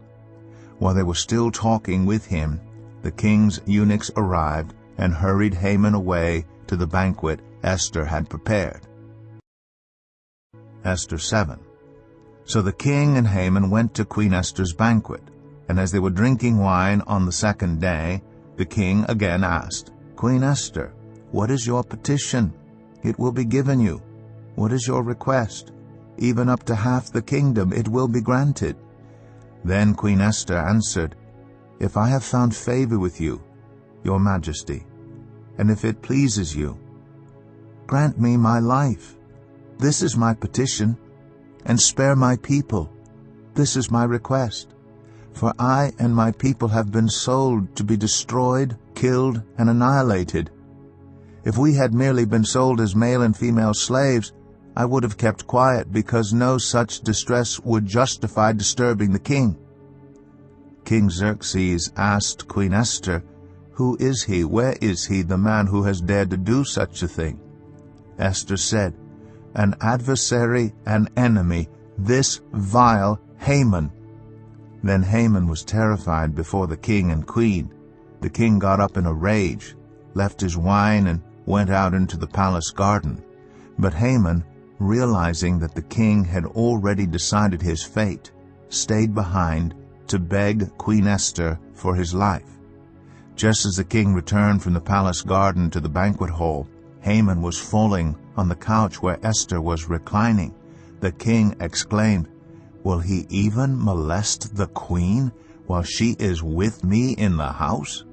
While they were still talking with him, the king's eunuchs arrived and hurried Haman away to the banquet Esther had prepared. Esther 7. So the king and Haman went to Queen Esther's banquet, and as they were drinking wine on the second day, the king again asked, "Queen Esther, what is your petition? It will be given you. What is your request? Even up to half the kingdom it will be granted." Then Queen Esther answered, "If I have found favor with you, your majesty, and if it pleases you, grant me my life. This is my petition, and spare my people. This is my request. For I and my people have been sold to be destroyed, killed, and annihilated. If we had merely been sold as male and female slaves, I would have kept quiet, because no such distress would justify disturbing the king." King Xerxes asked Queen Esther, "Who is he? Where is he, the man who has dared to do such a thing?" Esther said, "An adversary, an enemy, this vile Haman." Then Haman was terrified before the king and queen. The king got up in a rage, left his wine, and went out into the palace garden. But Haman, realizing that the king had already decided his fate, stayed behind to beg Queen Esther for his life. Just as the king returned from the palace garden to the banquet hall, Haman was falling on the couch where Esther was reclining. The king exclaimed, "Will he even molest the queen while she is with me in the house?"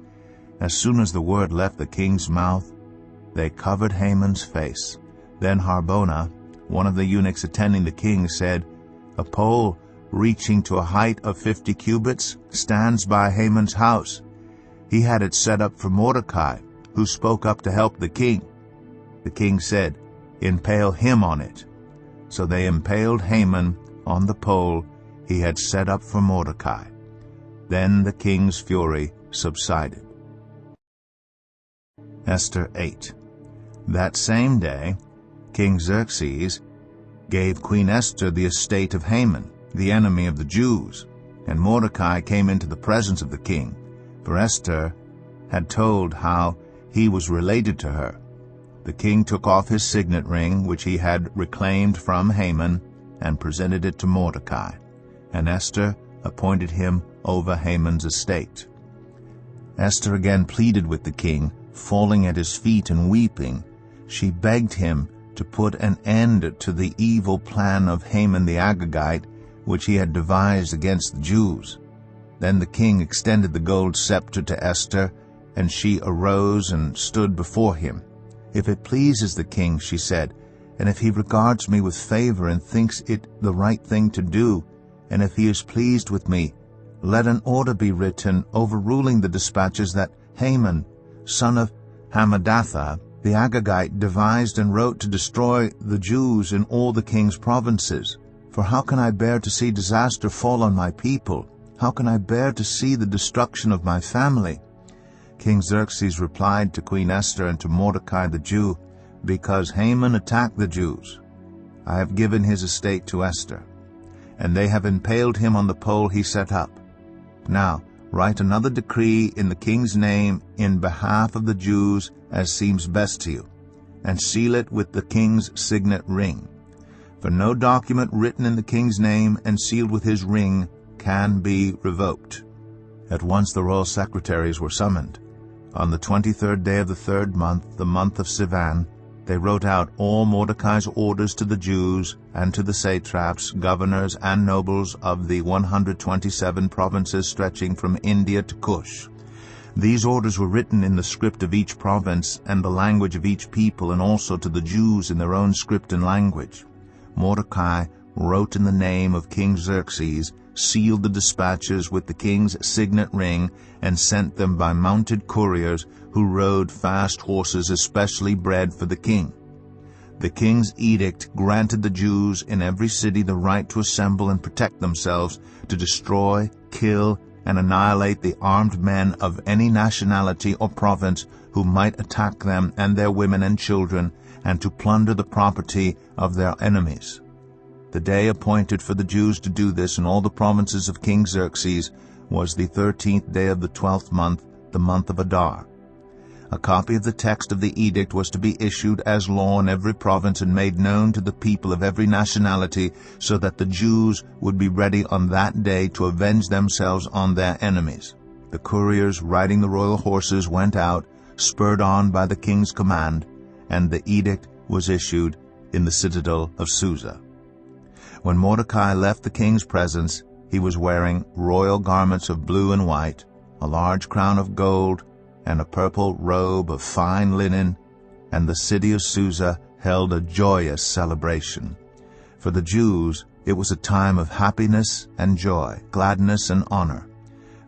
As soon as the word left the king's mouth, they covered Haman's face. Then Harbona, one of the eunuchs attending the king, said, "A pole reaching to a height of 50 cubits stands by Haman's house. He had it set up for Mordecai, who spoke up to help the king." The king said, "Impale him on it." So they impaled Haman on the pole he had set up for Mordecai. Then the king's fury subsided. Esther 8. That same day, King Xerxes gave Queen Esther the estate of Haman, the enemy of the Jews, and Mordecai came into the presence of the king, for Esther had told how he was related to her. The king took off his signet ring, which he had reclaimed from Haman, and presented it to Mordecai, and Esther appointed him over Haman's estate. Esther again pleaded with the king, falling at his feet and weeping. She begged him to put an end to the evil plan of Haman the Agagite, which he had devised against the Jews. Then the king extended the gold scepter to Esther, and she arose and stood before him. "If it pleases the king," she said, "and if he regards me with favor and thinks it the right thing to do, and if he is pleased with me, let an order be written overruling the dispatches that Haman, son of Hammedatha, the Agagite, devised and wrote to destroy the Jews in all the king's provinces. For how can I bear to see disaster fall on my people? How can I bear to see the destruction of my family?" King Xerxes replied to Queen Esther and to Mordecai the Jew, "Because Haman attacked the Jews. I have given his estate to Esther, and they have impaled him on the pole he set up. Now write another decree in the king's name in behalf of the Jews as seems best to you, and seal it with the king's signet ring. For no document written in the king's name and sealed with his ring can be revoked. At once the royal secretaries were summoned. On the 23rd day of the 3rd month, the month of Sivan, they wrote out all Mordecai's orders to the Jews and to the satraps, governors, and nobles of the 127 provinces stretching from India to Cush. These orders were written in the script of each province and the language of each people, and also to the Jews in their own script and language. Mordecai wrote in the name of King Xerxes, sealed the dispatches with the king's signet ring, and sent them by mounted couriers who rode fast horses especially bred for the king. The king's edict granted the Jews in every city the right to assemble and protect themselves, to destroy, kill, and annihilate the armed men of any nationality or province who might attack them and their women and children, and to plunder the property of their enemies. The day appointed for the Jews to do this in all the provinces of King Xerxes was the 13th day of the 12th month, the month of Adar. A copy of the text of the edict was to be issued as law in every province and made known to the people of every nationality, so that the Jews would be ready on that day to avenge themselves on their enemies. The couriers riding the royal horses went out, spurred on by the king's command, and the edict was issued in the citadel of Susa. When Mordecai left the king's presence, he was wearing royal garments of blue and white, a large crown of gold, and a purple robe of fine linen, and the city of Susa held a joyous celebration. For the Jews it was a time of happiness and joy, gladness and honor.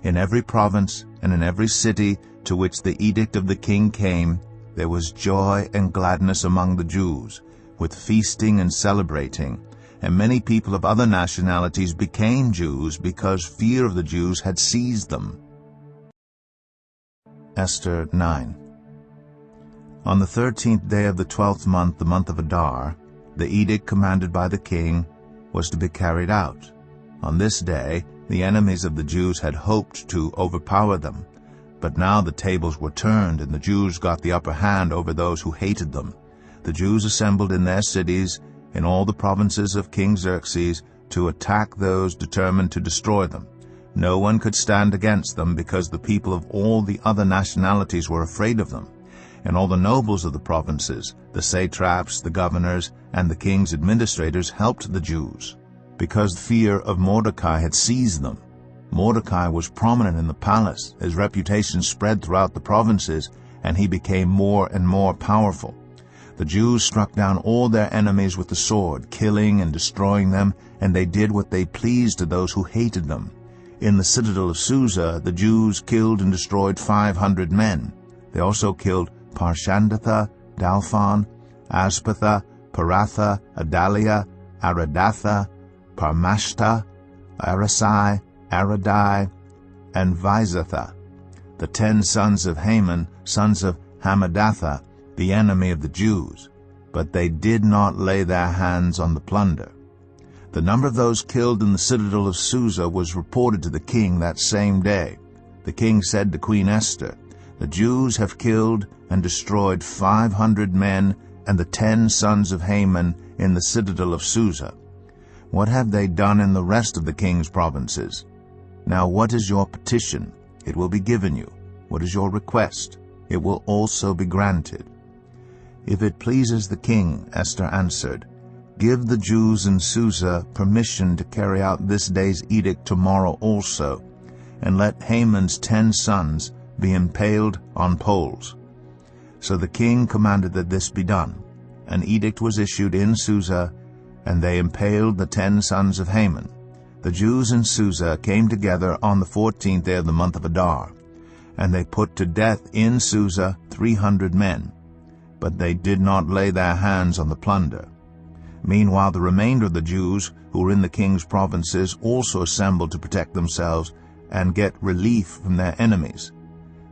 In every province and in every city to which the edict of the king came, there was joy and gladness among the Jews, with feasting and celebrating, and many people of other nationalities became Jews because fear of the Jews had seized them. Esther 9. On the 13th day of the 12th month, the month of Adar, the edict commanded by the king was to be carried out. On this day, the enemies of the Jews had hoped to overpower them, but now the tables were turned, and the Jews got the upper hand over those who hated them. The Jews assembled in their cities, in all the provinces of King Xerxes, to attack those determined to destroy them. No one could stand against them, because the people of all the other nationalities were afraid of them. And all the nobles of the provinces, the satraps, the governors, and the king's administrators helped the Jews, because fear of Mordecai had seized them. Mordecai was prominent in the palace. His reputation spread throughout the provinces, and he became more and more powerful. The Jews struck down all their enemies with the sword, killing and destroying them, and they did what they pleased to those who hated them. In the citadel of Susa, the Jews killed and destroyed 500 men. They also killed Parshandatha, Dalphon, Aspatha, Paratha, Adalia, Aradatha, Parmashta, Arasai, Aradai, and Vizatha, the 10 sons of Haman, sons of Hamadatha, the enemy of the Jews. But they did not lay their hands on the plunder. The number of those killed in the citadel of Susa was reported to the king that same day. The king said to Queen Esther, "The Jews have killed and destroyed 500 men and the 10 sons of Haman in the citadel of Susa. What have they done in the rest of the king's provinces? Now what is your petition? It will be given you. What is your request? It will also be granted." "If it pleases the king," Esther answered, "give the Jews in Susa permission to carry out this day's edict tomorrow also, and let Haman's 10 sons be impaled on poles." So the king commanded that this be done. An edict was issued in Susa, and they impaled the 10 sons of Haman. The Jews in Susa came together on the 14th day of the month of Adar, and they put to death in Susa 300 men, but they did not lay their hands on the plunder. Meanwhile the remainder of the Jews who were in the king's provinces also assembled to protect themselves and get relief from their enemies.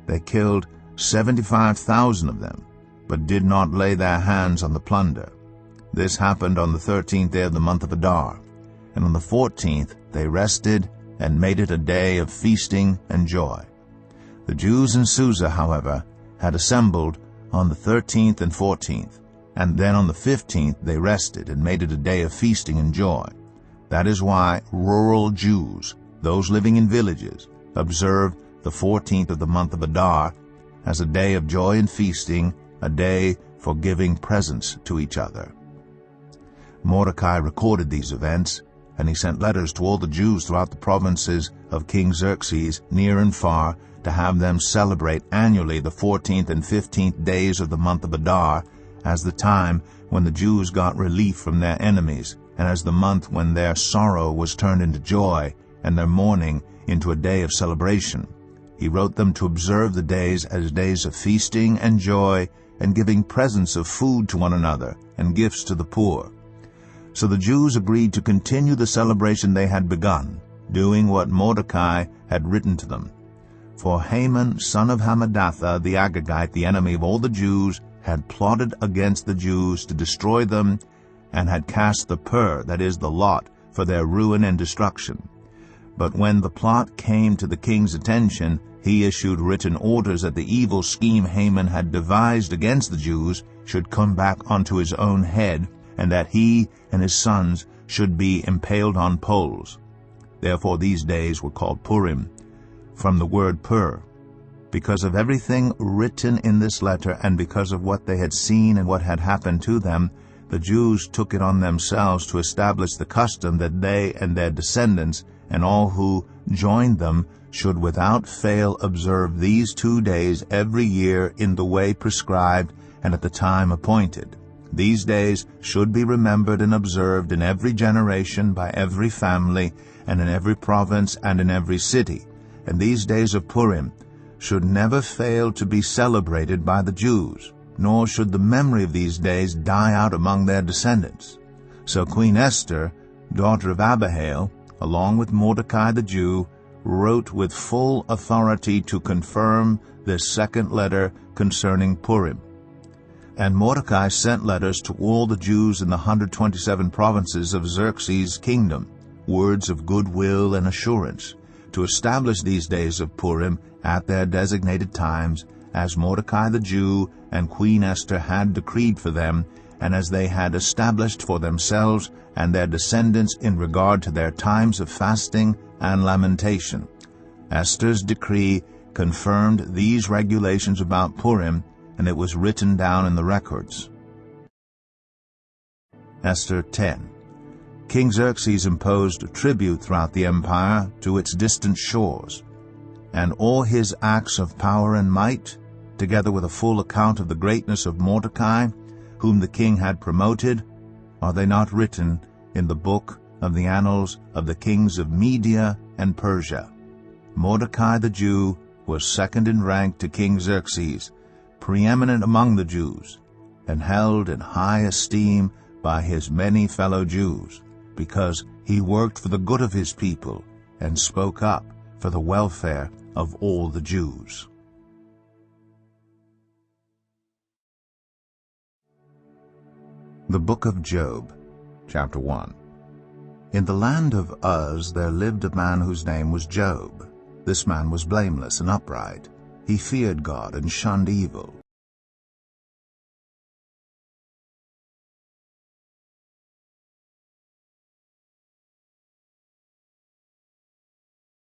They killed 75,000 of them, but did not lay their hands on the plunder. This happened on the 13th day of the month of Adar. And on the 14th they rested and made it a day of feasting and joy. The Jews in Susa, however, had assembled on the 13th and 14th, and then on the 15th they rested and made it a day of feasting and joy. That is why rural Jews, those living in villages, observe the 14th of the month of Adar as a day of joy and feasting, a day for giving presents to each other. Mordecai recorded these events, and he sent letters to all the Jews throughout the provinces of King Xerxes, near and far, to have them celebrate annually the 14th and 15th days of the month of Adar as the time when the Jews got relief from their enemies, and as the month when their sorrow was turned into joy and their mourning into a day of celebration. He wrote them to observe the days as days of feasting and joy and giving presents of food to one another and gifts to the poor. So the Jews agreed to continue the celebration they had begun, doing what Mordecai had written to them. For Haman, son of Hammedatha, the Agagite, the enemy of all the Jews, had plotted against the Jews to destroy them, and had cast the pur, that is, the lot, for their ruin and destruction. But when the plot came to the king's attention, he issued written orders that the evil scheme Haman had devised against the Jews should come back onto his own head, and that he and his sons should be impaled on poles. Therefore these days were called Purim, from the word pur. Because of everything written in this letter, and because of what they had seen and what had happened to them, the Jews took it on themselves to establish the custom that they and their descendants and all who joined them should without fail observe these 2 days every year in the way prescribed and at the time appointed. These days should be remembered and observed in every generation by every family and in every province and in every city. And these days of Purim should never fail to be celebrated by the Jews, nor should the memory of these days die out among their descendants. So Queen Esther, daughter of Abihail, along with Mordecai the Jew, wrote with full authority to confirm this second letter concerning Purim. And Mordecai sent letters to all the Jews in the 127 provinces of Xerxes' kingdom, words of goodwill and assurance, to establish these days of Purim at their designated times, as Mordecai the Jew and Queen Esther had decreed for them, and as they had established for themselves and their descendants in regard to their times of fasting and lamentation. Esther's decree confirmed these regulations about Purim, and it was written down in the records. Esther 10. King Xerxes imposed tribute throughout the empire to its distant shores, and all his acts of power and might, together with a full account of the greatness of Mordecai, whom the king had promoted, are they not written in the book of the annals of the kings of Media and Persia? Mordecai the Jew was second in rank to King Xerxes, preeminent among the Jews, and held in high esteem by his many fellow Jews, because he worked for the good of his people and spoke up for the welfare of all the Jews. The Book of Job, Chapter 1. In the land of Uz there lived a man whose name was Job. This man was blameless and upright. He feared God and shunned evil.